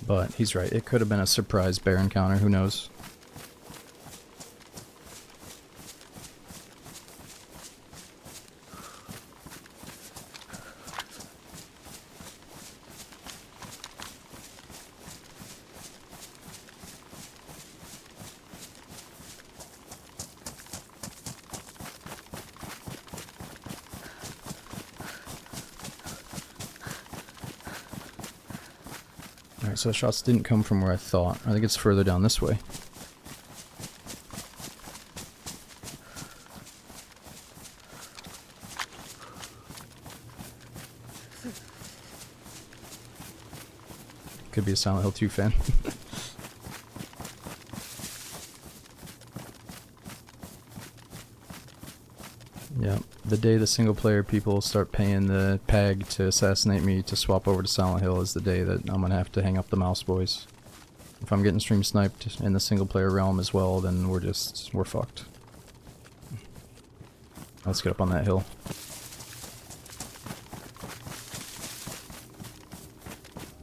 But he's right, it could have been a surprise bear encounter, who knows. Alright, so the shots didn't come from where I thought. I think it's further down this way. Could be a Silent Hill 2 fan. Yeah, the day the single player people start paying the PAG to assassinate me to swap over to Silent Hill is the day that I'm gonna have to hang up the mouse, boys. If I'm getting stream sniped in the single player realm as well, then we're fucked. Let's get up on that hill.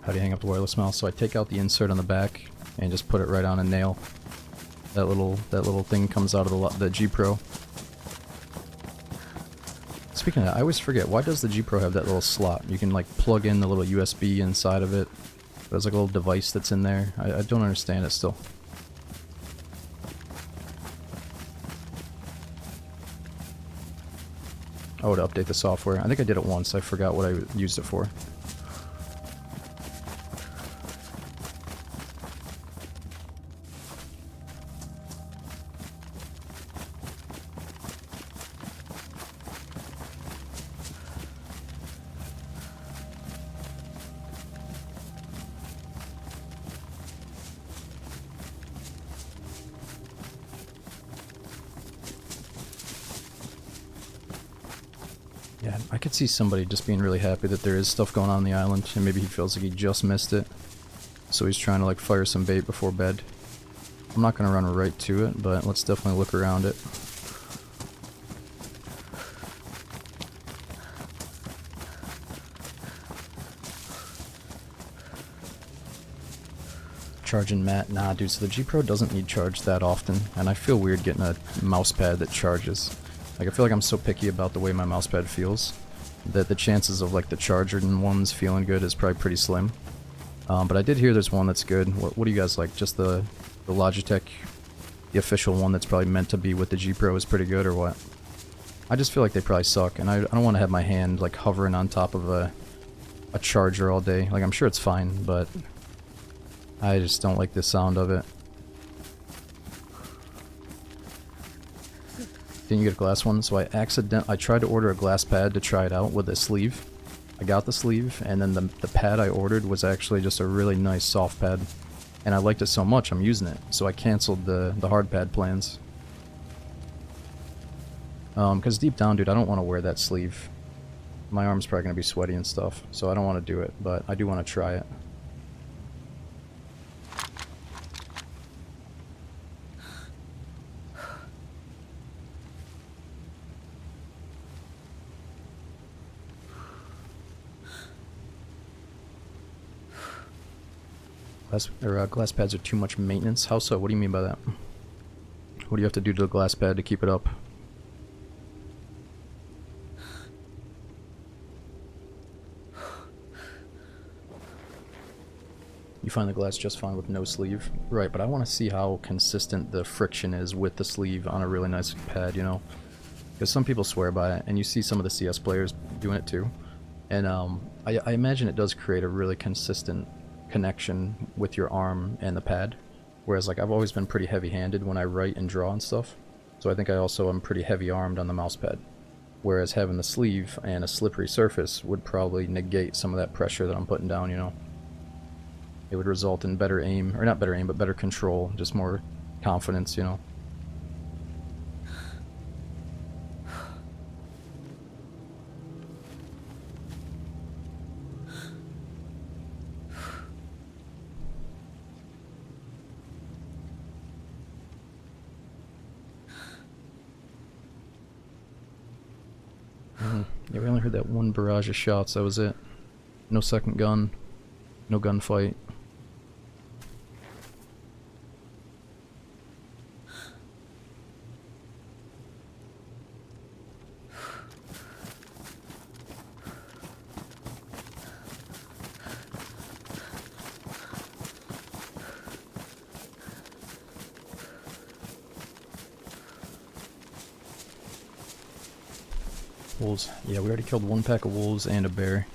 How do you hang up the wireless mouse? So I take out the insert on the back and just put it right on a nail. That little thing comes out of the G Pro. Speaking of that, I always forget, why does the G Pro have that little slot? You can like plug in the little USB inside of it. There's like a little device that's in there. I don't understand it still. Oh, to update the software. I think I did it once. I forgot what I used it for. Yeah, I could see somebody just being really happy that there is stuff going on the island, and maybe he feels like he just missed it. So he's trying to like fire some bait before bed. I'm not going to run right to it, but let's definitely look around it. Charging Matt? Nah, dude, so the G Pro doesn't need charge that often, and I feel weird getting a mouse pad that charges. Like, I feel like I'm so picky about the way my mouse pad feels that the chances of like the charger ones feeling good is probably pretty slim. But I did hear there's one that's good. What do you guys like? Just the Logitech, the official one that's probably meant to be with the G Pro is pretty good, or what? I just feel like they probably suck, and I don't want to have my hand like hovering on top of a charger all day. Like, I'm sure it's fine, but I just don't like the sound of it. Didn't you get a glass one? So I tried to order a glass pad to try it out with a sleeve. I got the sleeve, and then the pad I ordered was actually just a really nice soft pad. And I liked it so much, I'm using it. So I canceled the hard pad plans. Because deep down, dude, I don't want to wear that sleeve. My arm's probably going to be sweaty and stuff, so I don't want to do it, but I do want to try it. Glass pads are too much maintenance? How so? What do you mean by that? What do you have to do to the glass pad to keep it up? You find the glass just fine with no sleeve? Right, but I want to see how consistent the friction is with the sleeve on a really nice pad, you know? Because some people swear by it, and you see some of the CS players doing it too. And I imagine it does create a really consistent connection with your arm and the pad, whereas like I've always been pretty heavy-handed when I write and draw and stuff, so I think I also am pretty heavy-armed on the mouse pad, whereas having the sleeve and a slippery surface would probably negate some of that pressure that I'm putting down, you know. It would result in better aim, or not better aim, but better control, just more confidence, you know. Yeah, we only heard that one barrage of shots, that was it. No second gun, no gunfight. Wolves. Yeah, we already killed one pack of wolves and a bear.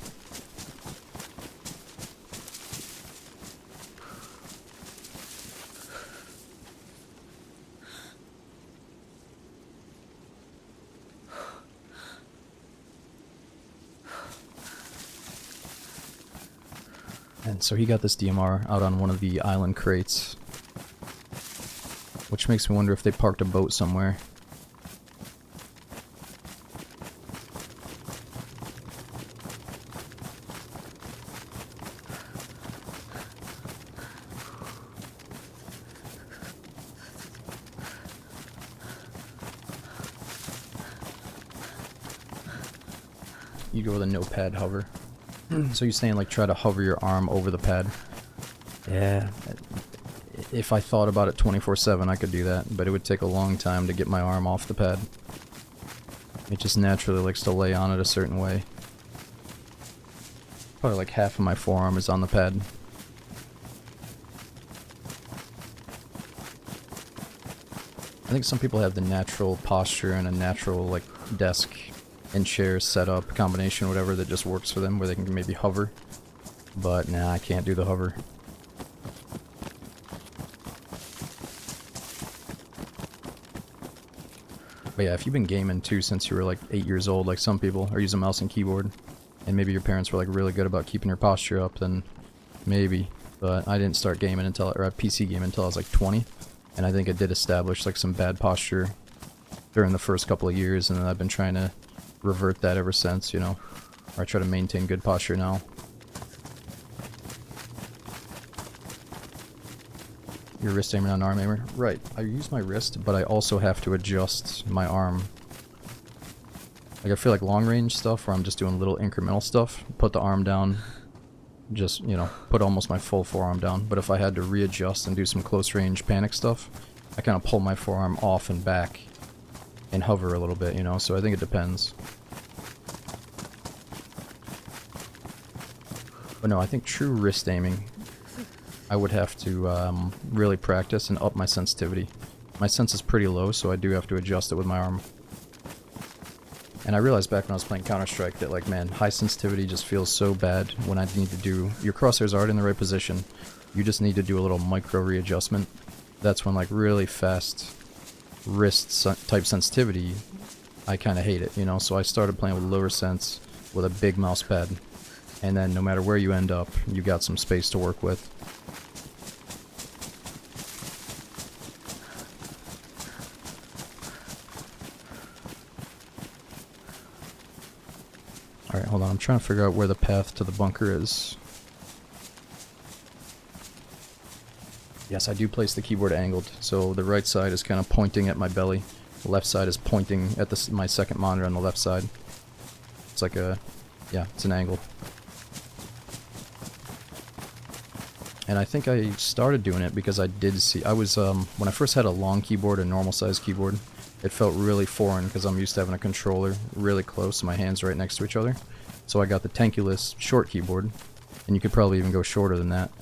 So he got this DMR out on one of the island crates, which makes me wonder if they parked a boat somewhere. You go with a no pad hover. So you're saying like try to hover your arm over the pad? Yeah. If I thought about it 24/7 I could do that, but it would take a long time to get my arm off the pad. It just naturally likes to lay on it a certain way. Probably like half of my forearm is on the pad. I think some people have the natural posture and a natural like desk and chair setup combination, whatever, that just works for them, where they can maybe hover. But nah, I can't do the hover. But yeah, if you've been gaming too since you were like 8 years old, like some people, or use a mouse and keyboard, and maybe your parents were like really good about keeping your posture up, then maybe. But I didn't start gaming until, or PC gaming until I was like 20, and I think it did establish like some bad posture during the first couple of years, and then I've been trying to revert that ever since, you know, or I try to maintain good posture now. Your wrist aimer, not an arm aimer? Right, I use my wrist, but I also have to adjust my arm. Like I feel like long range stuff where I'm just doing little incremental stuff, put the arm down, just, you know, put almost my full forearm down. But if I had to readjust and do some close range panic stuff, I kind of pull my forearm off and back and hover a little bit, you know, so I think it depends. But no, I think true wrist aiming, I would have to really practice and up my sensitivity. My sense is pretty low, so I do have to adjust it with my arm. And I realized back when I was playing Counter-Strike that, like, man, high sensitivity just feels so bad when I need to do... Your crosshairs are in the right position. You just need to do a little micro readjustment. That's when, like, really fast wrist type sensitivity, I kind of hate it, you know? So I started playing with lower sense with a big mouse pad. And then no matter where you end up, you got some space to work with. Alright, hold on, I'm trying to figure out where the path to the bunker is. Yes, I do place the keyboard angled, so the right side is kind of pointing at my belly. The left side is pointing at my second monitor on the left side. It's like a... yeah, it's an angle. And I think I started doing it because I did see... I was, when I first had a long keyboard, a normal size keyboard, it felt really foreign because I'm used to having a controller really close, my hands right next to each other. So I got the Tankulus short keyboard, and you could probably even go shorter than that.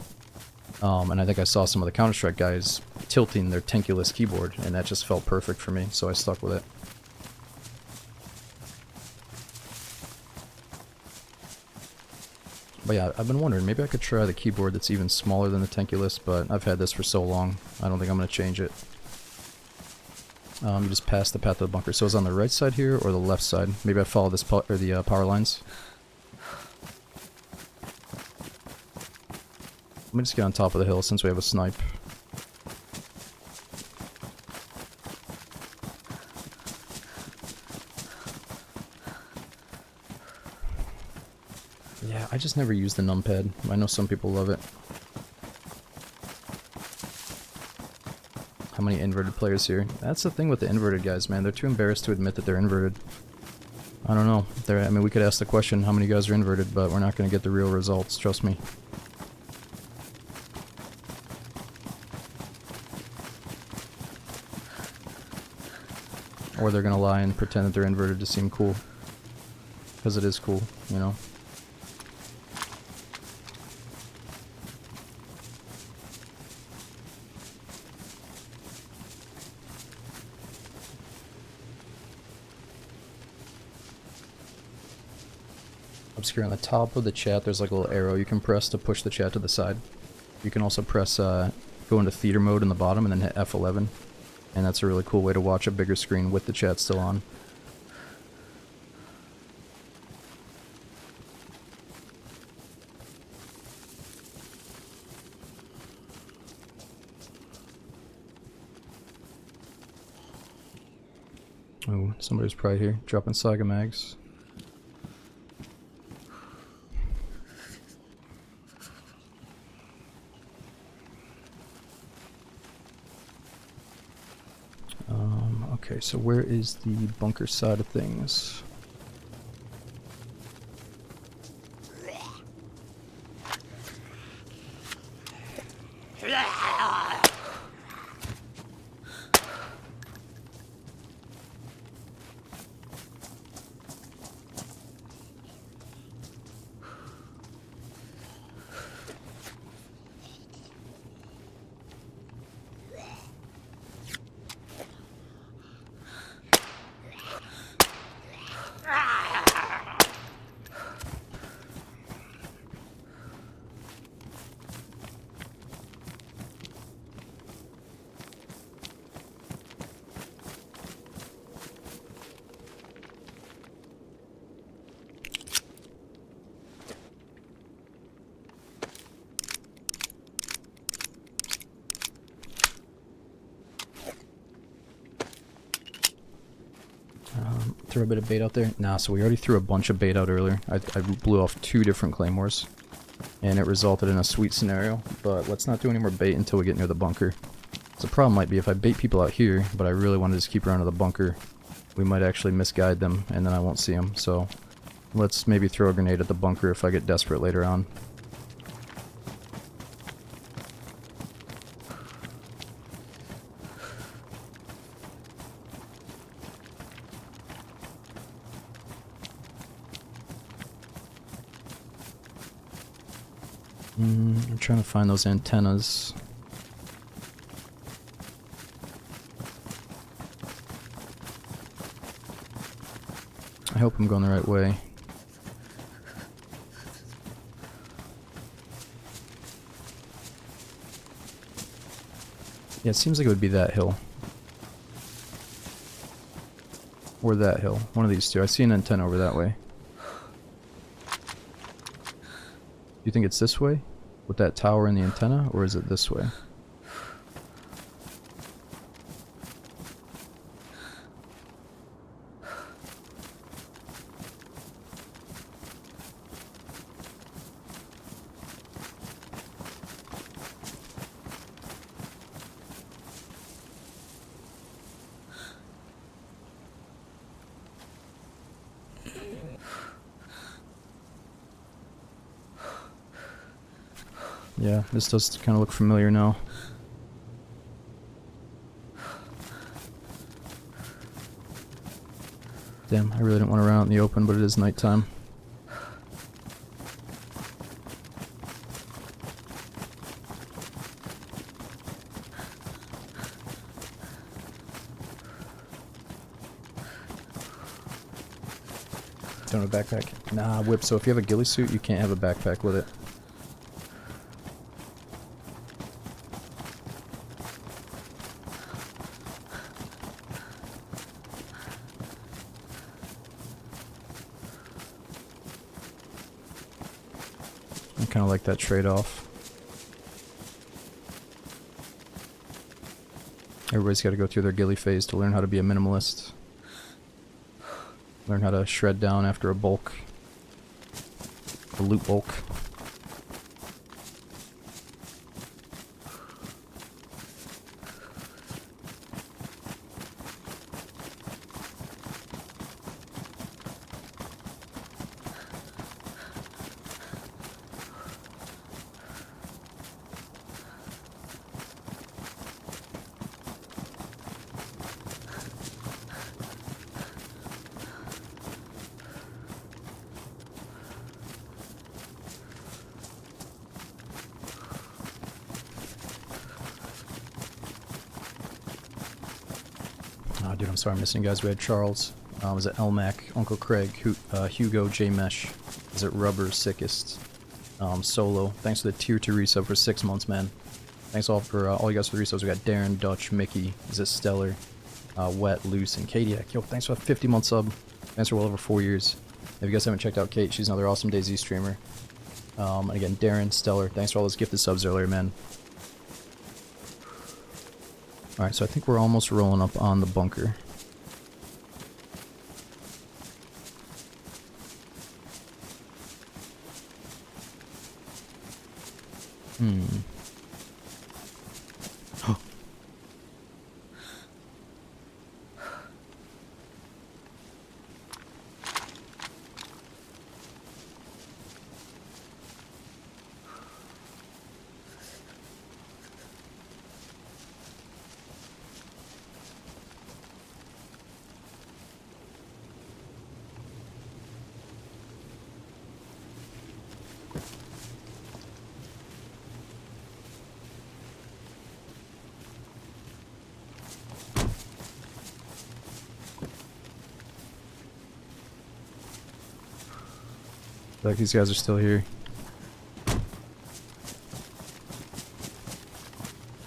And I think I saw some of the Counter-Strike guys tilting their Tankulus keyboard, and that just felt perfect for me, so I stuck with it. But yeah, I've been wondering, maybe I could try the keyboard that's even smaller than the Tankulus, but I've had this for so long, I don't think I'm going to change it. You just pass the path to the bunker. So it's on the right side here, or the left side? Maybe I follow this or the power lines. Let me just get on top of the hill since we have a snipe. Yeah, I just never use the numpad. I know some people love it. How many inverted players here? That's the thing with the inverted guys, man. They're too embarrassed to admit that they're inverted. I don't know. I mean, we could ask the question, how many guys are inverted, but we're not going to get the real results, trust me. Or they're going to lie and pretend that they're inverted to seem cool. Because it is cool, you know? Obscure on the top of the chat, there's like a little arrow you can press to push the chat to the side. You can also press, go into theater mode in the bottom and then hit F11. And that's a really cool way to watch a bigger screen with the chat still on. Oh, somebody's probably here, dropping Saga mags. Okay, so where is the bunker side of things? Throw a bit of bait out there? Nah, so we already threw a bunch of bait out earlier. I blew off 2 different claymores, and it resulted in a sweet scenario, but let's not do any more bait until we get near the bunker. So the problem might be if I bait people out here, but I really want to just keep around to the bunker, we might actually misguide them, and then I won't see them, so let's maybe throw a grenade at the bunker if I get desperate later on. I'm trying to find those antennas. I hope I'm going the right way. Yeah, it seems like it would be that hill. Or that hill. One of these two. I see an antenna over that way. Do you think it's this way? With that tower and the antenna? Or is it this way? Yeah, this does kind of look familiar now. Damn, I really didn't want to run out in the open, but it is nighttime. Don't have a backpack? Nah, whip, so if you have a ghillie suit, you can't have a backpack with it. I kind of like that trade-off. Everybody's got to go through their ghillie phase to learn how to be a minimalist. Learn how to shred down after a bulk. A loot bulk. Oh, dude, I'm sorry I'm missing you guys. We had Charles. Was it Elmac, Uncle Craig, Hugo, J Mesh? Is it Rubber, Sickest? Solo. Thanks for the tier 2 resub for 6 months, man. Thanks all for all you guys for the resubs. We got Darren, Dutch, Mickey, Is It Stellar, Wet, Loose, and Kadiak. Yo, thanks for a 50-month sub. Thanks for well over 4 years. If you guys haven't checked out Kate, she's another awesome DayZ streamer. And again, Darren, Stellar. Thanks for all those gifted subs earlier, man. Alright, so I think we're almost rolling up on the bunker. Hmm. Like these guys are still here.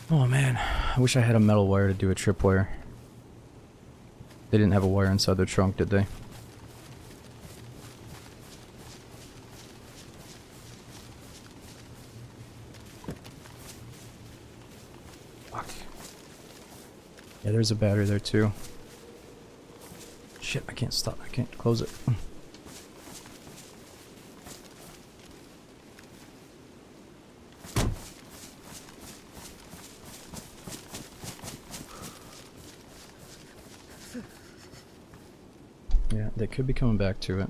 Oh man, I wish I had a metal wire to do a tripwire. They didn't have a wire inside their trunk, did they? Fuck. Yeah, there's a battery there too. Shit, I can't stop. I can't close it. Yeah, they could be coming back to it.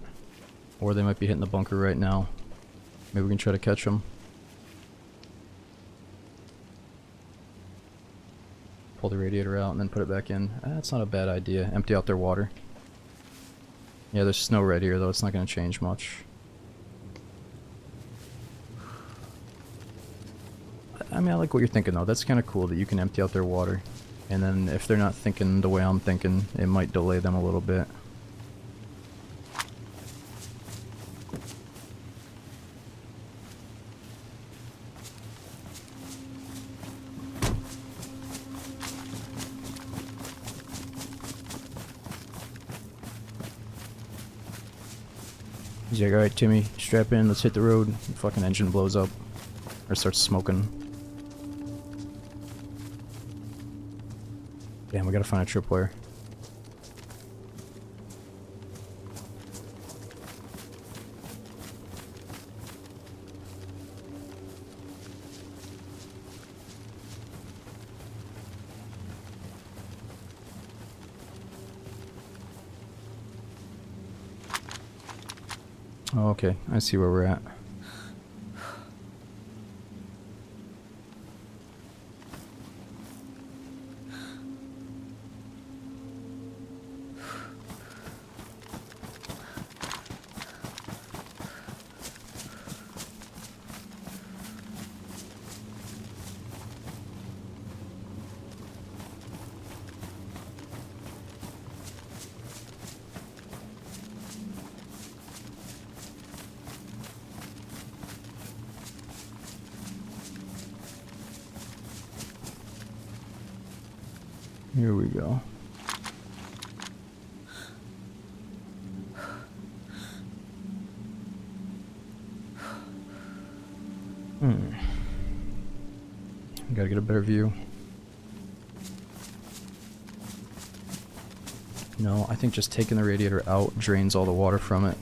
Or they might be hitting the bunker right now. Maybe we can try to catch them. Pull the radiator out and then put it back in. That's not a bad idea. Empty out their water. Yeah, there's snow right here though. It's not going to change much. I mean, I like what you're thinking though. That's kind of cool that you can empty out their water. And then if they're not thinking the way I'm thinking, it might delay them a little bit. He's like, alright Timmy, strap in, let's hit the road. The fucking engine blows up. Or starts smoking. Damn, we gotta find a tripwire. Oh, okay, I see where we're at. Here we go. Gotta get a better view. No, I think just taking the radiator out drains all the water from it.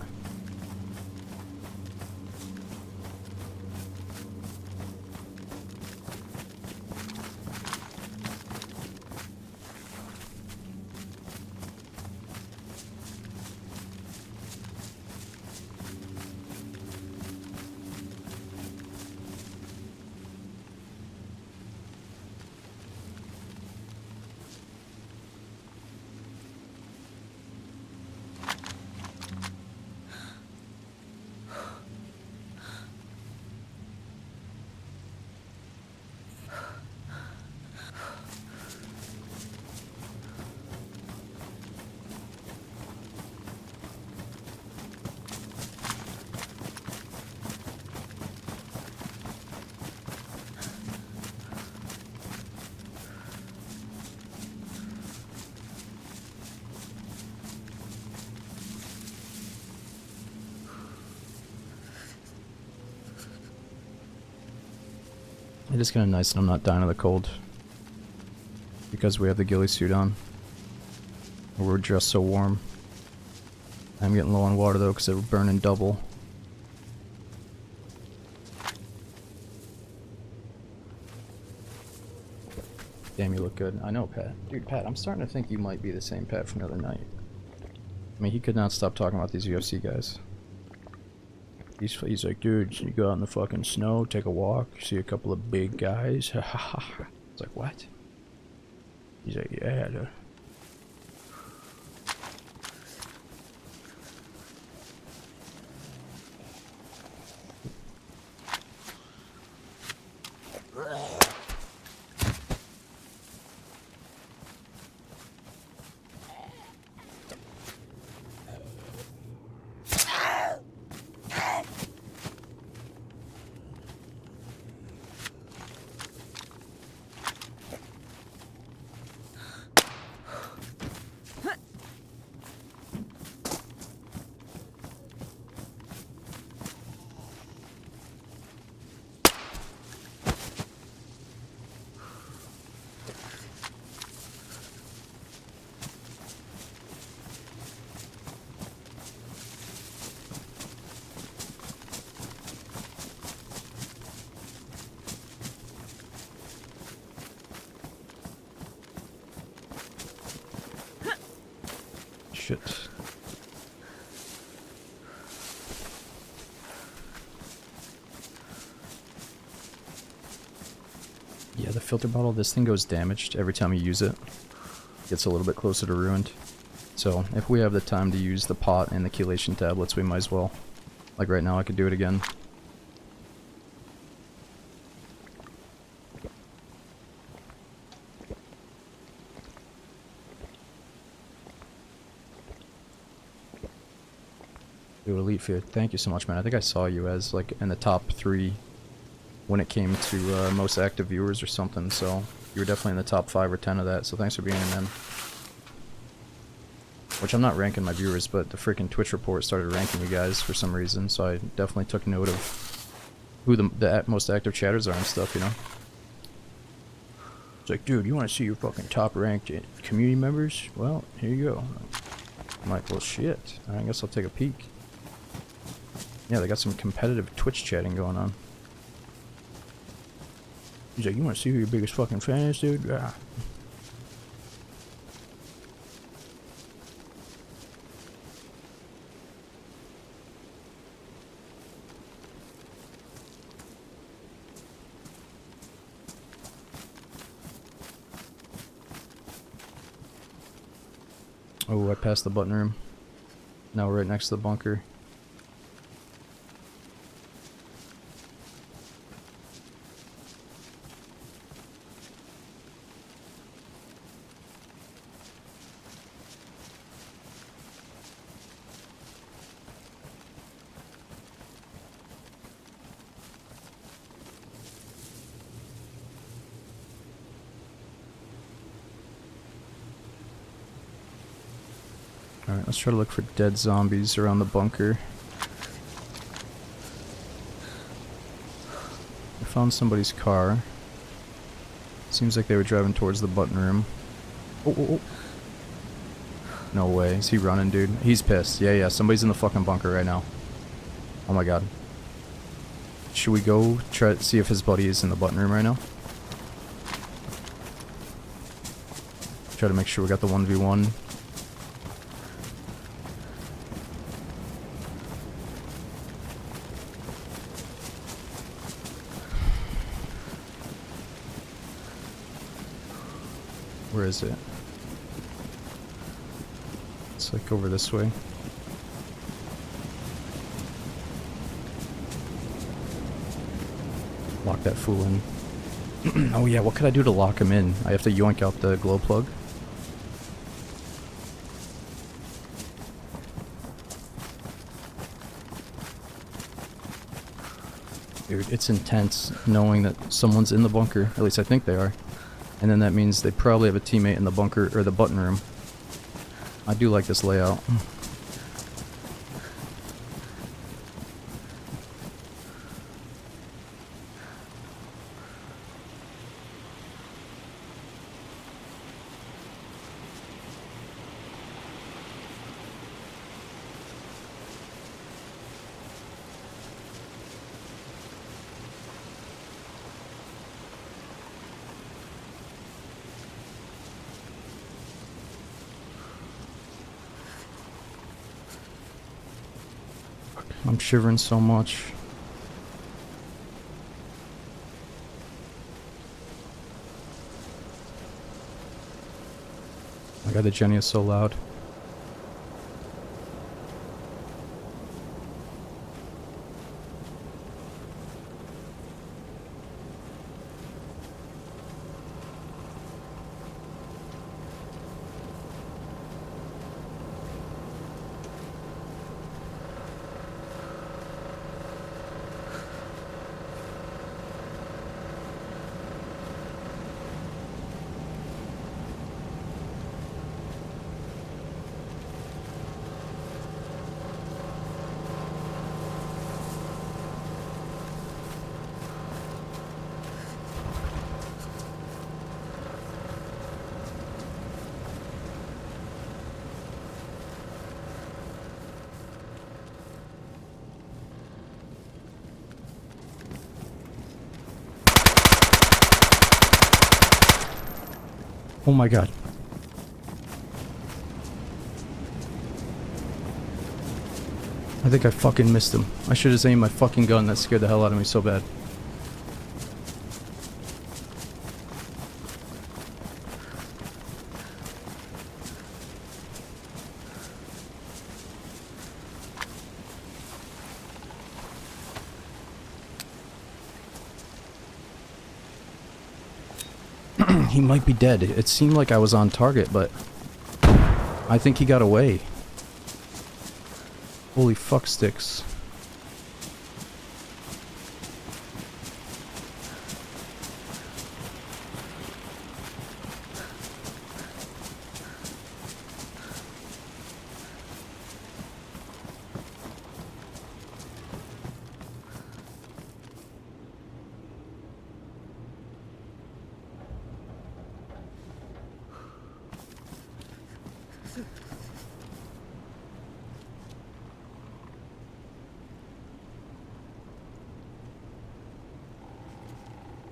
It is kind of nice that I'm not dying of the cold. Because we have the ghillie suit on. Or we're dressed so warm. I'm getting low on water though because we're burning double. Damn, you look good. I know, Pat. Dude, Pat, I'm starting to think you might be the same Pat from the other night. I mean, he could not stop talking about these UFC guys. He's like, dude, you go out in the fucking snow, take a walk, see a couple of big guys. It's like, what? He's like, yeah, dude. Shit. Yeah, the filter bottle, this thing goes damaged every time you use it. Gets a little bit closer to ruined. So, if we have the time to use the pot and the chelation tablets, we might as well. Like right now, I could do it again. Dude, Elite Fear, thank you so much, man. I think I saw you as, like, in the top 3 when it came to most active viewers or something, so you were definitely in the top 5 or 10 of that, so thanks for being in, man. Which I'm not ranking my viewers, but the freaking Twitch report started ranking you guys for some reason, so I definitely took note of who the most active chatters are and stuff, you know? It's like, dude, you want to see your fucking top ranked community members? Well, here you go. I'm like, well, shit. I guess I'll take a peek. Yeah, they got some competitive Twitch chatting going on. He's like, you want to see who your biggest fucking fan is, dude? Yeah. Oh, I passed the button room. Now we're right next to the bunker. Alright, let's try to look for dead zombies around the bunker. I found somebody's car. Seems like they were driving towards the button room. Oh, oh, oh. No way. Is he running, dude? He's pissed. Yeah, somebody's in the fucking bunker right now. Oh my god. Should we go try to see if his buddy is in the button room right now? Try to make sure we got the 1v1. Where is it? It's like over this way. Lock that fool in. Oh yeah, what could I do to lock him in? I have to yoink out the glow plug. Dude, it's intense knowing that someone's in the bunker. At least I think they are. And then that means they probably have a teammate in the bunker, or the button room. I do like this layout. I'm shivering so much. My god, the Jenny is so loud. Oh my god. I think I fucking missed him. I should have aimed my fucking gun. That scared the hell out of me so bad. He might be dead. It seemed like I was on target, but I think he got away. Holy fuck sticks.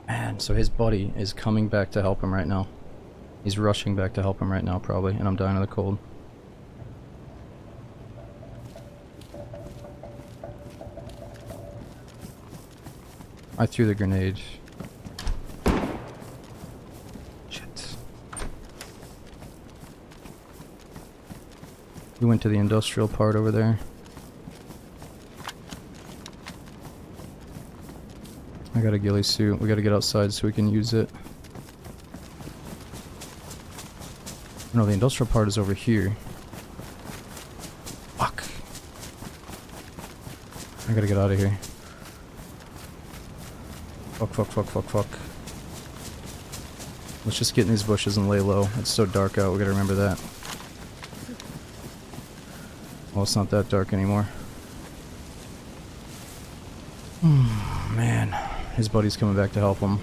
Man, so his buddy is coming back to help him right now. He's rushing back to help him right now, probably, and I'm dying of the cold. I threw the grenade. Shit. We went to the industrial part over there. I got a ghillie suit. We gotta get outside so we can use it. No, the industrial part is over here. Fuck. I gotta get out of here. Fuck, fuck, fuck, fuck, fuck. Let's just get in these bushes and lay low. It's so dark out, we gotta remember that. Well, it's not that dark anymore. Man. His buddy's coming back to help him.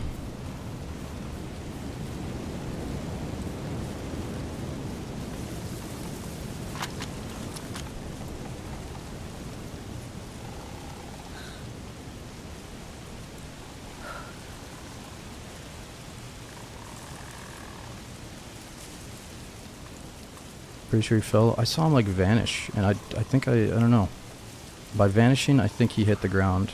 Pretty sure he fell. I saw him like vanish, and I think I don't know. By vanishing, I think he hit the ground.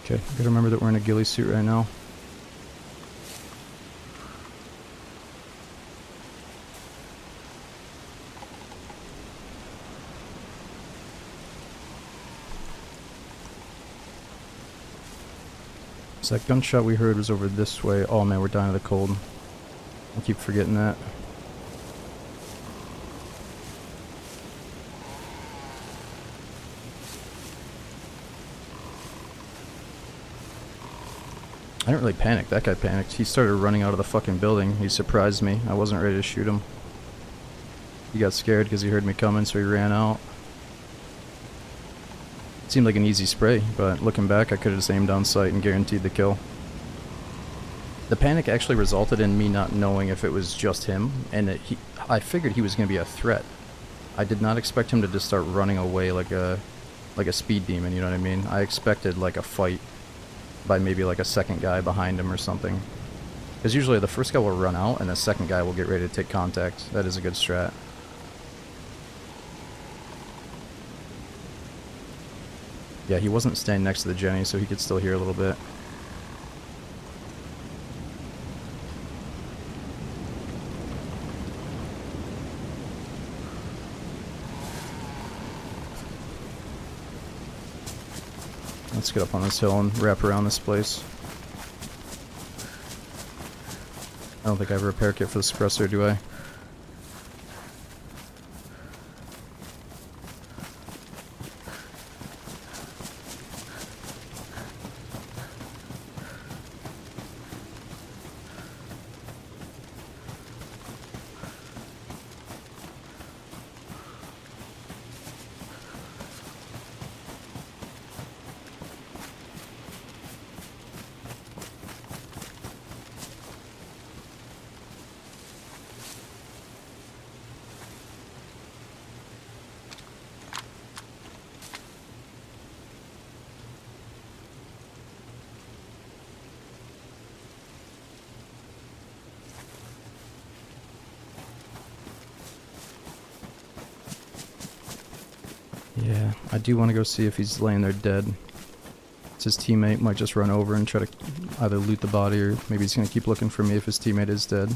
Okay, gotta remember that we're in a ghillie suit right now. So that gunshot we heard was over this way. Oh man, we're dying of the cold. I keep forgetting that. I didn't really panic. That guy panicked. He started running out of the fucking building. He surprised me. I wasn't ready to shoot him. He got scared because he heard me coming, so he ran out. It seemed like an easy spray, but looking back, I could have just aimed down sight and guaranteed the kill. The panic actually resulted in me not knowing if it was just him, and I figured he was going to be a threat. I did not expect him to just start running away like a speed demon, you know what I mean? I expected like a fight by maybe like a second guy behind him or something. Because usually the first guy will run out and the second guy will get ready to take contact. That is a good strat. Yeah, he wasn't staying next to the Jenny, so he could still hear a little bit. Let's get up on this hill and wrap around this place. I don't think I have a repair kit for the suppressor, do I? Yeah, I do want to go see if he's laying there dead. His teammate might just run over and try to either loot the body, or maybe he's going to keep looking for me if his teammate is dead.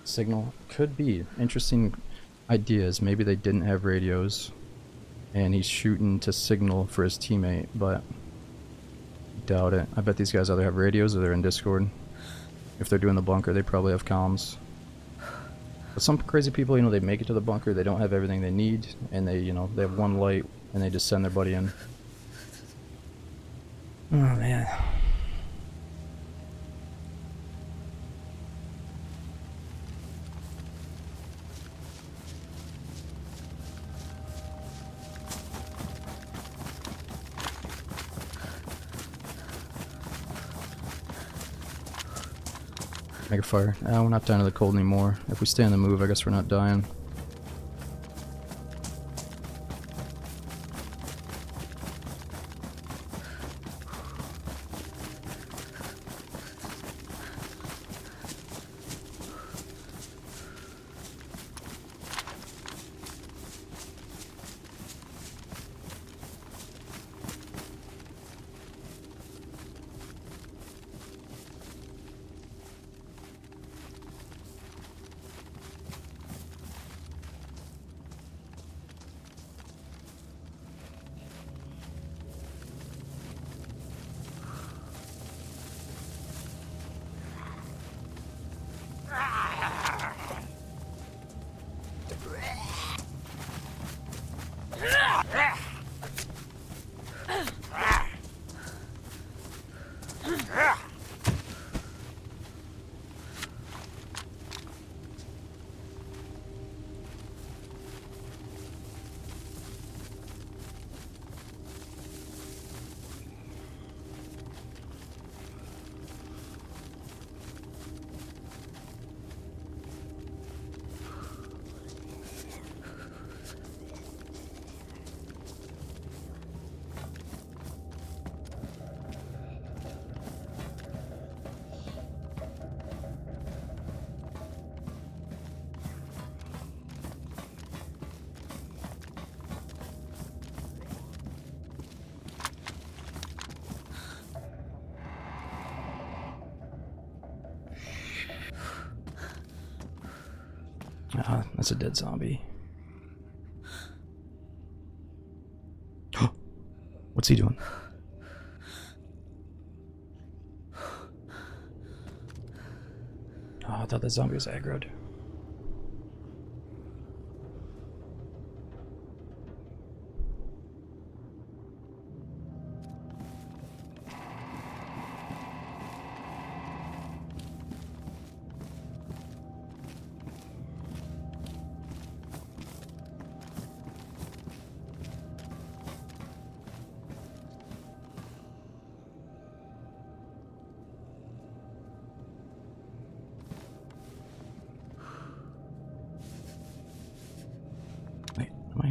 Signal could be interesting ideas. Maybe they didn't have radios and he's shooting to signal for his teammate, but doubt it. I bet these guys either have radios or they're in Discord. If they're doing the bunker, they probably have comms. But some crazy people, you know, they make it to the bunker, they don't have everything they need, and they, you know, they have one light and they just send their buddy in. Oh man. Make a fire. We're not dying to the cold anymore. If we stay on the move, I guess we're not dying. Ah, that's a dead zombie. What's he doing? Oh, I thought that zombie was aggroed.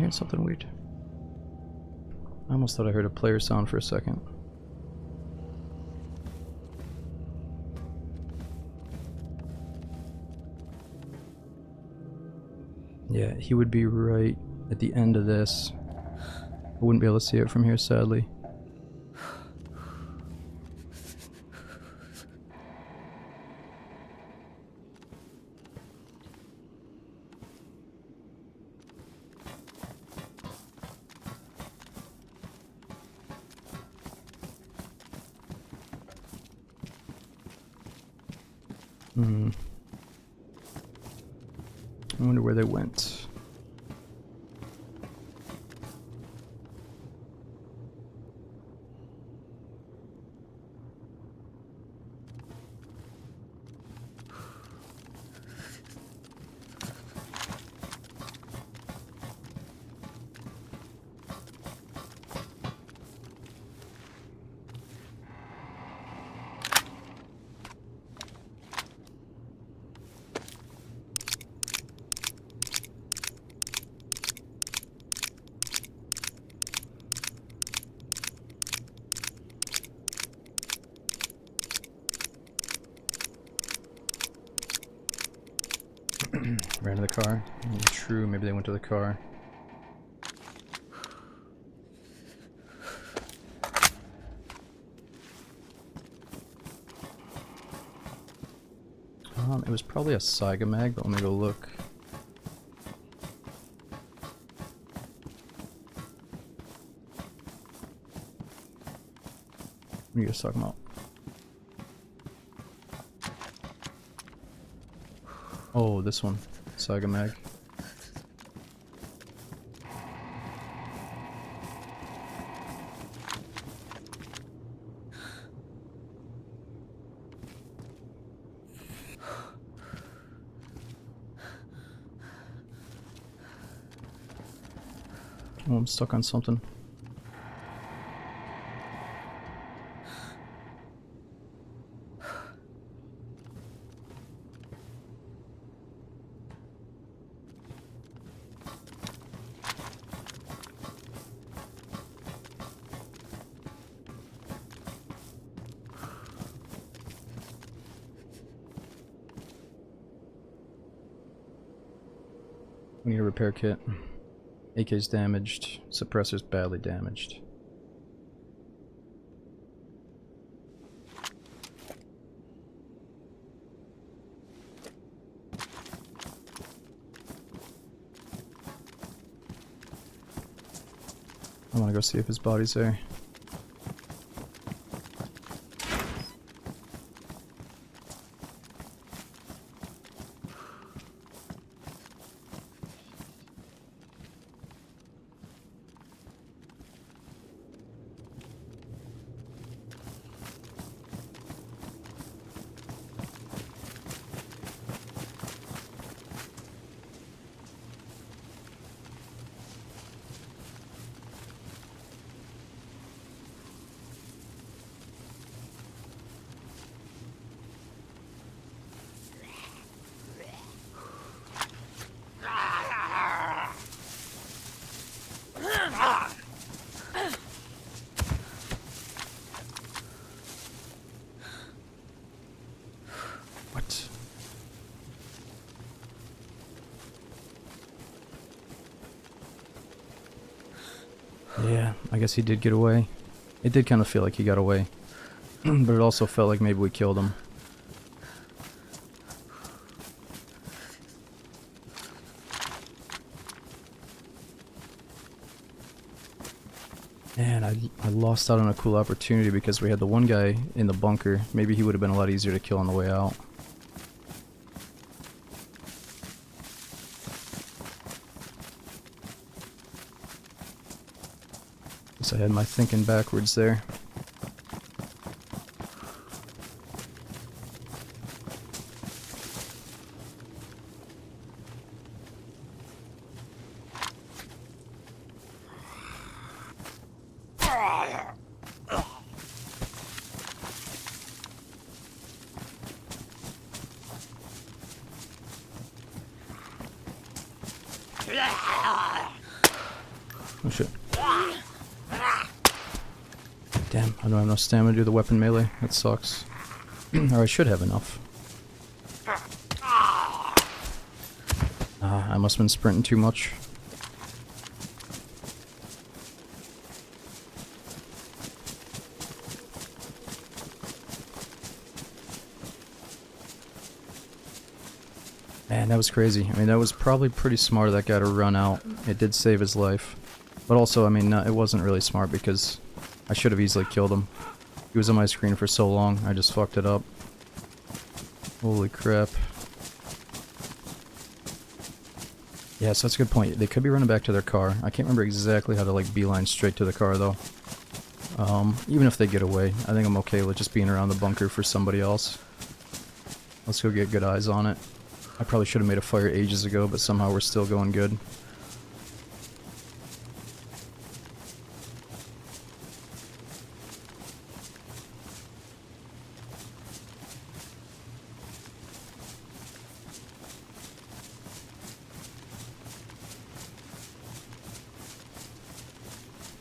hearing something weird? I almost thought I heard a player sound for a second. Yeah, he would be right at the end of this. I wouldn't be able to see it from here, sadly. I wonder where they went. Ran to the car. True, maybe they went to the car. It was probably a Saiga mag, but let me go look. What are you guys talking about? Oh, this one. Saiga mag. Oh, I'm stuck on something. We need a repair kit. AK's damaged. Suppressor's badly damaged. I want to go see if his body's there. What? Yeah, I guess he did get away. It did kind of feel like he got away. But it also felt like maybe we killed him. Man, I lost out on a cool opportunity because we had the one guy in the bunker. Maybe he would have been a lot easier to kill on the way out. Guess I had my thinking backwards there. Oh shit. Damn, I don't have enough stamina to do the weapon melee. That sucks. Or I should have enough. I must have been sprinting too much. Man, that was crazy. I mean, that was probably pretty smart of that guy to run out. It did save his life. But also, I mean, it wasn't really smart because I should have easily killed him. He was on my screen for so long, I just fucked it up. Holy crap. Yeah, so that's a good point. They could be running back to their car. I can't remember exactly how to, like, beeline straight to the car, though. Even if they get away, I think I'm okay with just being around the bunker for somebody else. Let's go get good eyes on it. I probably should have made a fire ages ago, but somehow we're still going good.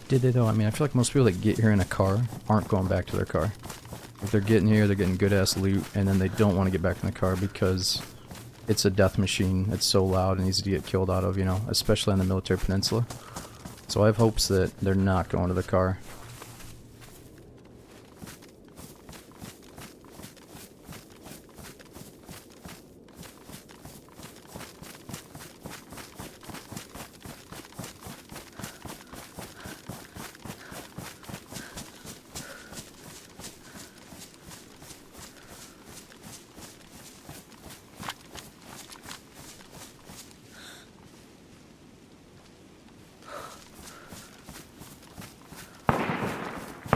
Did they though? I mean, I feel like most people that get here in a car aren't going back to their car. If they're getting here, they're getting good ass loot, and then they don't want to get back in the car because it's a death machine. It's so loud and easy to get killed out of, you know, especially on the military peninsula. So I have hopes that they're not going to the car.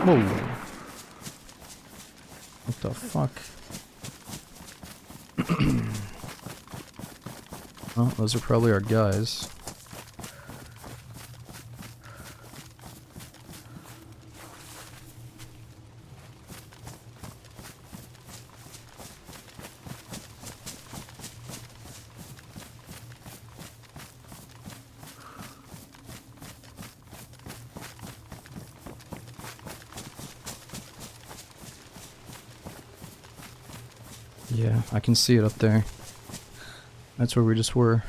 Whoa. What the fuck? Well, those are probably our guys. Yeah, I can see it up there. That's where we just were.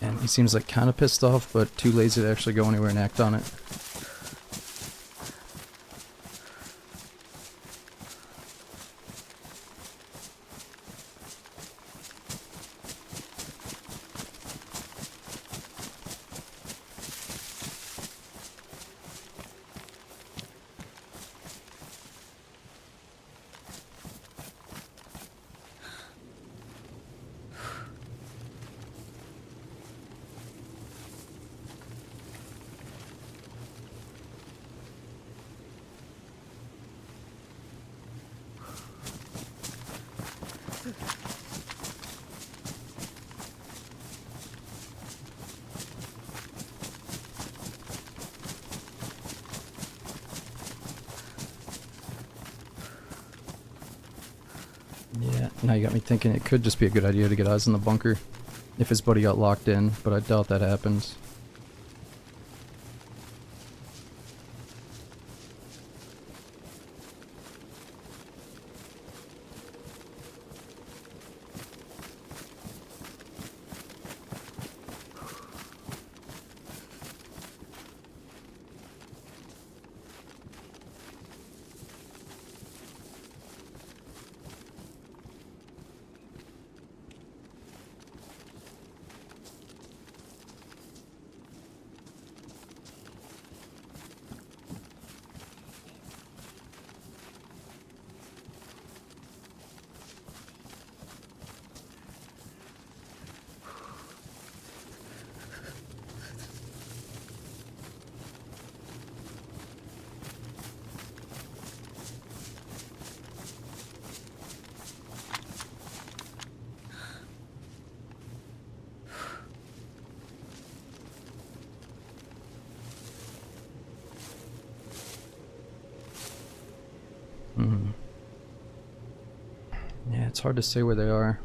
And he seems like kind of pissed off, but too lazy to actually go anywhere and act on it. Yeah, now you got me thinking it could just be a good idea to get eyes on the bunker if his buddy got locked in, but I doubt that happens. it's hard to say where they are.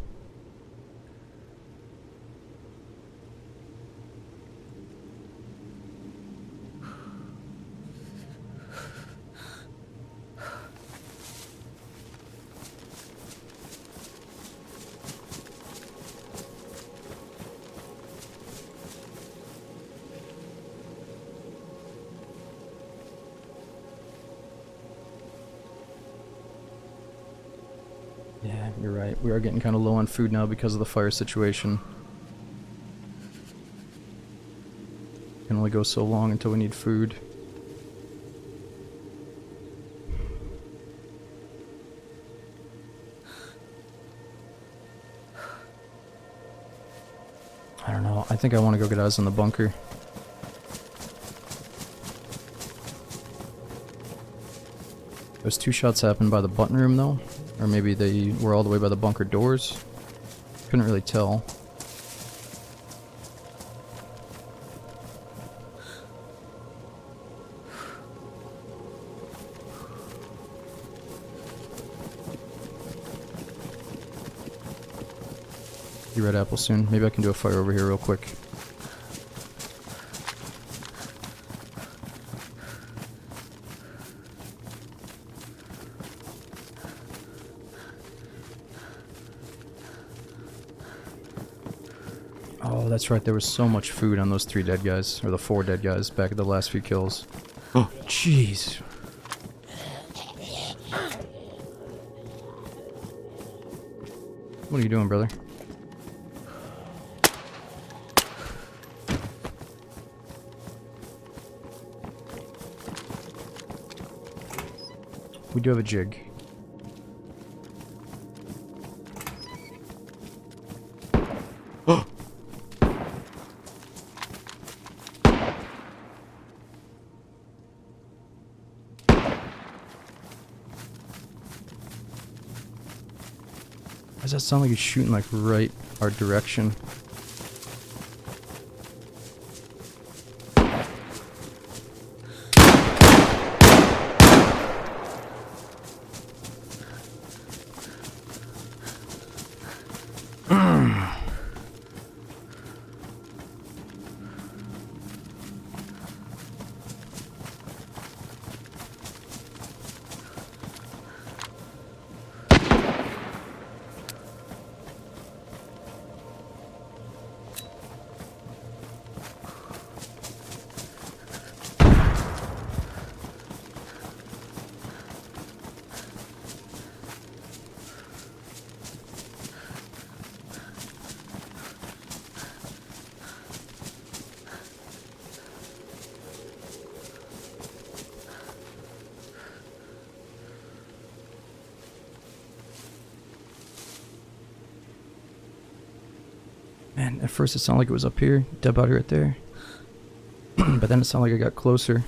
Yeah, you're right. We are getting kind of low on food now because of the fire situation. Can only go so long until we need food. I don't know. I think I want to go get eyes on the bunker. Those 2 shots happened by the button room though. Or maybe they were all the way by the bunker doors. Couldn't really tell. Be red apple soon. Maybe I can do a fire over here real quick. Oh, that's right. There was so much food on those 3 dead guys, or the 4 dead guys back at the last few kills. Oh, jeez. What are you doing, brother? We do have a jig. Does that sound like he's shooting like right our direction? Man, at first it sounded like it was up here, dead body right there. But then it sounded like it got closer.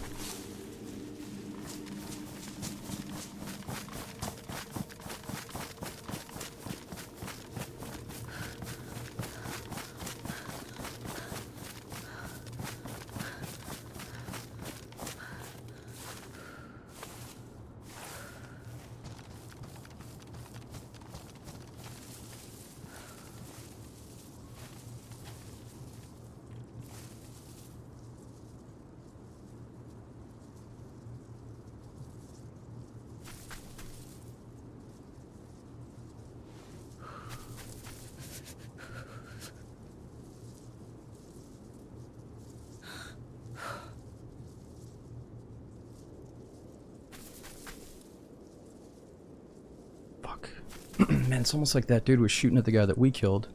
Man, it's almost like that dude was shooting at the guy that we killed.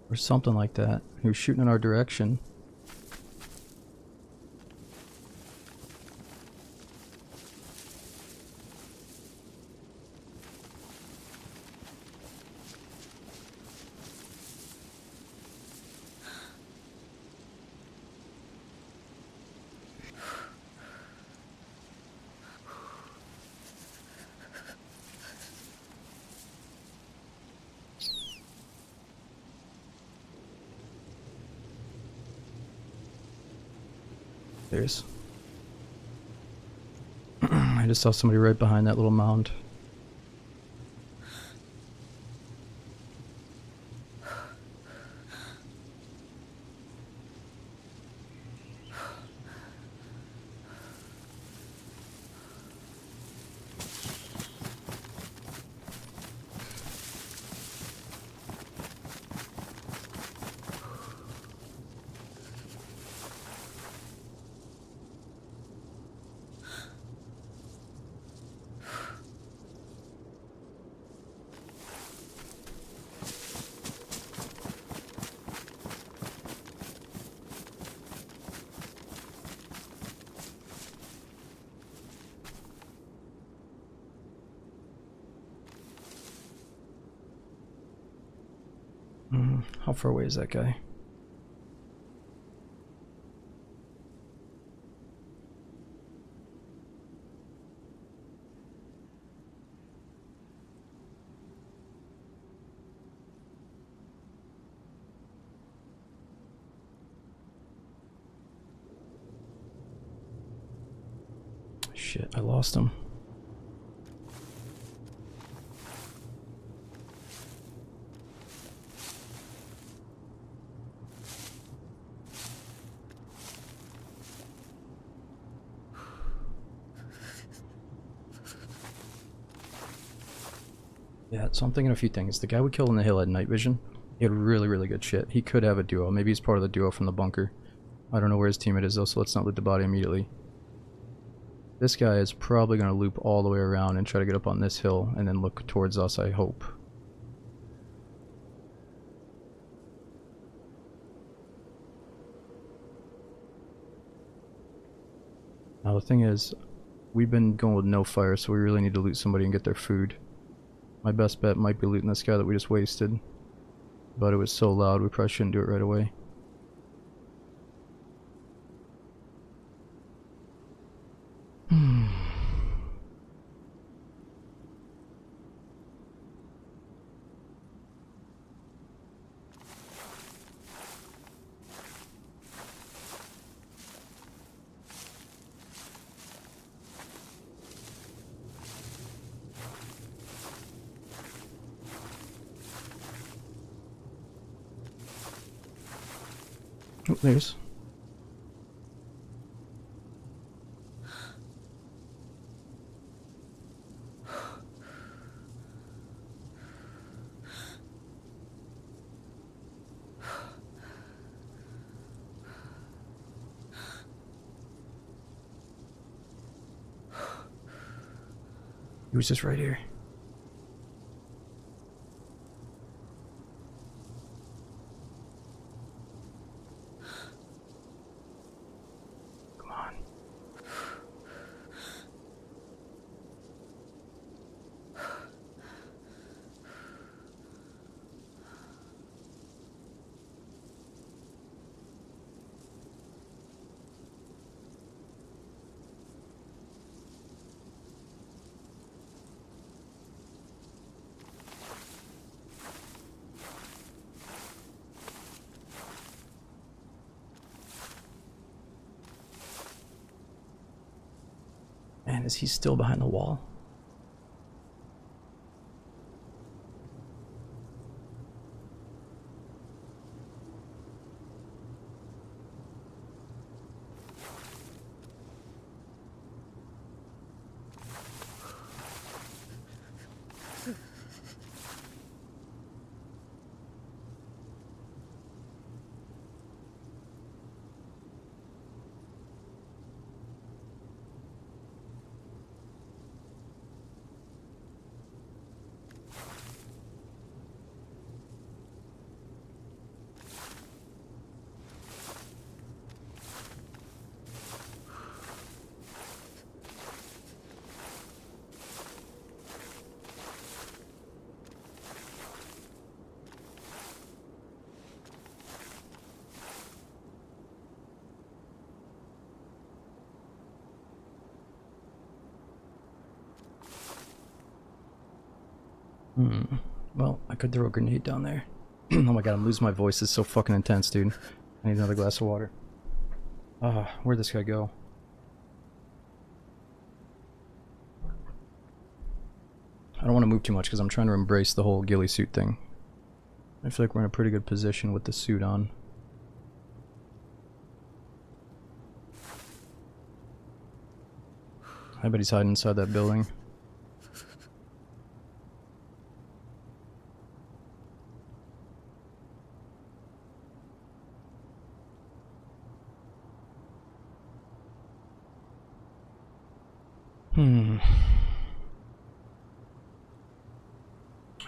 Or something like that. He was shooting in our direction. There's. I just saw somebody right behind that little mound. How far away is that guy? Shit, I lost him. Yeah, so I'm thinking a few things. The guy we killed on the hill had night vision. He had really good shit. He could have a duo. Maybe he's part of the duo from the bunker. I don't know where his teammate is though, so let's not loot the body immediately. This guy is probably going to loop all the way around and try to get up on this hill and then look towards us, I hope. Now the thing is, we've been going with no fire, so we really need to loot somebody and get their food. My best bet might be looting this guy that we just wasted. But it was so loud, we probably shouldn't do it right away. Oh, there's. He was just right here. Come on. Man, is he still behind the wall? Well, I could throw a grenade down there. Oh my god, I'm losing my voice. It's so fucking intense, dude. I need another glass of water. Where'd this guy go? I don't want to move too much because I'm trying to embrace the whole ghillie suit thing. I feel like we're in a pretty good position with the suit on. I bet he's hiding inside that building.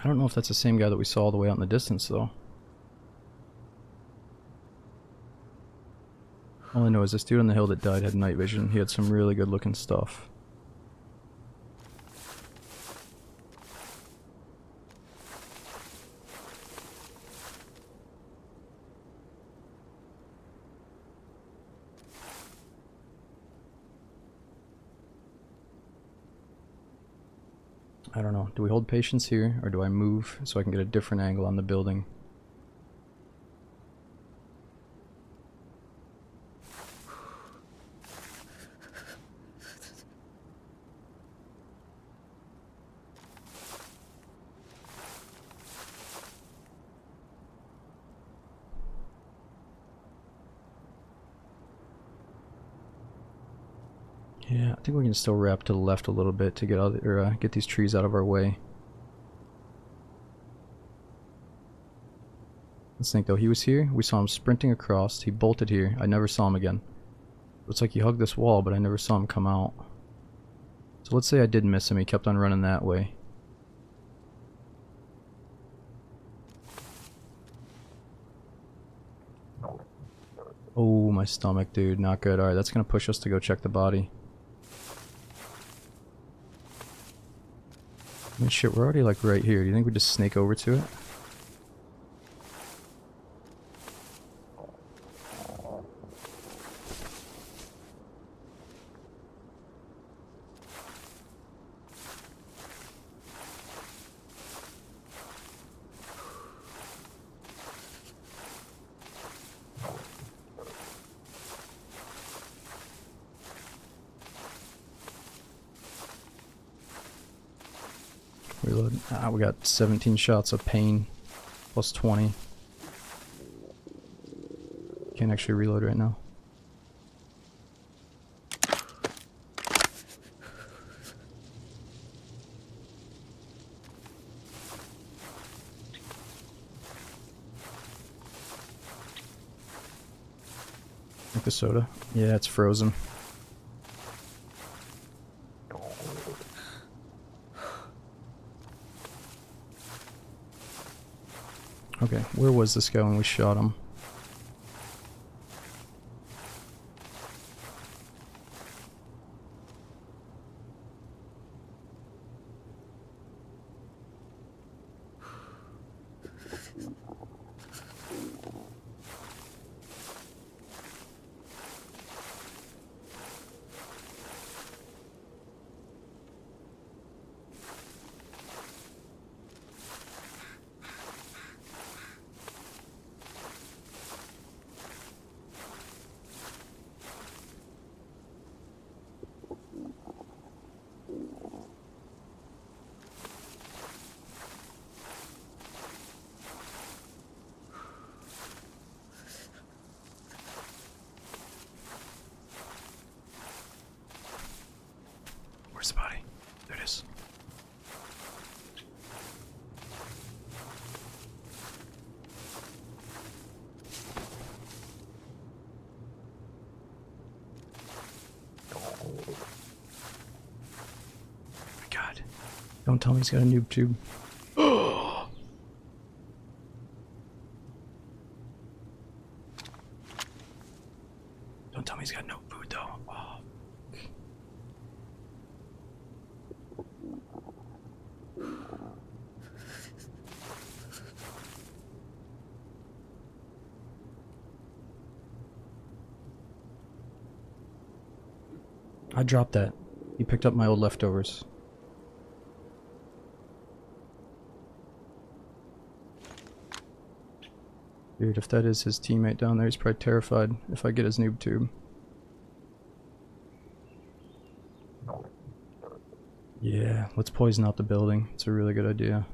I don't know if that's the same guy that we saw all the way out in the distance, though. All I know is this dude on the hill that died had night vision. He had some really good looking stuff. I don't know. Do we hold patience here, or do I move so I can get a different angle on the building? Yeah, I think we can still wrap to the left a little bit to get out or get these trees out of our way. Let's think though. He was here. We saw him sprinting across. He bolted here. I never saw him again. Looks like he hugged this wall, but I never saw him come out. So let's say I did miss him. He kept on running that way. Oh, my stomach, dude. Not good. Alright, that's gonna push us to go check the body. I mean, shit, we're already like right here. Do you think we just snake over to it? Reload. Ah, we got 17 shots of pain. Plus 20. Can't actually reload right now. Drink the soda. Yeah, it's frozen. Okay, where was this guy when we shot him? Where's the body? There it is. Oh my god. Don't tell me he's got a noob tube. Don't tell me he's got no food though. Oh. I dropped that. He picked up my old leftovers. Dude, if that is his teammate down there, he's probably terrified if I get his noob tube. Yeah, let's poison out the building. It's a really good idea.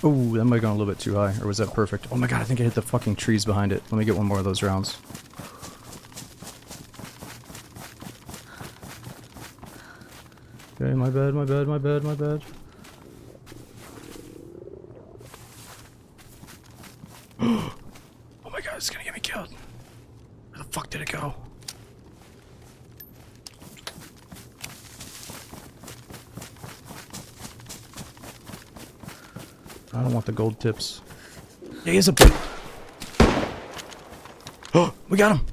Oh, that might have gone a little bit too high. Or was that perfect? Oh my god, I think I hit the fucking trees behind it. Let me get one more of those rounds. Okay, my bad, my bad, my bad, my bad. Oh my god, it's gonna get me killed. Where the fuck did it go? I don't want the gold tips. Yeah, he's up there. Oh, we got him.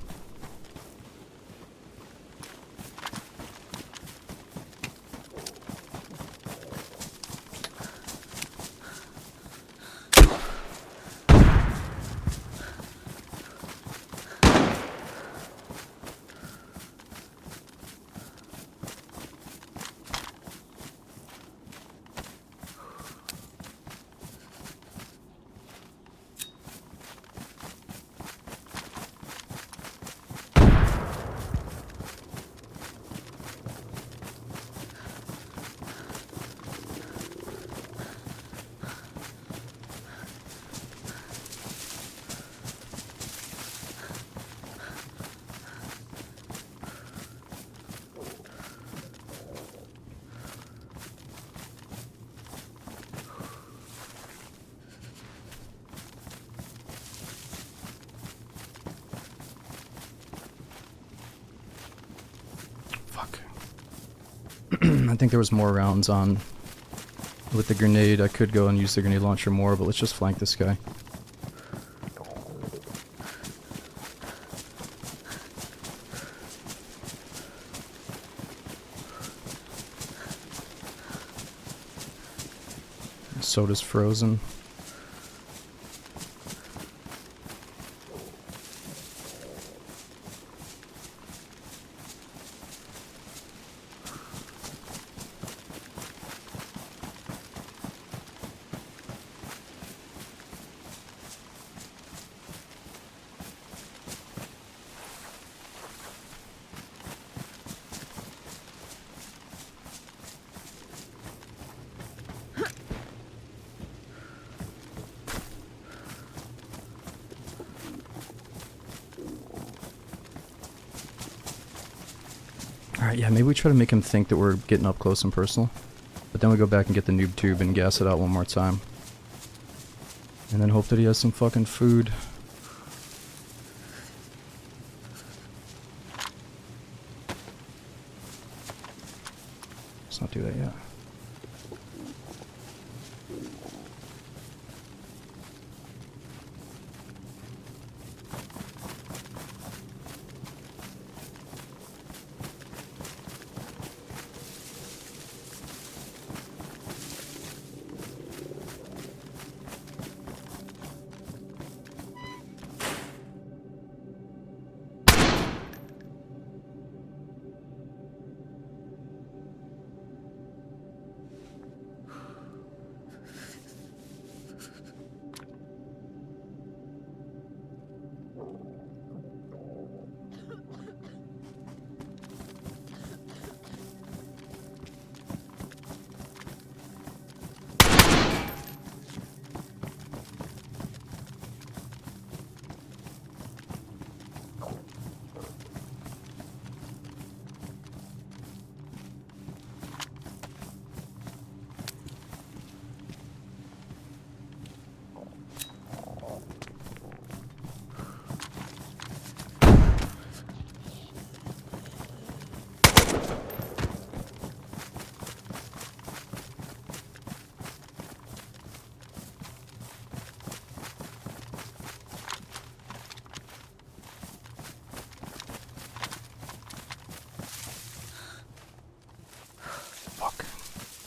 I think there was more rounds on with the grenade. I could go and use the grenade launcher more, but let's just flank this guy. Soda's frozen. Alright, yeah, maybe we try to make him think that we're getting up close and personal. But then we go back and get the noob tube and gas it out one more time. And then hope that he has some fucking food. Let's not do that yet.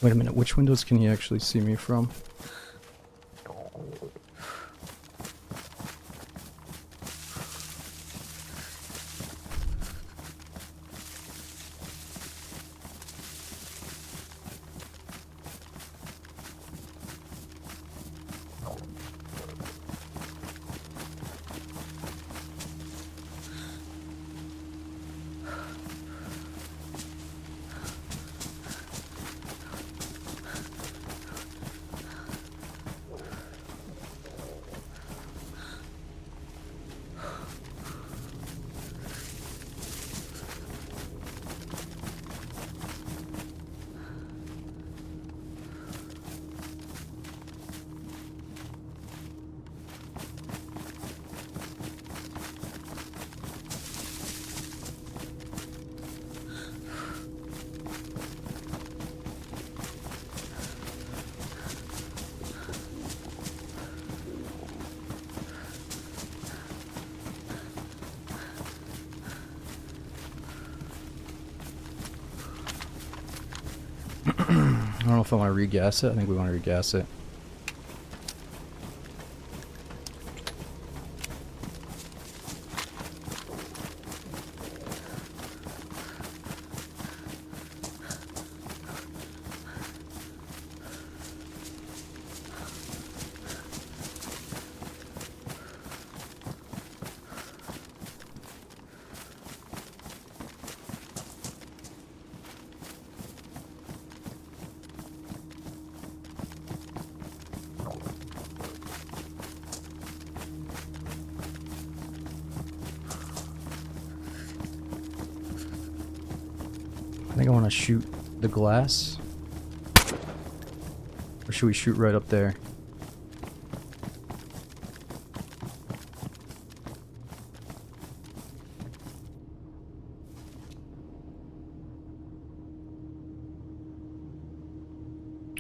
Wait a minute, which windows can he actually see me from? I don't know if I want to regas it. I think we want to regas it. I think I want to shoot the glass. Or should we shoot right up there?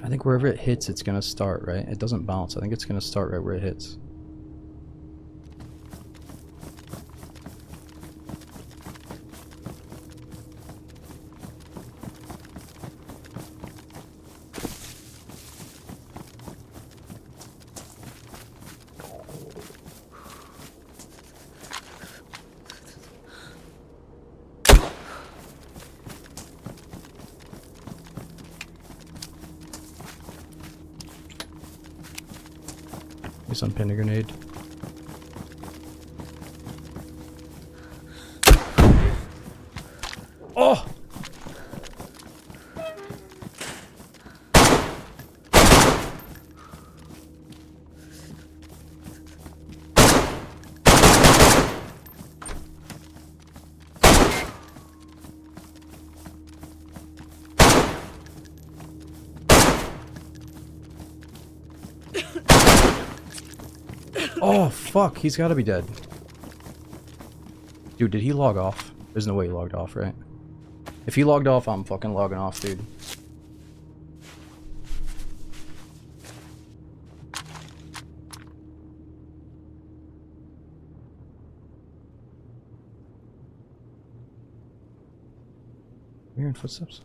I think wherever it hits, it's going to start, right? It doesn't bounce. I think it's going to start right where it hits. Please unpin a grenade. Oh! Oh, fuck. He's gotta be dead. Dude, did he log off? There's no way he logged off, right? If he logged off, I'm fucking logging off, dude. We're hearing footsteps.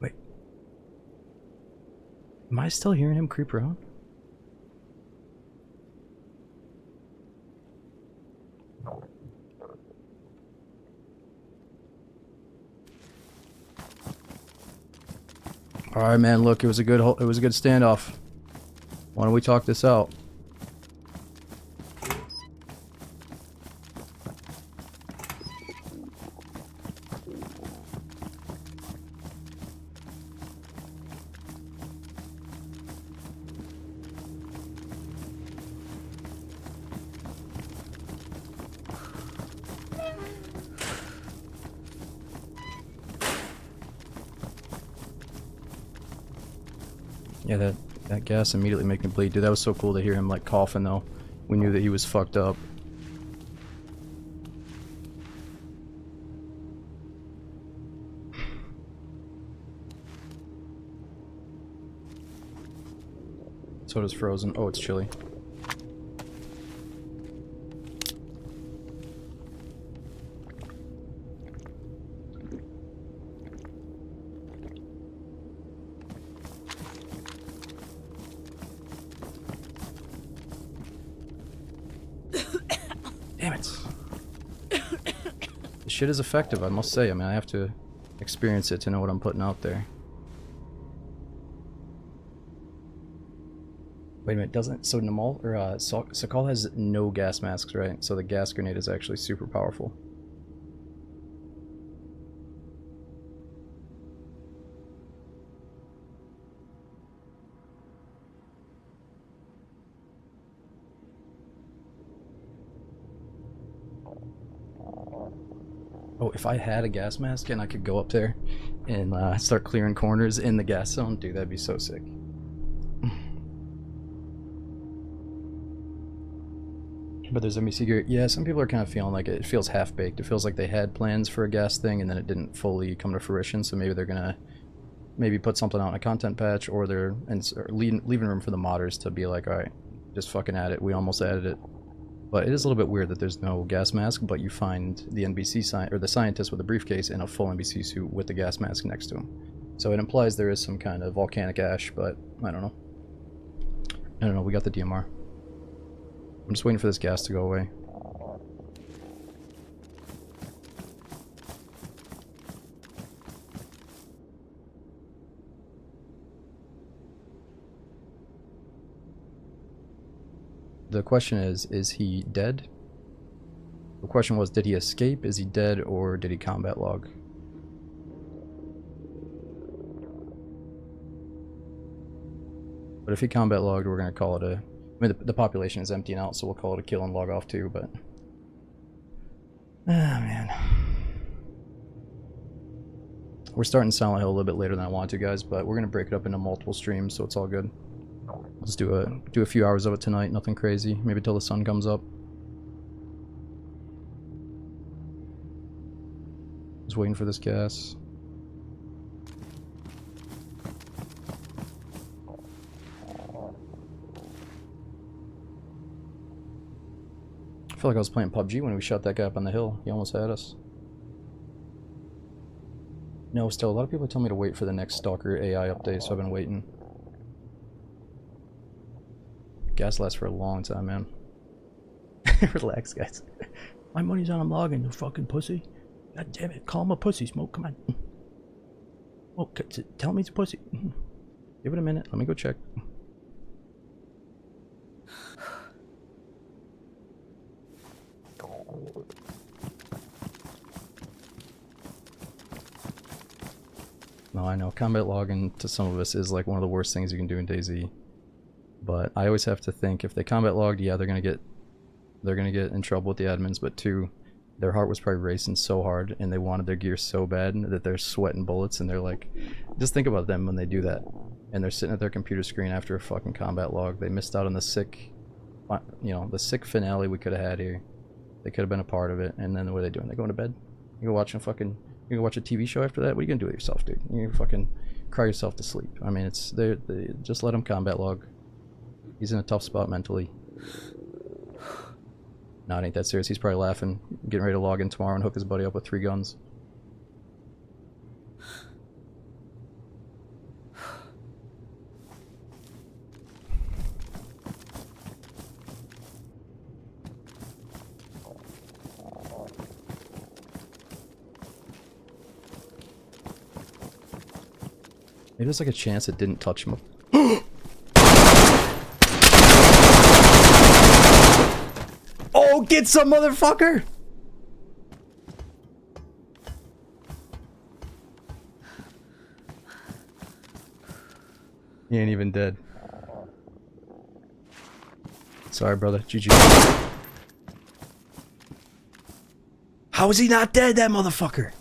Wait. Am I still hearing him creep around? All right, man. Look, it was a good standoff. Why don't we talk this out? Yeah, that gas immediately made me bleed. Dude, that was so cool to hear him like coughing though. We knew that he was fucked up. So does Frozen. Oh, it's chilly. Damn it. This shit is effective, I must say. I mean, I have to experience it to know what I'm putting out there. Wait a minute, doesn't... So Namal, or Sakhal has no gas masks, right? So the gas grenade is actually super powerful. Oh, if I had a gas mask and I could go up there and start clearing corners in the gas zone, dude, that'd be so sick. But there's NBC gear. Yeah, some people are kind of feeling like it feels half-baked. It feels like they had plans for a gas thing and then it didn't fully come to fruition, so maybe they're gonna maybe put something out in a content patch, or they're leaving room for the modders to be like, alright, just fucking add it, we almost added it. But it is a little bit weird that there's no gas mask, but you find the NBC or the scientist with a briefcase in a full NBC suit with the gas mask next to him. So it implies there is some kind of volcanic ash, but I don't know. I don't know, we got the DMR. I'm just waiting for this gas to go away. The question is he dead? The question was, did he escape? Is he dead, or did he combat log? But if he combat logged, we're gonna call it a... I mean, the population is emptying out, so we'll call it a kill and log off too, but... Ah, man. We're starting Silent Hill a little bit later than I wanted to, guys, but we're gonna break it up into multiple streams, so it's all good. Let's do a few hours of it tonight, nothing crazy. Maybe till the sun comes up. Just waiting for this gas. I feel like I was playing PUBG when we shot that guy up on the hill. He almost had us. No, still, a lot of people tell me to wait for the next Stalker AI update, so I've been waiting. Gas lasts for a long time, man. Relax, guys. My money's on him logging, you fucking pussy. God damn it, call him a pussy, Smoke, come on. Oh, tell me it's a pussy. Give it a minute, let me go check. No, I know, combat logging to some of us is like one of the worst things you can do in DayZ. But I always have to think, if they combat logged, yeah, they're gonna get in trouble with the admins, but two, their heart was probably racing so hard and they wanted their gear so bad that they're sweating bullets, and they're like, just think about them when they do that. And they're sitting at their computer screen after a fucking combat log. They missed out on the sick, you know, the sick finale we could have had here. They could have been a part of it, and then what are they doing? They're going to bed? You go watch a TV show after that? What are you gonna do with yourself, dude? You're gonna fucking cry yourself to sleep. I mean, it's, they just let him combat log. He's in a tough spot mentally. No, it ain't that serious. He's probably laughing, getting ready to log in tomorrow and hook his buddy up with 3 guns. Maybe there's like a chance it didn't touch him. Oh, get some, motherfucker! He ain't even dead. Sorry, brother. GG. How is he not dead, that motherfucker?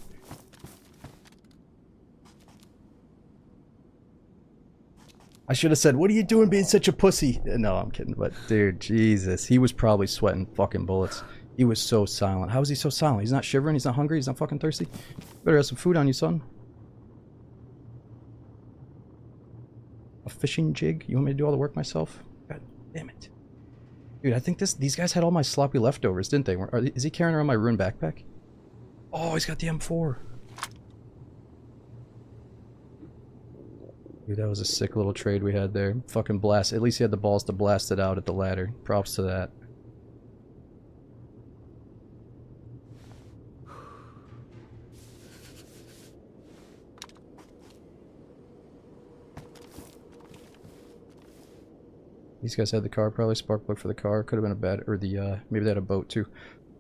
I should have said, what are you doing being such a pussy? No, I'm kidding, but dude, Jesus. He was probably sweating fucking bullets. He was so silent. How is he so silent? He's not shivering, he's not hungry, he's not fucking thirsty. Better have some food on you, son. A fishing jig? You want me to do all the work myself? God damn it. Dude, I think these guys had all my sloppy leftovers, didn't they? Is he carrying around my ruined backpack? Oh, he's got the M4. Dude, that was a sick little trade we had there. Fucking blast. At least he had the balls to blast it out at the ladder. Props to that. These guys had the car, probably spark plug for the car. Could have been a bad, or the, maybe they had a boat too.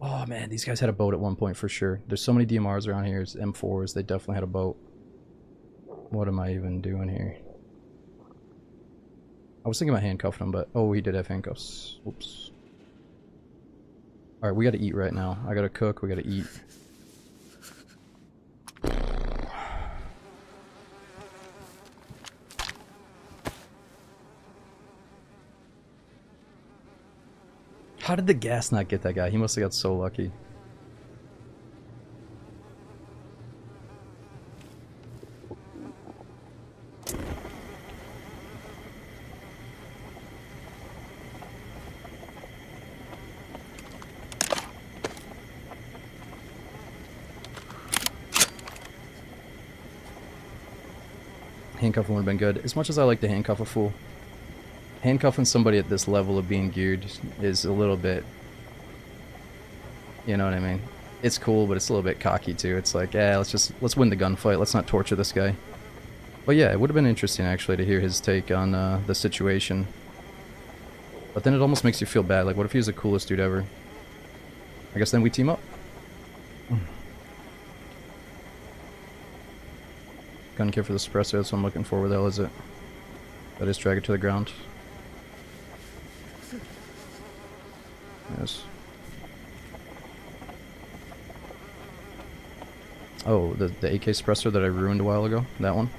Oh man, these guys had a boat at one point for sure. There's so many DMRs around here, it's M4s, they definitely had a boat. What am I even doing here? I was thinking about handcuffing him, but oh, he did have handcuffs. Oops. Alright, we gotta eat right now. I gotta cook, we gotta eat. How did the gas not get that guy? He must have got so lucky. Handcuffing would have been good. As much as I like to handcuff a fool, handcuffing somebody at this level of being geared is a little bit, you know what I mean? It's cool, but it's a little bit cocky too. It's like, yeah, let's win the gunfight. Let's not torture this guy. But yeah, it would have been interesting actually to hear his take on the situation. But then it almost makes you feel bad. Like, what if he was the coolest dude ever? I guess then we team up. Gun kit for the suppressor, that's what I'm looking for. Where the hell is it? That is drag it to the ground. Yes. Oh, the AK suppressor that I ruined a while ago? That one?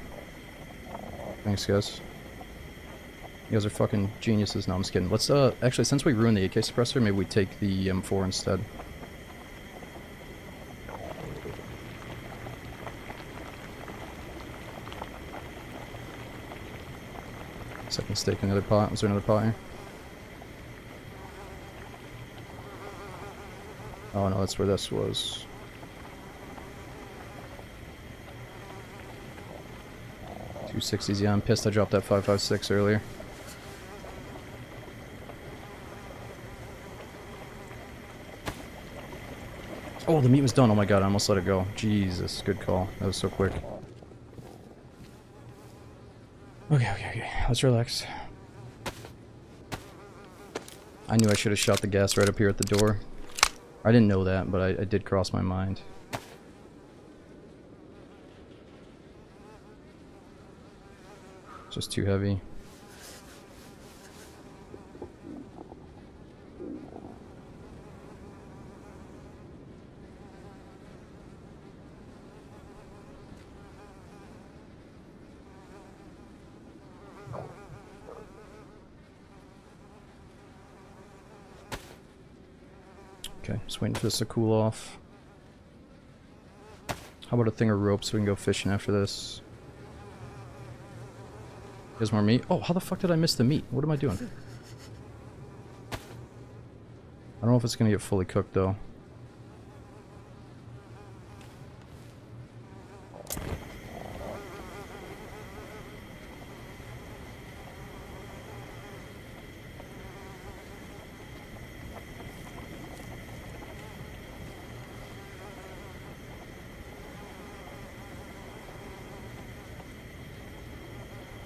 Thanks, guys. You guys are fucking geniuses. No, I'm just kidding. Let's, actually, since we ruined the AK suppressor, maybe we take the M4 instead. Second steak in another pot. Was there another pot here? Oh no, that's where this was. .260s, yeah, I'm pissed I dropped that 5.56 earlier. Oh, the meat was done. Oh my god, I almost let it go. Jesus, good call. That was so quick. Okay. Let's relax. I knew I should have shot the gas right up here at the door. I didn't know that, but I did cross my mind. Just too heavy. Okay, just waiting for this to cool off. How about a thing of rope so we can go fishing after this? There's more meat. Oh, how the fuck did I miss the meat? What am I doing? I don't know if it's gonna get fully cooked though.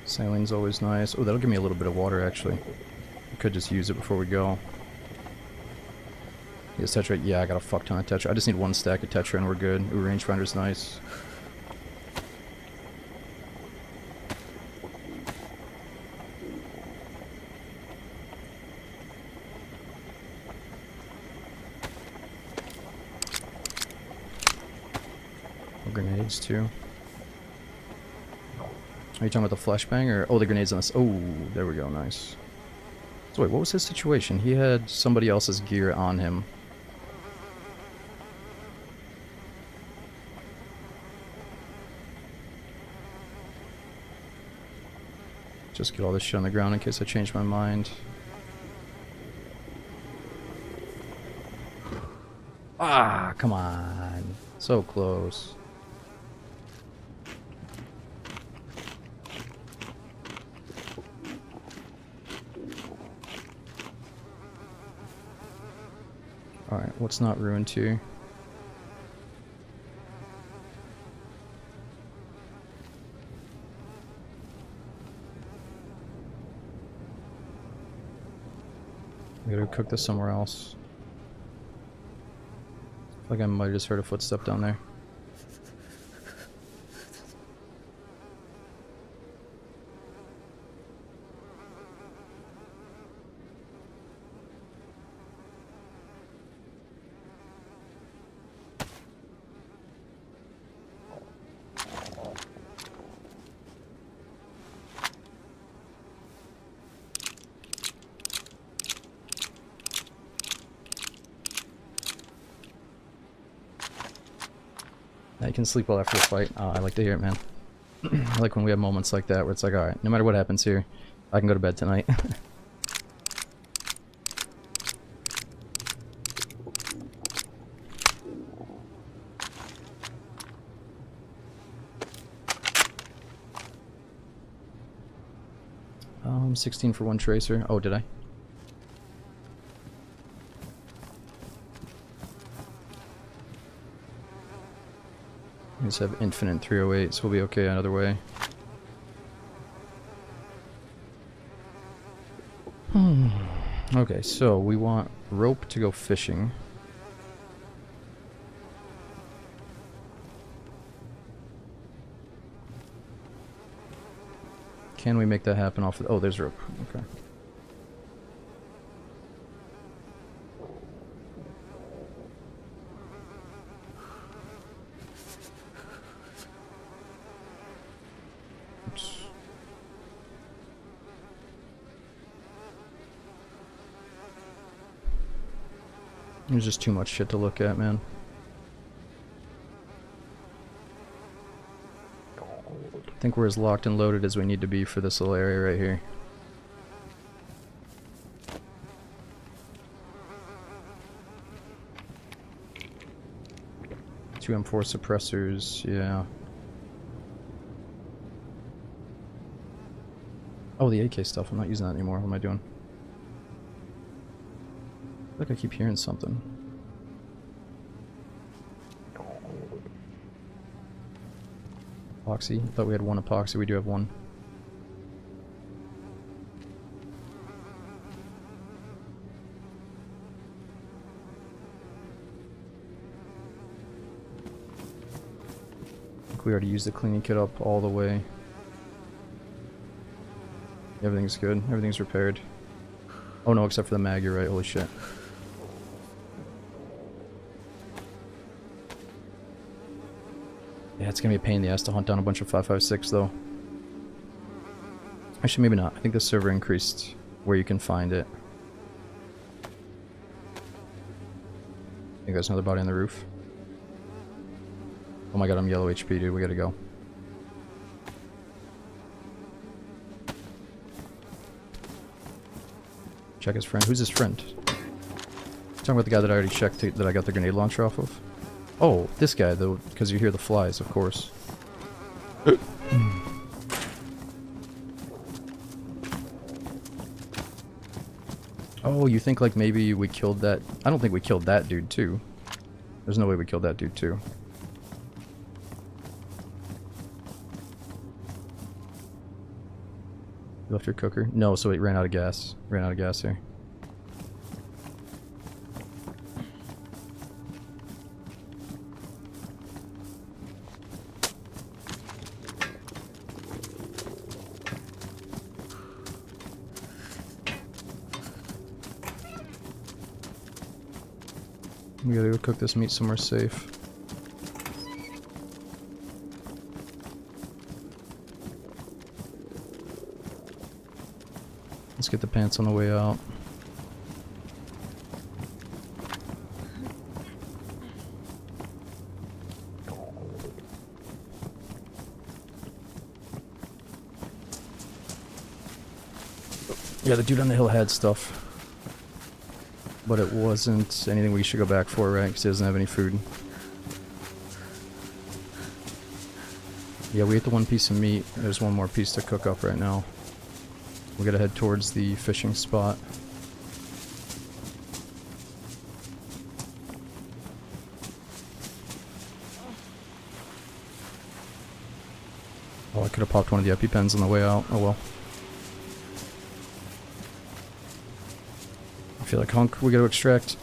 Saling's always nice. Oh, that'll give me a little bit of water, actually. I could just use it before we go. Yes, Tetra. Yeah, I got a fuck ton of Tetra. I just need one stack of Tetra and we're good. Ooh, rangefinder's nice. Grenades, too. Are you talking about the flashbang or oh, the grenades on this? Oh, there we go, nice. So wait, what was his situation? He had somebody else's gear on him. Just get all this shit on the ground in case I change my mind. Ah, come on. So close. Alright, what's not ruined here? I gotta cook this somewhere else. I feel like I might have just heard a footstep down there. You can sleep well after a fight. I like to hear it, man. I like when we have moments like that where it's like, alright, no matter what happens here, I can go to bed tonight. 16 for one tracer. Oh, did I? We just have infinite 308, so we'll be okay either way. Okay, so we want rope to go fishing. Can we make that happen off of... Oh, there's rope. Okay. Oops. There's just too much shit to look at, man. I think we're as locked and loaded as we need to be for this little area right here. Two M4 suppressors, yeah. Oh, the AK stuff. I'm not using that anymore. What am I doing? I feel like I keep hearing something. Epoxy. I thought we had one epoxy. We do have one. I think we already used the cleaning kit up all the way. Everything's good. Everything's repaired. Oh no, except for the mag, you're right. Holy shit. Yeah, it's gonna be a pain in the ass to hunt down a bunch of 5.56 though. Actually, maybe not. I think the server increased where you can find it. I think there's another body on the roof. Oh my god, I'm yellow HP, dude. We gotta go. Check his friend. Who's his friend? Talking about the guy that I already checked that I got the grenade launcher off of? Oh, this guy though, because you hear the flies, of course. Oh, you think like maybe we killed that? I don't think we killed that dude too. There's no way we killed that dude too. You left your cooker? No, so it ran out of gas. Ran out of gas here. We gotta go cook this meat somewhere safe. Let's get the pants on the way out. Yeah, the dude on the hill had stuff. But it wasn't anything we should go back for, right? Because he doesn't have any food. Yeah, we ate the one piece of meat. There's one more piece to cook up right now. We gotta head towards the fishing spot. Oh, I could have popped one of the EpiPens on the way out. Oh well. I feel like hunk. We gotta extract.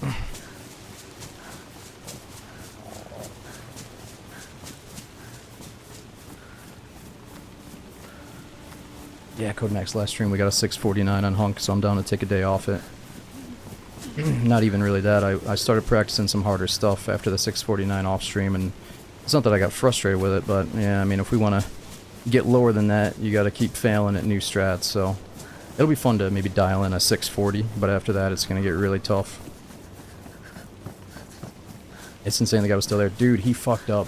Yeah, Codemax last stream we got a 649 on hunk, so I'm down to take a day off it. Not even really that. I started practicing some harder stuff after the 649 off stream, and it's not that I got frustrated with it, but yeah, I mean, if we want to get lower than that, you got to keep failing at new strats, so it'll be fun to maybe dial in a 640, but after that it's going to get really tough. It's insane the guy was still there. Dude, he fucked up.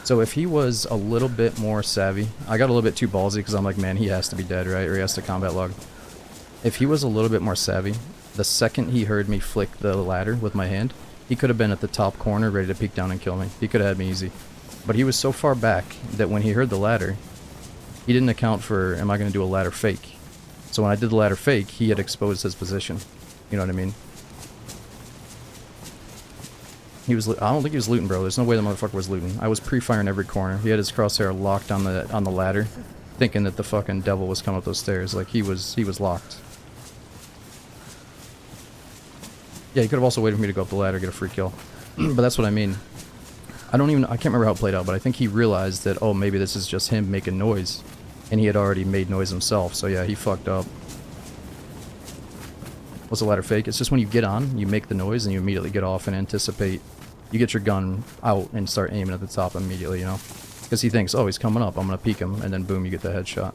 So if he was a little bit more savvy, I got a little bit too ballsy because I'm like, man, he has to be dead, right? Or he has to combat log. If he was a little bit more savvy, the second he heard me flick the ladder with my hand, he could have been at the top corner ready to peek down and kill me. He could have had me easy. But he was so far back that when he heard the ladder, he didn't account for, am I going to do a ladder fake? So when I did the ladder fake, he had exposed his position. You know what I mean? He was. I don't think he was looting, bro. There's no way the motherfucker was looting. I was pre-firing every corner. He had his crosshair locked on the ladder, thinking that the fucking devil was coming up those stairs. Like he was locked. Yeah, he could have also waited for me to go up the ladder, get a free kill. But that's what I mean. I can't remember how it played out, but I think he realized that, oh, maybe this is just him making noise. And he had already made noise himself, so yeah, he fucked up. What's a ladder fake? It's just when you get on, you make the noise, and you immediately get off and anticipate. You get your gun out and start aiming at the top immediately, you know? Because he thinks, oh, he's coming up, I'm gonna peek him, and then boom, you get the headshot.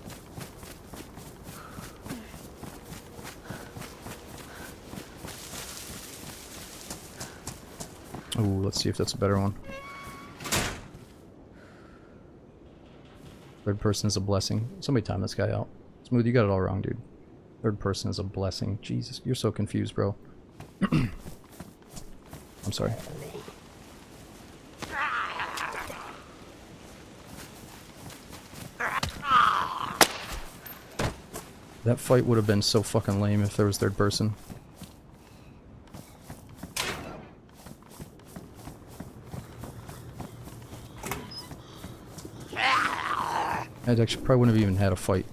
Ooh, let's see if that's a better one. Third person is a blessing. Somebody time this guy out. Smooth, you got it all wrong, dude. Third person is a blessing. Jesus, you're so confused, bro. I'm sorry. That fight would have been so fucking lame if there was third person. I actually probably wouldn't have even had a fight.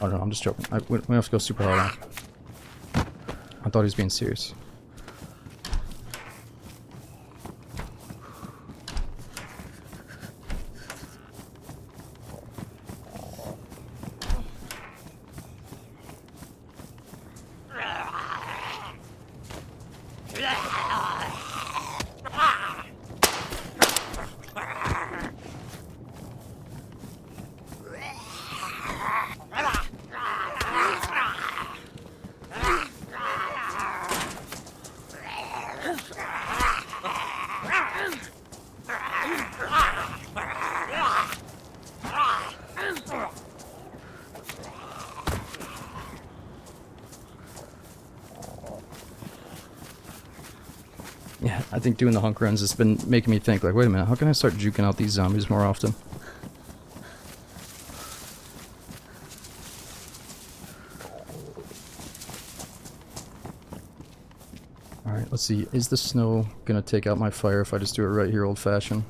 Oh no, I'm just joking. We have to go super hard on. I thought he was being serious. Yeah, I think doing the hunk runs has been making me think, like, wait a minute, how can I start juking out these zombies more often? Alright, let's see. Is the snow gonna take out my fire if I just do it right here, old-fashioned?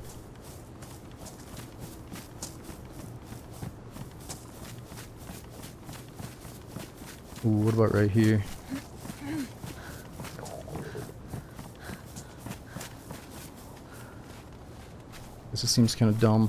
Ooh, what about right here? This seems kind of dumb.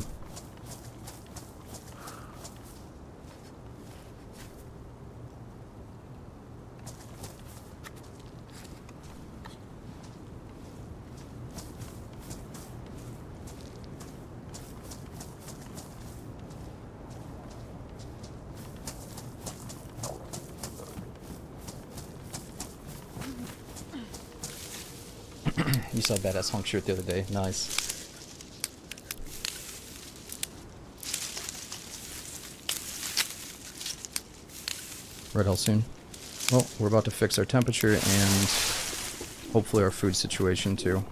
You saw badass hunk shirt the other day. Nice. Red hell soon. Well, we're about to fix our temperature and hopefully our food situation too.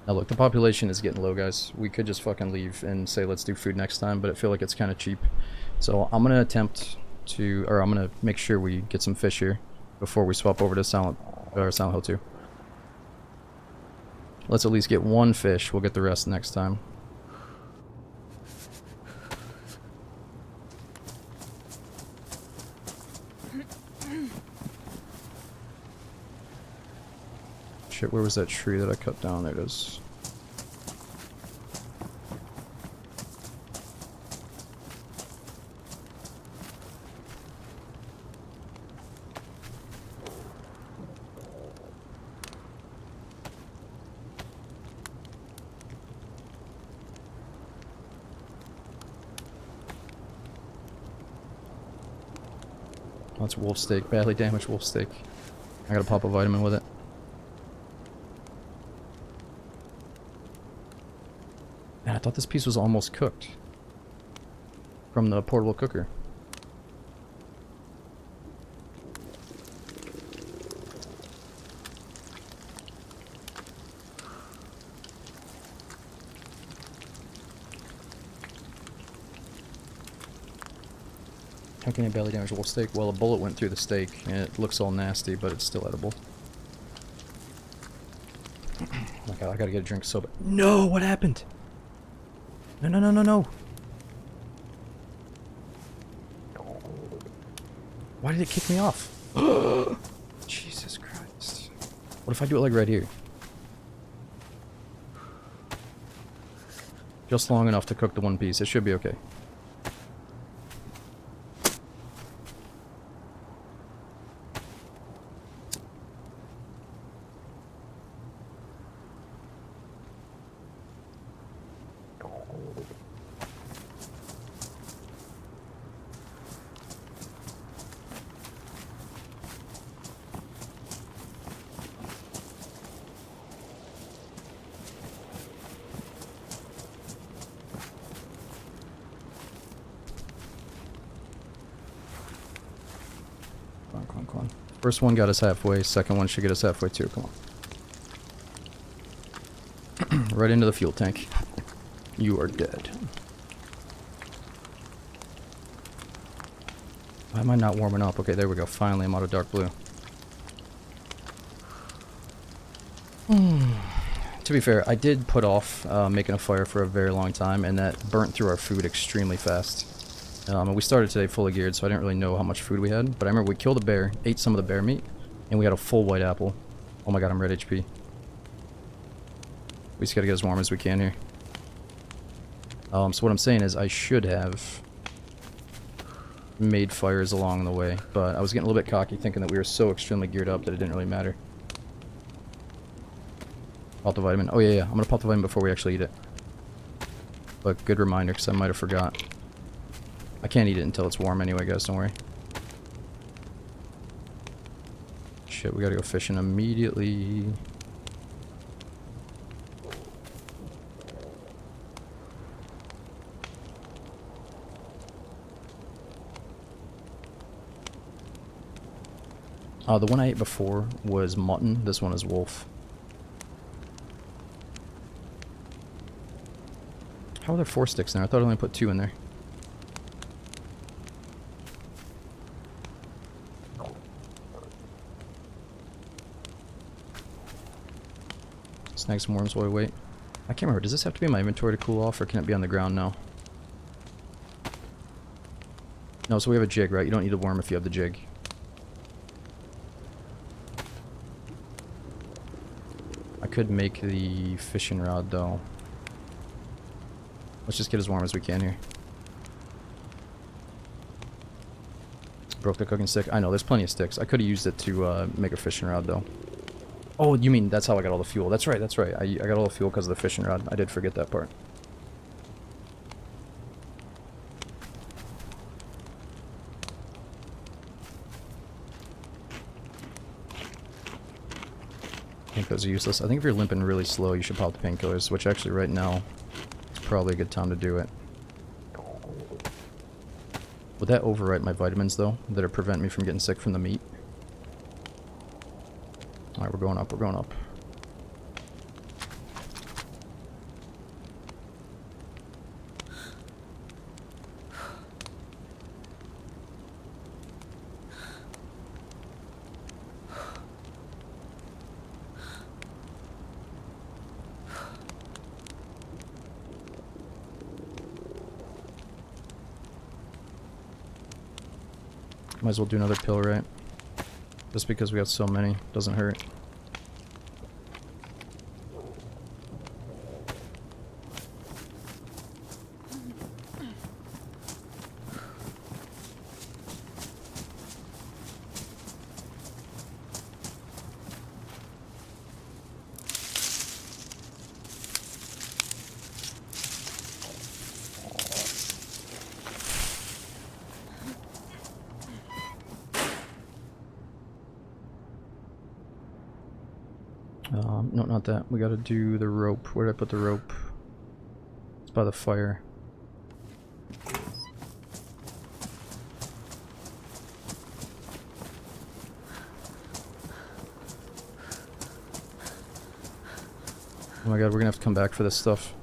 Now look, the population is getting low, guys. We could just fucking leave and say let's do food next time, but I feel like it's kind of cheap. So I'm gonna attempt to, or I'm gonna make sure we get some fish here before we swap over to Silent Hill 2. Let's at least get one fish. We'll get the rest next time. Shit, where was that tree that I cut down? There it is. Oh, that's wolf steak, badly damaged wolf steak. I gotta pop a vitamin with it. Man, I thought this piece was almost cooked from the portable cooker. Chunky and belly damage wolf steak. Well, a bullet went through the steak, and it looks all nasty, but it's still edible. Oh my god, I gotta get a drink so bad. No, what happened? No, no, no, no, no. Why did it kick me off? Jesus Christ. What if I do it like right here? Just long enough to cook the one piece. It should be okay. Come on. First one got us halfway, second one should get us halfway too, come on. Right into the fuel tank. You are dead. Why am I not warming up? Okay, there we go. Finally, I'm out of dark blue. To be fair, I did put off making a fire for a very long time, and that burnt through our food extremely fast. And we started today fully geared, so I didn't really know how much food we had. But I remember we killed a bear, ate some of the bear meat, and we had a full white apple. Oh my god, I'm red HP. We just gotta get as warm as we can here. So what I'm saying is I should have made fires along the way, but I was getting a little bit cocky thinking that we were so extremely geared up that it didn't really matter. Pop the vitamin. Oh yeah, I'm gonna pop the vitamin before we actually eat it. But good reminder, because I might have forgot. I can't eat it until it's warm anyway, guys, don't worry. Shit, we gotta go fishing immediately. The one I ate before was mutton, this one is wolf. How are there 4 sticks in there? I thought I only put 2 in there. Snag some worms while we wait. I can't remember, does this have to be in my inventory to cool off, or can it be on the ground now? No, so we have a jig, right? You don't need a worm if you have the jig. I could make the fishing rod, though. Let's just get as warm as we can here. Broke the cooking stick. I know, there's plenty of sticks. I could have used it to make a fishing rod, though. Oh, you mean that's how I got all the fuel. That's right, that's right. I got all the fuel because of the fishing rod. I did forget that part. Painkillers are useless. I think if you're limping really slow, you should pop the painkillers, which actually right now is probably a good time to do it. Would that overwrite my vitamins, though? That it prevent me from getting sick from the meat? Alright, we're going up, we're going up. Might as well do another pill, right? Just because we got so many, doesn't hurt. No, not that. We gotta do the rope. Where did I put the rope? It's by the fire. Oh my god, we're gonna have to come back for this stuff.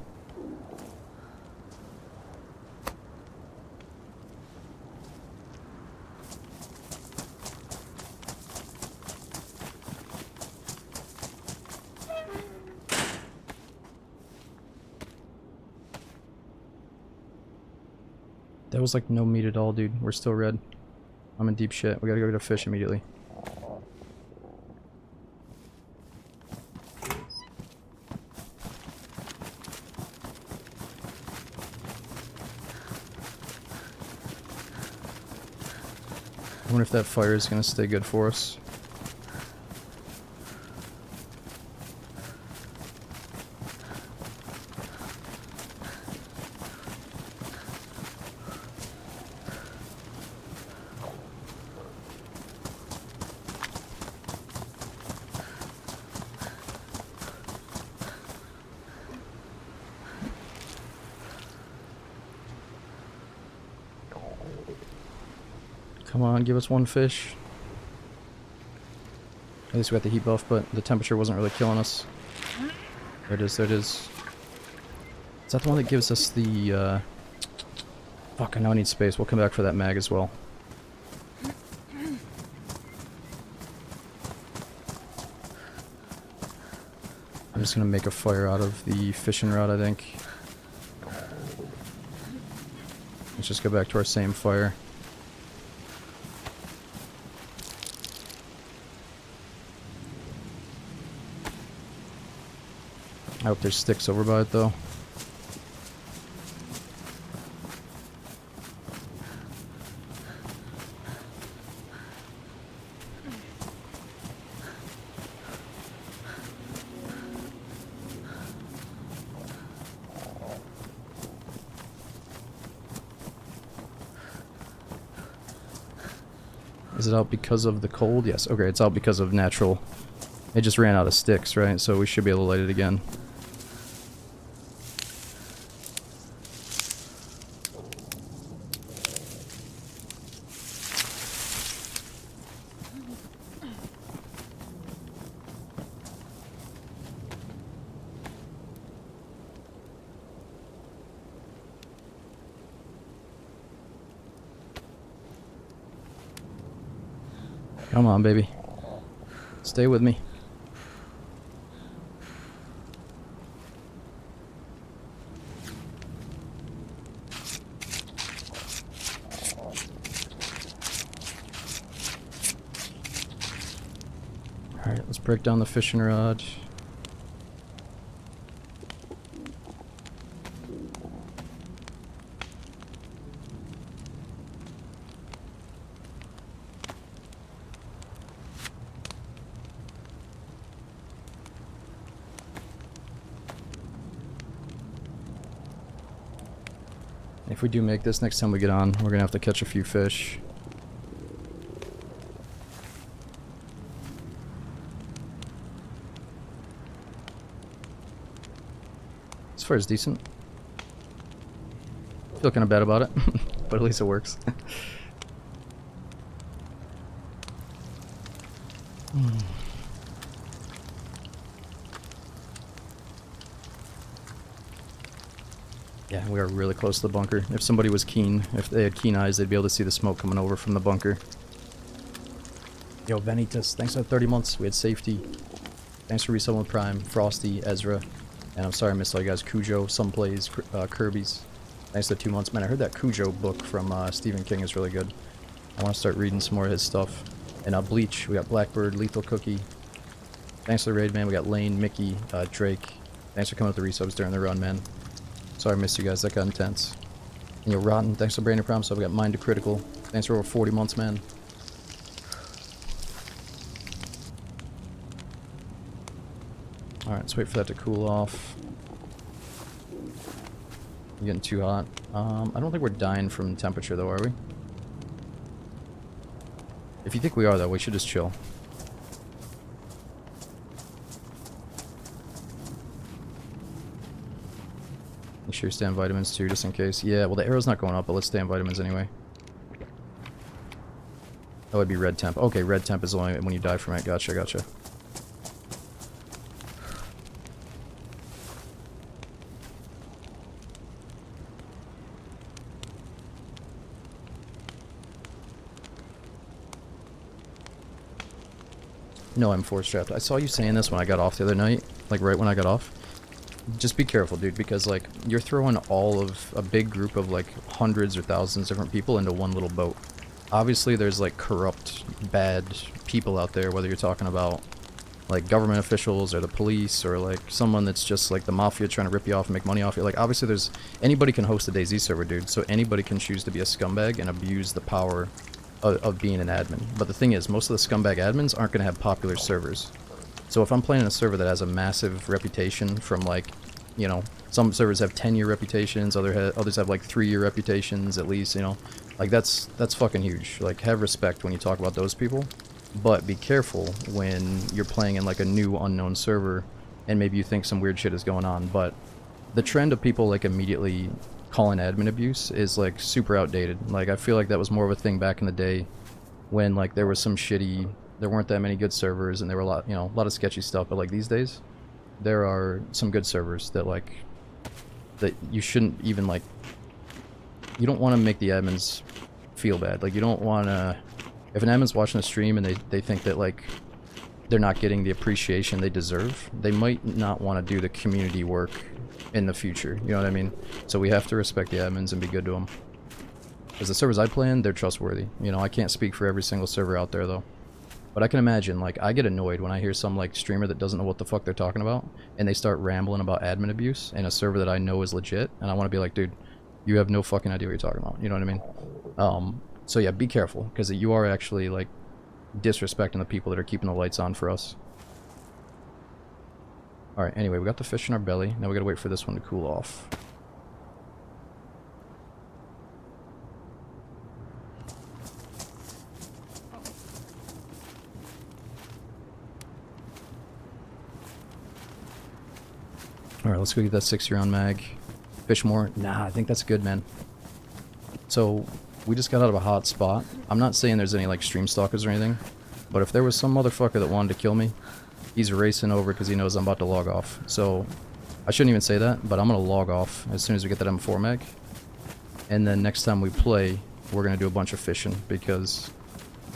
That was like no meat at all, dude. We're still red. I'm in deep shit. We gotta go get a fish immediately. I wonder if that fire is gonna stay good for us. Come on, give us one fish. At least we got the heat buff, but the temperature wasn't really killing us. There it is, there it is. Is that the one that gives us the, Fuck, I know I need space. We'll come back for that mag as well. I'm just gonna make a fire out of the fishing rod, I think. Let's just go back to our same fire. I hope there's sticks over by it though. Is it out because of the cold? Yes. Okay, it's out because of natural. It just ran out of sticks, right? So we should be able to light it again. Come on, baby. Stay with me. Alright, let's break down the fishing rod. If we do make this next time we get on, we're gonna have to catch a few fish. This fire's decent. Feel kind of bad about it, but at least it works. Yeah, we are really close to the bunker. If somebody was keen, if they had keen eyes, they'd be able to see the smoke coming over from the bunker. Yo, Vanitas, thanks for 30 months. We had safety. Thanks for reselling with Prime, Frosty, Ezra. And I'm sorry I missed all you guys. Cujo, some plays, Kirby's. Thanks for 2 months. Man, I heard that Cujo book from Stephen King is really good. I want to start reading some more of his stuff. And Bleach, we got Blackbird, Lethal Cookie. Thanks for the raid, man. We got Lane, Mickey, Drake. Thanks for coming with the resubs during the run, man. Sorry I missed you guys, that got intense. And yo, Rotten, thanks for Brandon Prom, so we got Mind to Critical. Thanks for over 40 months, man. Alright, let's wait for that to cool off. Getting too hot. I don't think we're dying from temperature though, are we? If you think we are though, we should just chill. Make sure you stay on vitamins too, just in case. Yeah, well the arrow's not going up, but let's stay on vitamins anyway. That would be red temp. Okay, red temp is only when you die from it. Gotcha, gotcha. No, I'm force trapped. I saw you saying this when I got off the other night. Like right when I got off. Just be careful, dude, because like you're throwing all of a big group of like hundreds or thousands of different people into one little boat. Obviously there's like corrupt, bad people out there, whether you're talking about like government officials or the police or like someone that's just like the mafia trying to rip you off and make money off you. Like obviously there's anybody can host a DayZ server, dude, so anybody can choose to be a scumbag and abuse the power of being an admin. But the thing is, most of the scumbag admins aren't going to have popular servers. So if I'm playing in a server that has a massive reputation from like, you know, some servers have 10-year reputations, others have like 3-year reputations at least, you know, like that's fucking huge. Like have respect when you talk about those people, but be careful when you're playing in like a new unknown server and maybe you think some weird shit is going on. But the trend of people like immediately calling admin abuse is like super outdated. Like I feel like that was more of a thing back in the day when like there was some shitty, there weren't that many good servers and there were a lot, you know, a lot of sketchy stuff. But like these days there are some good servers that like that you shouldn't even like, you don't want to make the admins feel bad. Like you don't want to, if an admin's watching a stream and they think that like they're not getting the appreciation they deserve, they might not want to do the community work in the future, you know what I mean? So we have to respect the admins and be good to them. Because the servers I play in, they're trustworthy. You know, I can't speak for every single server out there though. But I can imagine, like, I get annoyed when I hear some, like, streamer that doesn't know what the fuck they're talking about, and they start rambling about admin abuse in a server that I know is legit, and I want to be like, dude, you have no fucking idea what you're talking about, you know what I mean? So yeah, be careful, because you are actually, like, disrespecting the people that are keeping the lights on for us. Alright, anyway, we got the fish in our belly, now we gotta wait for this one to cool off. Alright, let's go get that 60-round mag. Fish more? Nah, I think that's good, man. So, we just got out of a hot spot. I'm not saying there's any, like, stream stalkers or anything, but if there was some motherfucker that wanted to kill me, he's racing over because he knows I'm about to log off. So, I shouldn't even say that, but I'm gonna log off as soon as we get that M4 mag. And then next time we play, we're gonna do a bunch of fishing because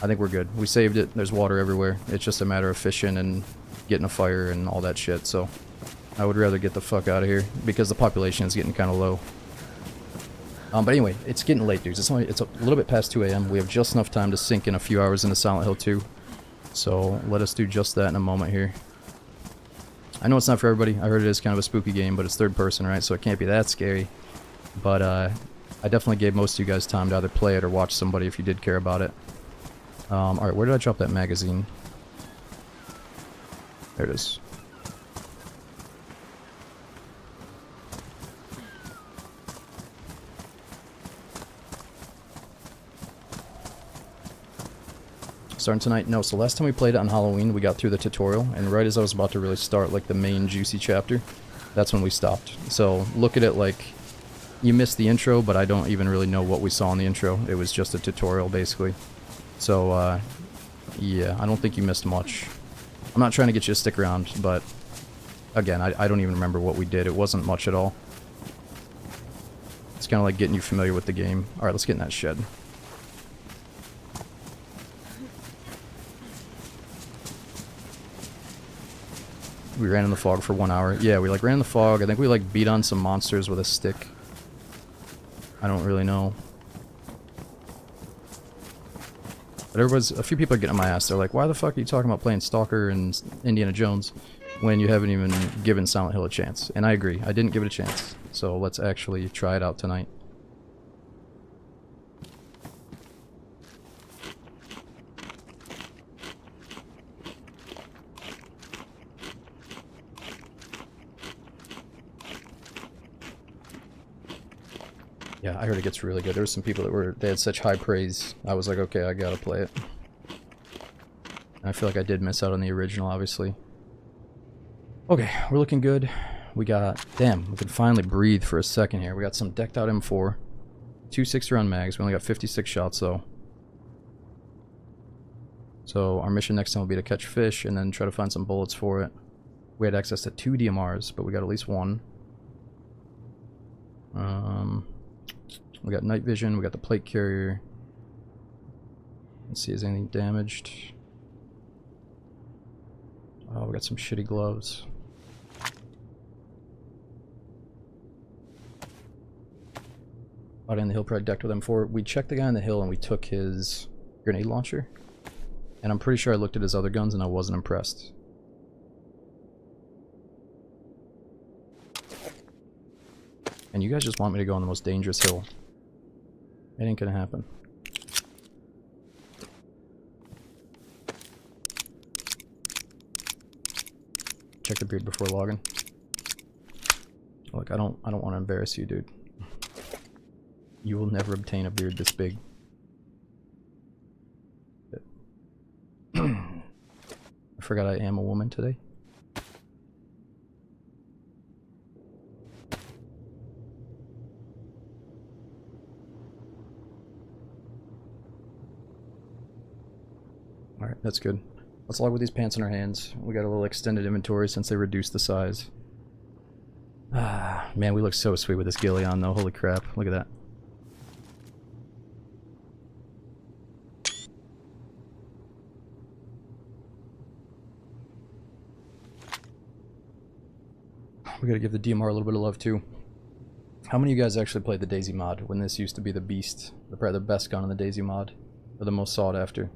I think we're good. We saved it, there's water everywhere. It's just a matter of fishing and getting a fire and all that shit, so I would rather get the fuck out of here because the population is getting kind of low. But anyway, it's getting late, dudes. It's a little bit past 2 a.m. We have just enough time to sink in a few hours into Silent Hill 2. So let us do just that in a moment here. I know it's not for everybody. I heard it is kind of a spooky game, but it's third person, right? So it can't be that scary. But I definitely gave most of you guys time to either play it or watch somebody if you did care about it. Alright, where did I drop that magazine? There it is. Starting tonight? No, so last time we played it on Halloween, we got through the tutorial, and right as I was about to really start, like, the main juicy chapter, that's when we stopped. So, look at it like, you missed the intro, but I don't even really know what we saw in the intro. It was just a tutorial, basically. So, yeah, I don't think you missed much. I'm not trying to get you to stick around, but, again, I don't even remember what we did. It wasn't much at all. It's kind of like getting you familiar with the game. Alright, let's get in that shed. We ran in the fog for 1 hour. Yeah, we like ran in the fog. I think we like beat on some monsters with a stick. I don't really know. But a few people are getting on my ass. They're like, why the fuck are you talking about playing Stalker and Indiana Jones when you haven't even given Silent Hill a chance? And I agree. I didn't give it a chance. So let's actually try it out tonight. Yeah, I heard it gets really good. There were some people that they had such high praise. I was like, okay, I gotta play it. And I feel like I did miss out on the original, obviously. Okay, we're looking good. We got, damn, we can finally breathe for a second here. We got some decked out M4, 2 60-round mags. We only got 56 shots though. So our mission next time will be to catch fish and then try to find some bullets for it. We had access to 2 DMRs, but we got at least 1. We got night vision, we got the plate carrier. Let's see, is anything damaged? Oh, we got some shitty gloves. Out on the hill, probably decked with M4. We checked the guy on the hill and we took his grenade launcher. And I'm pretty sure I looked at his other guns and I wasn't impressed. And you guys just want me to go on the most dangerous hill. It ain't gonna happen. Check the beard before logging. Look, I don't want to embarrass you, dude. You will never obtain a beard this big. I forgot I am a woman today. Alright, that's good. Let's log with these pants in our hands. We got a little extended inventory since they reduced the size. Ah, man, we look so sweet with this ghillie on though. Holy crap, look at that. We gotta give the DMR a little bit of love too. How many of you guys actually played the DayZ mod when this used to be the beast? Probably the best gun in the DayZ mod. Or the most sought after.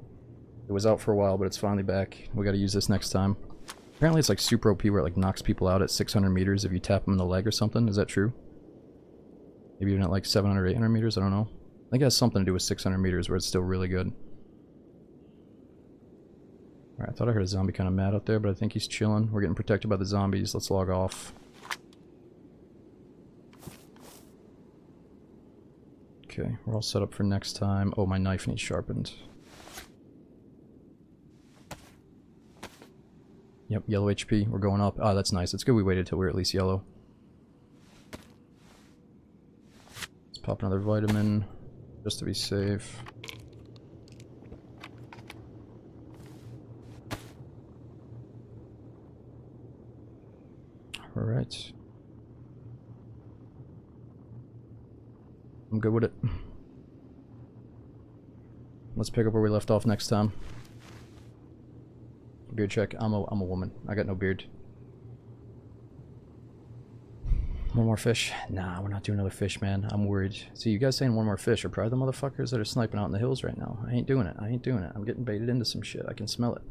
It was out for a while, but it's finally back. We gotta use this next time. Apparently it's like super OP where it like knocks people out at 600 meters if you tap them in the leg or something. Is that true? Maybe even at like 700, 800 meters? I don't know. I think it has something to do with 600 meters where it's still really good. Alright, I thought I heard a zombie kind of mad out there, but I think he's chilling. We're getting protected by the zombies. Let's log off. Okay, we're all set up for next time. Oh, my knife needs sharpened. Yep, yellow HP. We're going up. Ah, that's nice. It's good we waited till we were at least yellow. Let's pop another vitamin, just to be safe. Alright. I'm good with it. Let's pick up where we left off next time. Beard check. I'm a woman. I got no beard. One more fish? Nah, we're not doing another fish, man. I'm worried. See, you guys saying one more fish are probably the motherfuckers that are sniping out in the hills right now. I ain't doing it. I ain't doing it. I'm getting baited into some shit. I can smell it.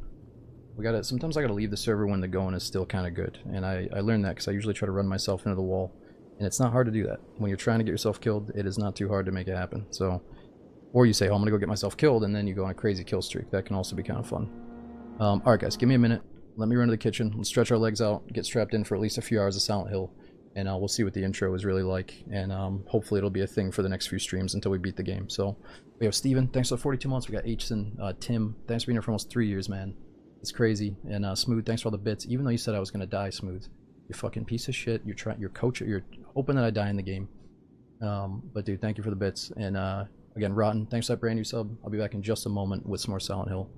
We gotta. Sometimes I gotta leave the server when the going is still kind of good, and I learned that because I usually try to run myself into the wall, and it's not hard to do that. When you're trying to get yourself killed, it is not too hard to make it happen. So, or you say, "Oh, I'm gonna go get myself killed," and then you go on a crazy kill streak. That can also be kind of fun. Alright guys, give me a minute. Let me run to the kitchen. Let's stretch our legs out, get strapped in for at least a few hours of Silent Hill, and we'll see what the intro is really like, and hopefully it'll be a thing for the next few streams until we beat the game. So, we have Steven, thanks for 42 months. We got Hson, Tim, thanks for being here for almost 3 years, man. It's crazy. And Smooth, thanks for all the bits. Even though you said I was gonna die, Smooth, you fucking piece of shit. You're hoping that I die in the game. But dude, thank you for the bits. And again, Rotten, thanks for that brand new sub. I'll be back in just a moment with some more Silent Hill.